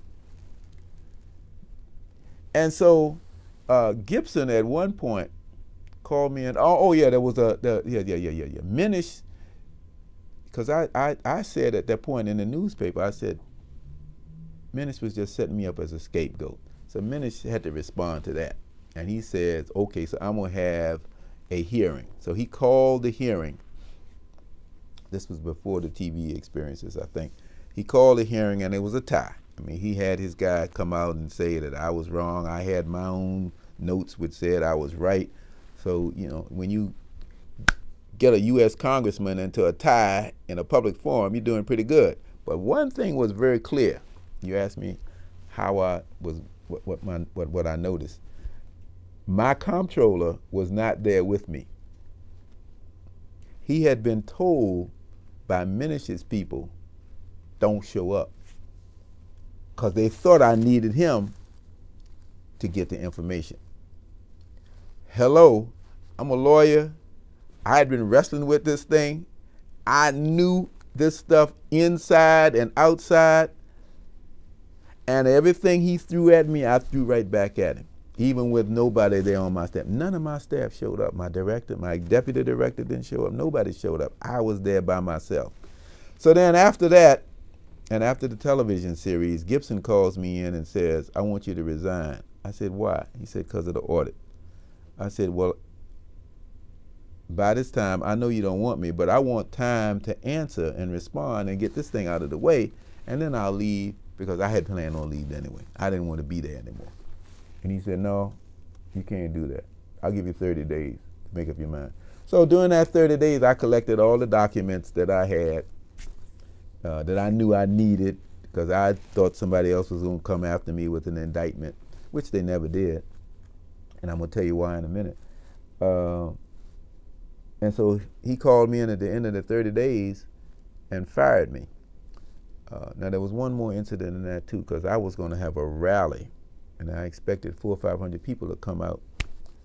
And so Gibson at one point called me and, there was Minish, because I said at that point in the newspaper, I said, Minish was just setting me up as a scapegoat. So Minish had to respond to that. And he says, okay, so I'm gonna have a hearing. So he called the hearing. This was before the TV experiences, I think. He called the hearing and it was a tie. I mean, he had his guy come out and say that I was wrong. I had my own notes which said I was right. So, you know, when you get a U.S. congressman into a tie in a public forum, you're doing pretty good. But one thing was very clear. You asked me how I was, what I noticed. My comptroller was not there with me. He had been told by Minish's people, don't show up, because they thought I needed him to get the information. Hello, I'm a lawyer. I had been wrestling with this thing. I knew this stuff inside and outside, and everything he threw at me, I threw right back at him, even with nobody there on my staff. None of my staff showed up. My director, my deputy director didn't show up. Nobody showed up. I was there by myself. So then after that, and after the television series, Gibson calls me in and says, I want you to resign. I said, why? He said, because of the audit. I said, well, by this time, I know you don't want me, but I want time to answer and respond and get this thing out of the way, and then I'll leave, because I had planned on leaving anyway. I didn't want to be there anymore. And he said, no, you can't do that. I'll give you 30 days to make up your mind. So during that 30 days, I collected all the documents that I had, that I knew I needed, because I thought somebody else was going to come after me with an indictment, which they never did. And I'm going to tell you why in a minute. And so he called me in at the end of the 30 days and fired me. Now, there was one more incident in that, too, because I was going to have a rally, and I expected 400 or 500 people to come out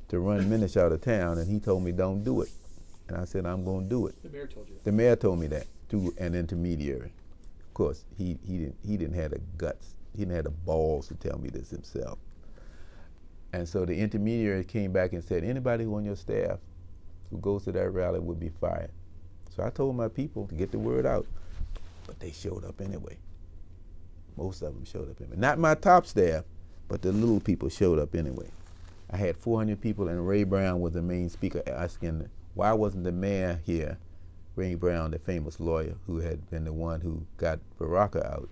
to run Minish out of town, and he told me, don't do it. And I said, I'm going to do it. The mayor told you that? The mayor told me that, through an intermediary. Of course, he didn't have the guts. He didn't have the balls to tell me this himself. And so the intermediary came back and said, anybody who on your staff who goes to that rally would be fired. So I told my people to get the word out, but they showed up anyway. Most of them showed up anyway. Not my top staff, but the little people showed up anyway. I had 400 people, and Ray Brown was the main speaker, asking, why wasn't the mayor here? Ray Brown, the famous lawyer who had been the one who got Baraka out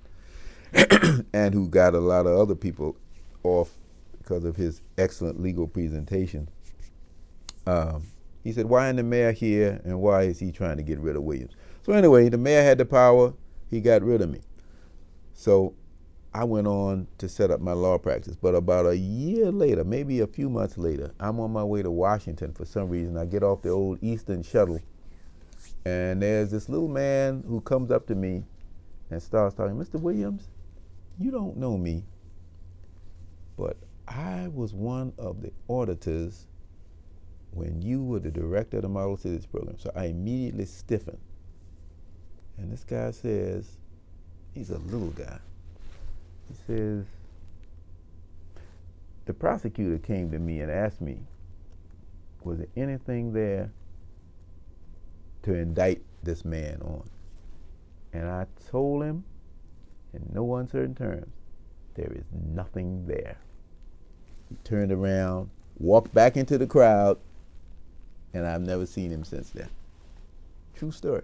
and who got a lot of other people off because of his excellent legal presentation. He said, why isn't the mayor here, and why is he trying to get rid of Williams? So anyway, the mayor had the power. He got rid of me. So I went on to set up my law practice. But about a year later, maybe a few months later, I'm on my way to Washington for some reason. I get off the old Eastern shuttle, and there's this little man who comes up to me and starts talking, Mr. Williams, you don't know me, but I was one of the auditors when you were the director of the Model Cities program. So I immediately stiffened. And this guy says, he's a little guy. He says, the prosecutor came to me and asked me, was there anything there to indict this man on? And I told him, in no uncertain terms, there is nothing there. He turned around, walked back into the crowd, and I've never seen him since then. True story.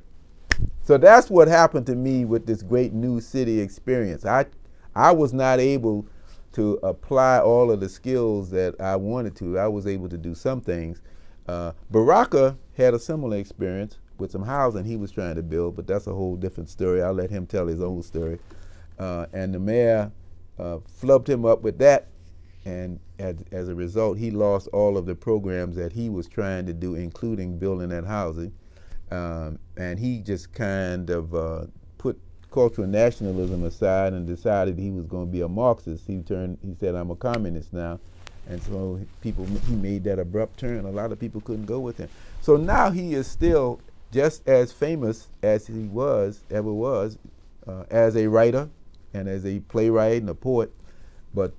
So that's what happened to me with this great new city experience. I was not able to apply all of the skills that I wanted to. I was able to do some things. Baraka had a similar experience with some housing he was trying to build, but that's a whole different story. I'll let him tell his own story. And the mayor flubbed him up with that, and as a result, he lost all of the programs that he was trying to do, including building that housing. And he just kind of put cultural nationalism aside and decided he was going to be a Marxist. He said, I'm a communist now. And so he made that abrupt turn. A lot of people couldn't go with him. So now he is still just as famous as he ever was, as a writer and as a playwright and a poet. But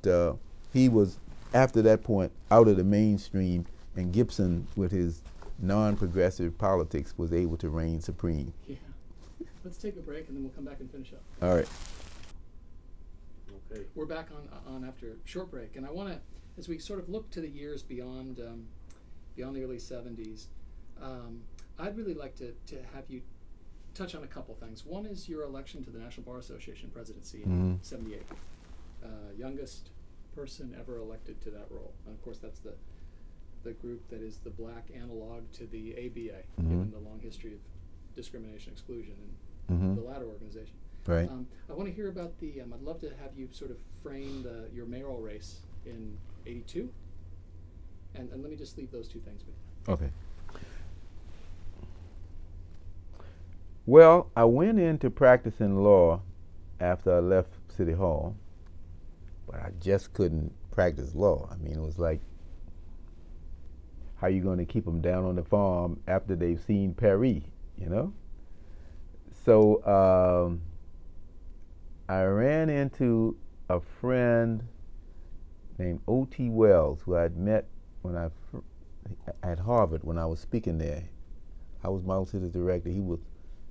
he was, after that point, out of the mainstream, and Gibson, with his non-progressive politics, was able to reign supreme. Yeah. Let's take a break, and then we'll come back and finish up. All right. Okay. We're back on after a short break, and I want to, as we sort of look to the years beyond the early 70s, I'd really like to have you touch on a couple things. One is your election to the National Bar Association presidency in '78. Youngest person ever elected to that role. And of course, that's the group that is the black analog to the ABA, given the long history of discrimination, exclusion, and the latter organization. Right. I want to hear about the, I'd love to have you sort of frame your mayoral race in '82. And let me just leave those two things with you. Okay. Well, I went into practicing law after I left City Hall, but I just couldn't practice law. I mean, it was like, how you going to keep them down on the farm after they've seen Paris, you know? So I ran into a friend named O.T. Wells, who I'd met when at Harvard when I was speaking there. I was Model Citizen Director. He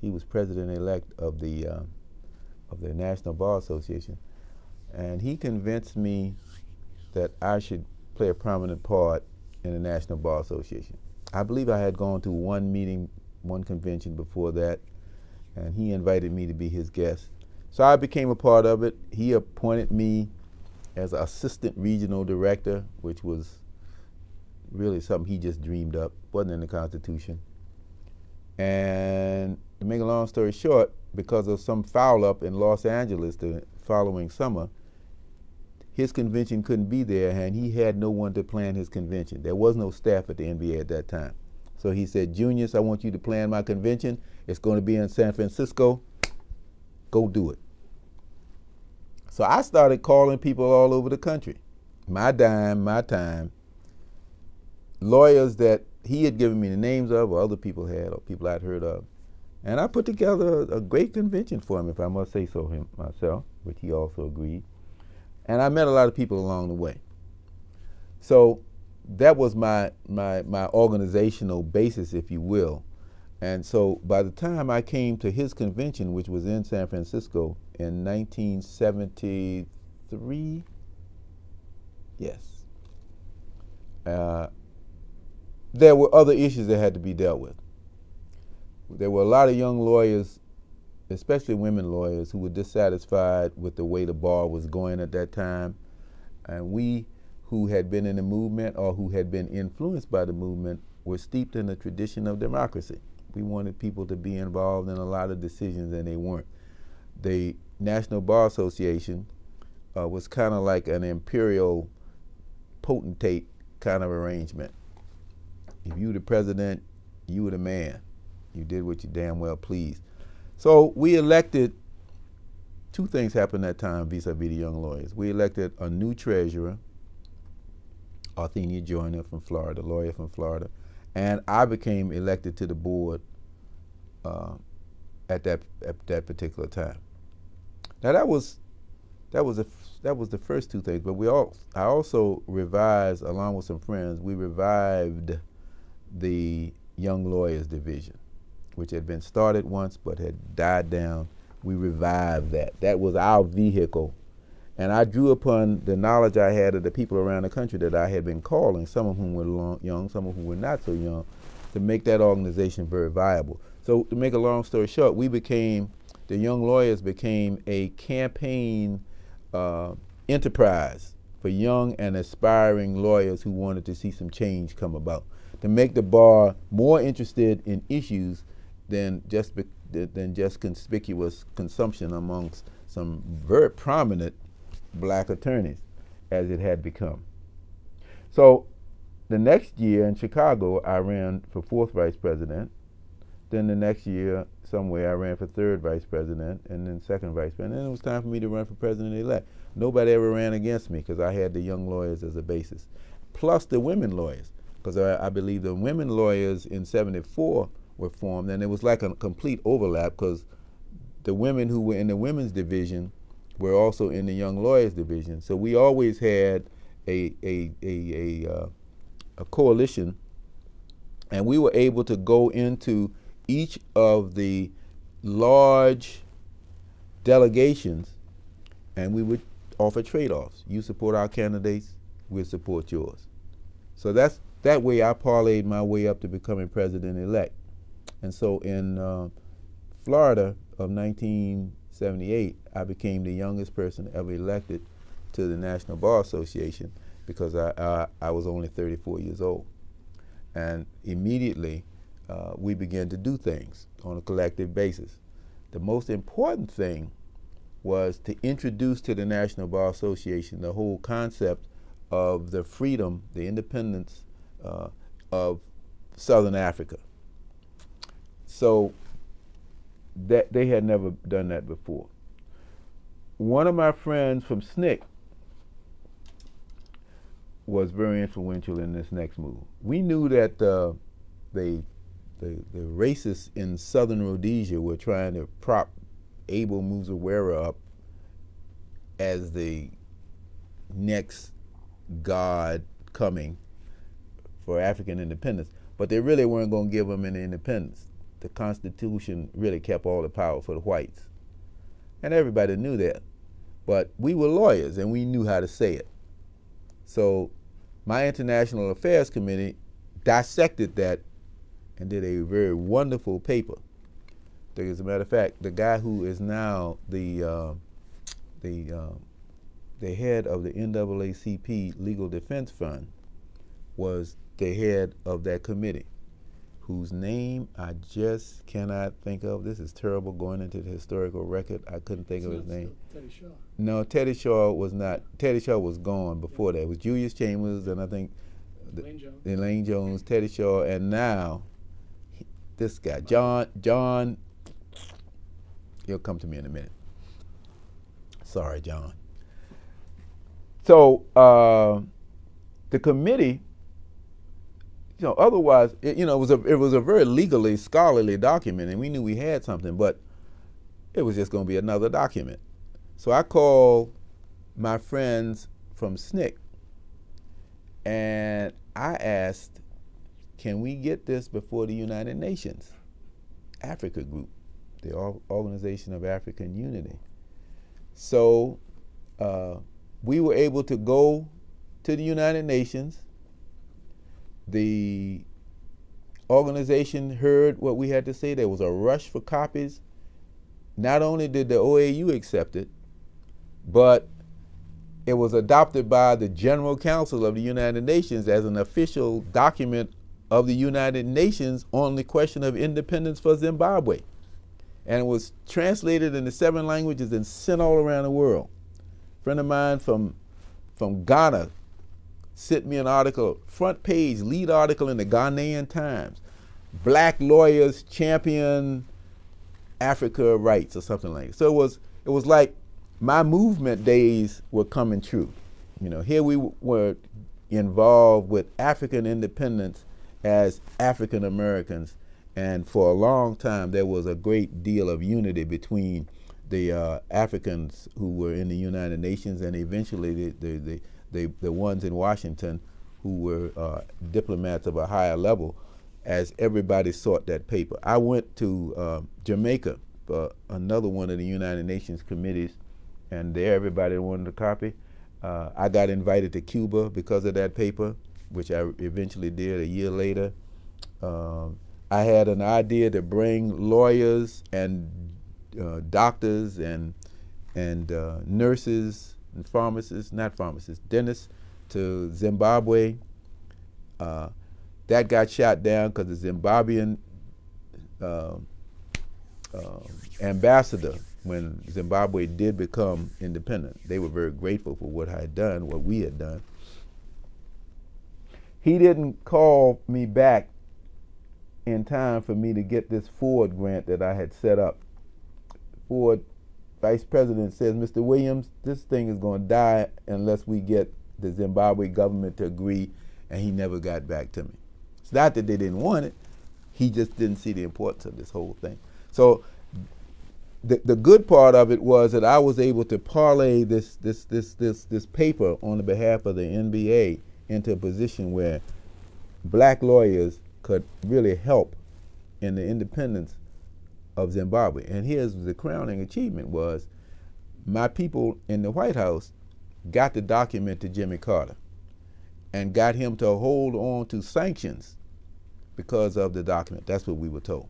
was president-elect of the National Bar Association, and he convinced me that I should play a prominent part in the National Bar Association. I believe I had gone to one meeting, one convention before that, and he invited me to be his guest. So I became a part of it. He appointed me as assistant regional director, which was really something he just dreamed up, wasn't in the Constitution. And to make a long story short, because of some foul up in Los Angeles the following summer, his convention couldn't be there, and he had no one to plan his convention. There was no staff at the NBA at that time. So he said, Junius, I want you to plan my convention. It's going to be in San Francisco. Go do it. So I started calling people all over the country. My dime, my time. Lawyers that he had given me the names of, or other people had, or people I'd heard of. And I put together a great convention for him, if I must say so myself, which he also agreed. And I met a lot of people along the way. So that was my organizational basis, if you will. And so by the time I came to his convention, which was in San Francisco in 1973, yes, there were other issues that had to be dealt with. There were a lot of young lawyers, especially women lawyers, who were dissatisfied with the way the bar was going at that time. And we who had been in the movement or who had been influenced by the movement were steeped in the tradition of democracy. We wanted people to be involved in a lot of decisions, and they weren't. The National Bar Association was kind of like an imperial potentate kind of arrangement. If you were the president, you were the man. You did what you damn well pleased. So we elected, two things happened that time vis-a-vis the young lawyers. We elected a new treasurer, Arthenia Joyner from Florida, lawyer from Florida, and I became elected to the board at that particular time. Now that was the first two things, but I also revised, along with some friends, we revived the Young Lawyers Division, which had been started once but had died down. We revived that. That was our vehicle. And I drew upon the knowledge I had of the people around the country that I had been calling, some of whom were young, some of whom were not so young, to make that organization very viable. So to make a long story short, the Young Lawyers became a campaign enterprise for young and aspiring lawyers who wanted to see some change come about, to make the bar more interested in issues than just conspicuous consumption amongst some very prominent black attorneys, as it had become. So the next year in Chicago, I ran for 4th vice president. Then the next year, somewhere, I ran for 3rd vice president, and then 2nd vice president. And then it was time for me to run for president-elect. Nobody ever ran against me because I had the young lawyers as a basis, plus the women lawyers, because I believe the women lawyers in '74 were formed, and it was like a complete overlap because the women who were in the women's division were also in the young lawyers division. So we always had a coalition, and we were able to go into each of the large delegations, and we would offer trade-offs. You support our candidates, we'll support yours. So that way I parlayed my way up to becoming president-elect. And so in Florida of 1978, I became the youngest person ever elected to the National Bar Association because I was only 34 years old. And immediately we began to do things on a collective basis. The most important thing was to introduce to the National Bar Association the whole concept of the freedom, the independence of Southern Africa. So that they had never done that before. One of my friends from SNCC was very influential in this next move. We knew that the racists in southern Rhodesia were trying to prop Abel Muzawarwa up as the next god coming for African independence, but they really weren't going to give them any independence. The Constitution really kept all the power for the whites. And everybody knew that. But we were lawyers and we knew how to say it. So my International Affairs Committee dissected that and did a very wonderful paper. As a matter of fact, the guy who is now the head of the NAACP Legal Defense Fund was the head of that committee, whose name I just cannot think of. This is terrible going into the historical record. I couldn't think of his name. Teddy Shaw. No, Teddy Shaw was not. Teddy Shaw was gone before that. It was Julius Chambers and I think Elaine Jones, Teddy Shaw, and now this guy, John, he'll come to me in a minute. Sorry, John. So the committee, otherwise, it was a very legally scholarly document, and we knew we had something, but it was just going to be another document. So I called my friends from SNCC, and I asked, can we get this before the United Nations Africa Group, the Organization of African Unity? So we were able to go to the United Nations. The organization heard what we had to say. There was a rush for copies. Not only did the OAU accept it, but it was adopted by the General Council of the United Nations as an official document of the United Nations on the question of independence for Zimbabwe. And it was translated into 7 languages and sent all around the world. A friend of mine from Ghana sent me an article, front page, lead article in the Ghanaian Times. Black lawyers champion Africa rights or something like that. So it was like my movement days were coming true. Here we were involved with African independence as African Americans, and for a long time there was a great deal of unity between the Africans who were in the United Nations and eventually the ones in Washington who were diplomats of a higher level, as everybody sought that paper. I went to Jamaica for another one of the United Nations committees, and there everybody wanted a copy. I got invited to Cuba because of that paper, which I eventually did a year later. I had an idea to bring lawyers and doctors and nurses and pharmacists, not pharmacists, dentists to Zimbabwe. That got shot down because the Zimbabwean ambassador, when Zimbabwe did become independent, they were very grateful for what I had done, what we had done. He didn't call me back in time for me to get this Ford grant that I had set up. Ford vice president says, Mr. Williams, this thing is going to die unless we get the Zimbabwe government to agree, and he never got back to me. It's not that they didn't want it, he just didn't see the importance of this whole thing. So the good part of it was that I was able to parlay this paper on the behalf of the NBA into a position where black lawyers could really help in the independence of Zimbabwe. And here's the crowning achievement was my people in the White House got the document to Jimmy Carter and got him to hold on to sanctions because of the document. That's what we were told.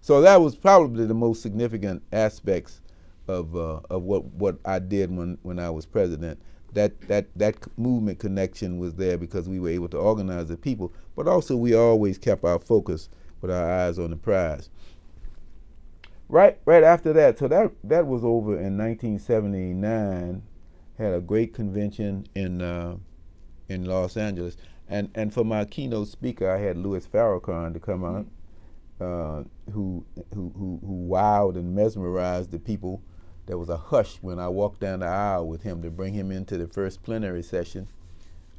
So that was probably the most significant aspects of what I did when I was president. That movement connection was there because we were able to organize the people, but also we always kept our focus with our eyes on the prize. Right after that, so that was over in 1979. Had a great convention in Los Angeles, and for my keynote speaker, I had Louis Farrakhan to come out, who wowed and mesmerized the people. There was a hush when I walked down the aisle with him to bring him into the first plenary session.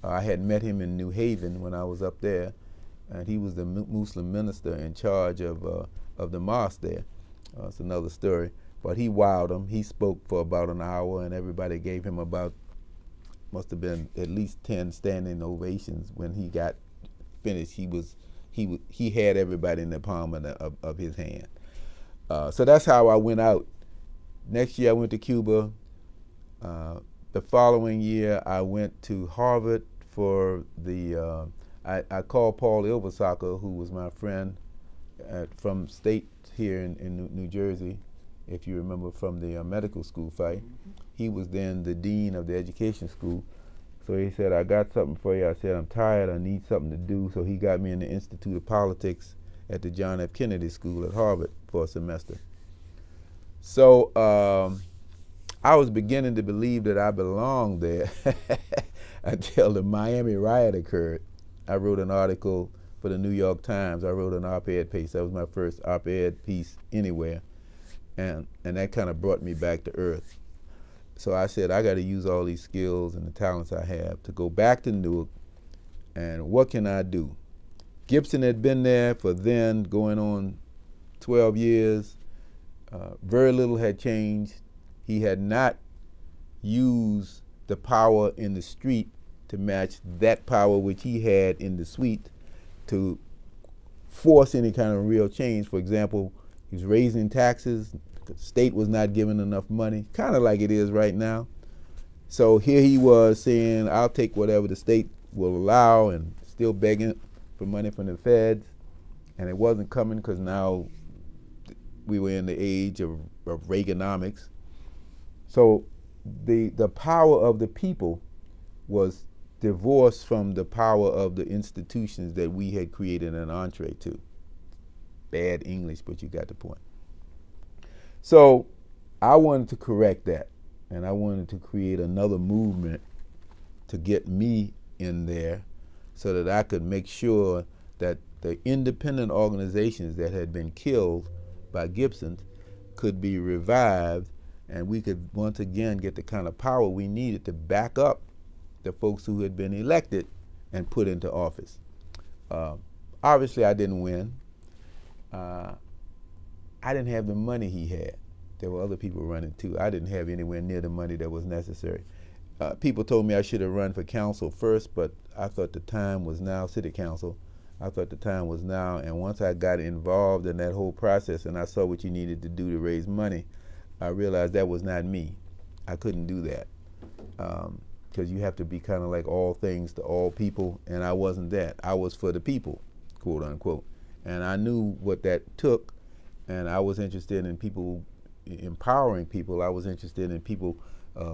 I had met him in New Haven when I was up there, and he was the Muslim minister in charge of the mosque there. It's another story. But he wowed him. He spoke for about an hour, and everybody gave him about, must have been at least 10 standing ovations. When he got finished, he had everybody in the palm of his hand. So that's how I went out. Next year I went to Cuba. The following year I went to Harvard for the, I called Paul Ilvasacker, who was my friend from state here in New Jersey, if you remember from the medical school fight. Mm-hmm. He was then the dean of the education school. So he said, I got something for you. I said, I'm tired, I need something to do. So he got me in the Institute of Politics at the John F. Kennedy School at Harvard for a semester. So I was beginning to believe that I belonged there until the Miami riot occurred. I wrote an article for the New York Times. I wrote an op-ed piece. That was my first op-ed piece anywhere. And that kind of brought me back to earth. So I said, I got to use all these skills and the talents I have to go back to Newark, and what can I do? Gibson had been there for then going on 12 years. Very little had changed. He had not used the power in the street to match that power which he had in the suite to force any kind of real change. For example, he was raising taxes. The state was not giving enough money, kind of like it is right now. So here he was saying, I'll take whatever the state will allow, and still begging for money from the feds. And it wasn't coming because now we were in the age of Reaganomics. So the power of the people was divorced from the power of the institutions that we had created an entree to. Bad English, but you got the point. So I wanted to correct that, and I wanted to create another movement to get me in there so that I could make sure that the independent organizations that had been killed by Gibson could be revived, and we could once again get the kind of power we needed to back up the folks who had been elected and put into office. Obviously, I didn't win. I didn't have the money he had. There were other people running too. I didn't have anywhere near the money that was necessary. People told me I should have run for council first, but I thought the time was now, city council. I thought the time was now, and once I got involved in that whole process and I saw what you needed to do to raise money, I realized that was not me. I couldn't do that. Because you have to be kind of like all things to all people, and I wasn't that. I was for the people, quote unquote. And I knew what that took, and I was interested in people, empowering people. I was interested in people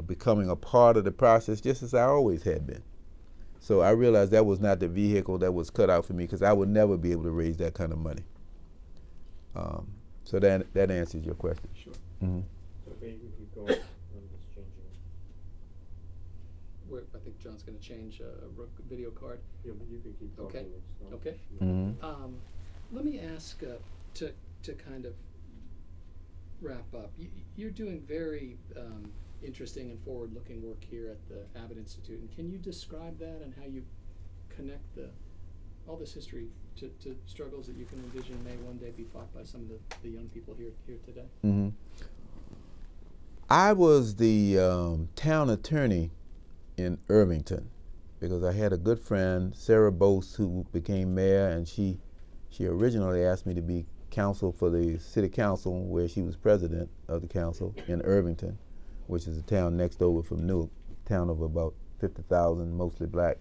becoming a part of the process, just as I always had been. So I realized that was not the vehicle that was cut out for me, because I would never be able to raise that kind of money. So that answers your question. Sure. Mm-hmm. Okay, you keep going. I'm just changing. I think John's going to change a video card. Yeah, but you can keep talking. Okay. It's not Okay. Mm-hmm. Let me ask to kind of wrap up. You're doing very interesting and forward-looking work here at the Abbott Institute, and can you describe that and how you connect all this history to struggles that you can envision may one day be fought by some of the young people here today? Mm-hmm. I was the town attorney in Irvington because I had a good friend, Sarah Bose, who became mayor, and she originally asked me to be counsel for the city council, where she was president of the council in Irvington, which is a town next over from Newark, a town of about 50,000, mostly black.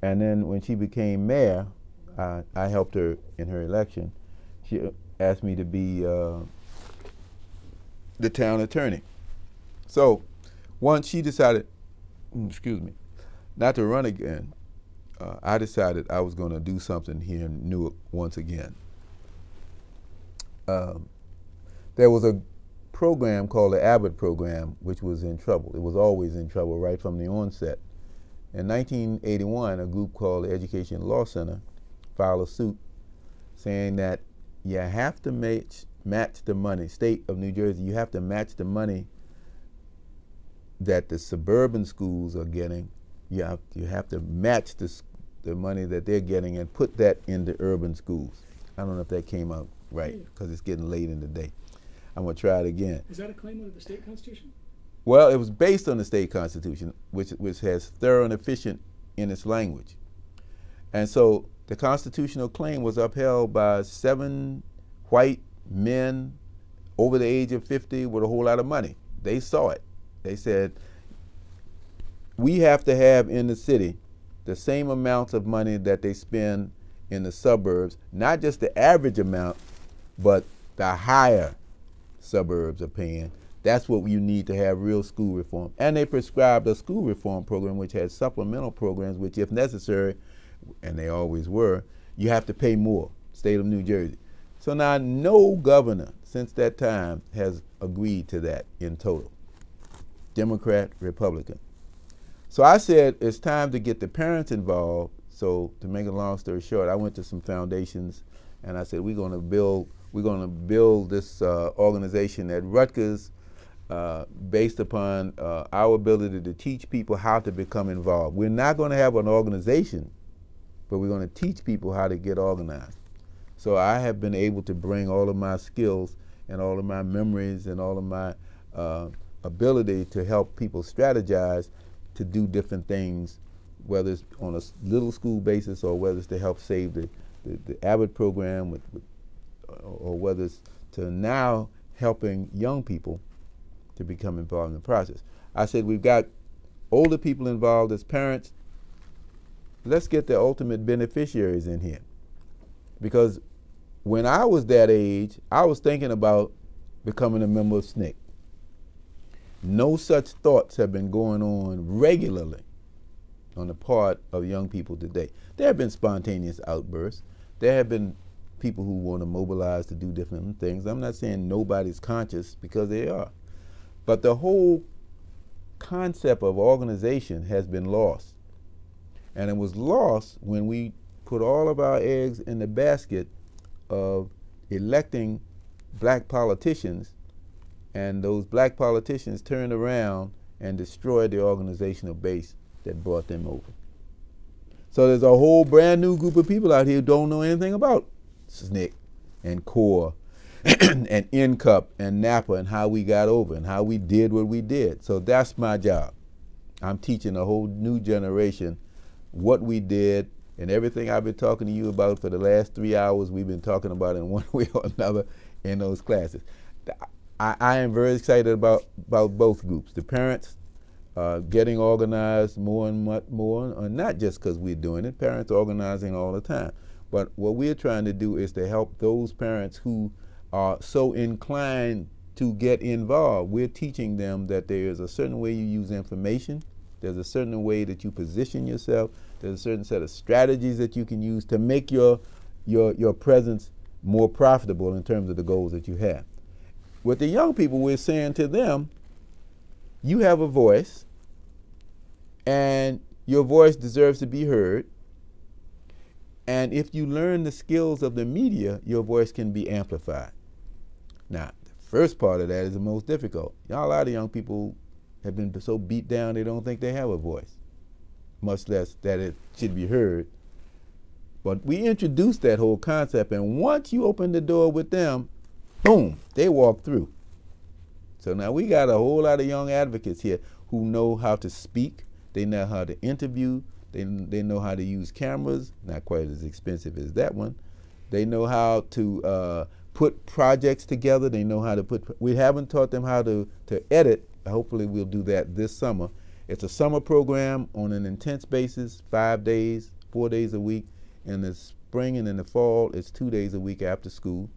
And then when she became mayor, I helped her in her election. She asked me to be the town attorney. So once she decided, excuse me, not to run again, I decided I was going to do something here in Newark once again. There was a program called the Abbott program, which was in trouble. It was always in trouble right from the onset. In 1981, a group called the Education Law Center filed a suit saying that you have to match the money, state of New Jersey, you have to match the money that the suburban schools are getting you have to match the money that they're getting and put that in the urban schools. I don't know if that came out right, because it's getting late in the day. I'm going to try it again. Is that a claim of the state constitution? Well, it was based on the state constitution, which has thorough and efficient in its language. And so the constitutional claim was upheld by 7 white men over the age of 50 with a whole lot of money. They saw it. They said, we have to have in the city the same amounts of money that they spend in the suburbs, not just the average amount, but the higher suburbs are paying. That's what you need to have real school reform. And they prescribed a school reform program which had supplemental programs which, if necessary, and they always were, you have to pay more, state of New Jersey. So now no governor since that time has agreed to that in total, Democrat, Republican. So I said it's time to get the parents involved. So to make a long story short, I went to some foundations and I said, we're going to build this organization at Rutgers based upon our ability to teach people how to become involved. We're not going to have an organization, but we're going to teach people how to get organized. So I have been able to bring all of my skills and all of my memories and all of my ability to help people strategize to do different things, whether it's on a little school basis or whether it's to help save the Abbott program or whether it's to now helping young people to become involved in the process. I said we've got older people involved as parents. Let's get the ultimate beneficiaries in here. Because when I was that age, I was thinking about becoming a member of SNCC. No such thoughts have been going on regularly on the part of young people today. There have been spontaneous outbursts. There have been people who want to mobilize to do different things. I'm not saying nobody's conscious, because they are. But the whole concept of organization has been lost. And it was lost when we put all of our eggs in the basket of electing black politicians, and those black politicians turned around and destroyed the organizational base that brought them over. So there's a whole brand new group of people out here who don't know anything about SNCC and CORE and NCUP and NAPA and how we got over and how we did what we did. So that's my job. I'm teaching a whole new generation what we did, and everything I've been talking to you about for the last 3 hours, we've been talking about in one way or another in those classes. I am very excited about both groups. The parents getting organized more and much more, not just because we're doing it, parents organizing all the time. But what we're trying to do is to help those parents who are so inclined to get involved. We're teaching them that there is a certain way you use information, there's a certain way that you position yourself, there's a certain set of strategies that you can use to make your presence more profitable in terms of the goals that you have. With the young people, we're saying to them, you have a voice, and your voice deserves to be heard. And if you learn the skills of the media, your voice can be amplified. Now, the first part of that is the most difficult. A lot of young people have been so beat down they don't think they have a voice, much less that it should be heard. But we introduced that whole concept, and once you open the door with them, boom, they walk through. So now we got a whole lot of young advocates here who know how to speak, they know how to interview, they know how to use cameras, not quite as expensive as that one. They know how to put projects together, they know how to we haven't taught them how to edit. Hopefully we'll do that this summer. It's a summer program on an intense basis, 5 days, 4 days a week. In the spring and in the fall, it's 2 days a week after school.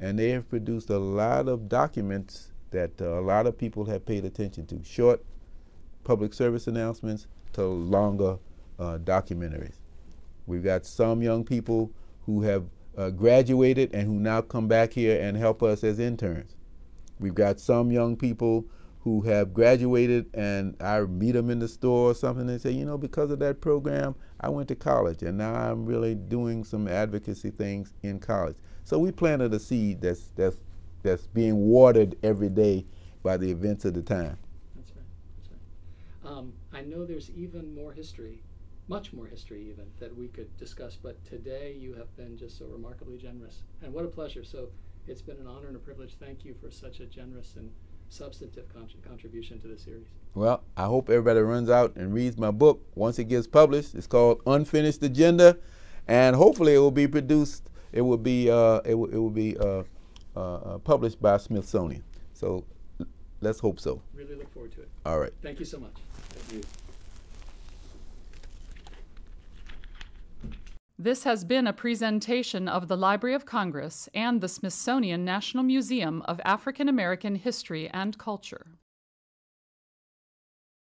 And they have produced a lot of documents that a lot of people have paid attention to. Short public service announcements to longer documentaries. We've got some young people who have graduated and who now come back here and help us as interns. We've got some young people who have graduated and I meet them in the store or something and say, you know, because of that program, I went to college and now I'm really doing some advocacy things in college. So we planted a seed that's being watered every day by the events of the time. That's right. That's I know there's even more history, much more history even, that we could discuss, but today you have been just so remarkably generous. And what a pleasure. So it's been an honor and a privilege. Thank you for such a generous and substantive contribution to the series. Well, I hope everybody runs out and reads my book once it gets published. It's called Unfinished Agenda, and hopefully it will be produced. It will be published by Smithsonian. So let's hope so. Really look forward to it. All right. Thank you so much. Thank you. This has been a presentation of the Library of Congress and the Smithsonian National Museum of African American History and Culture.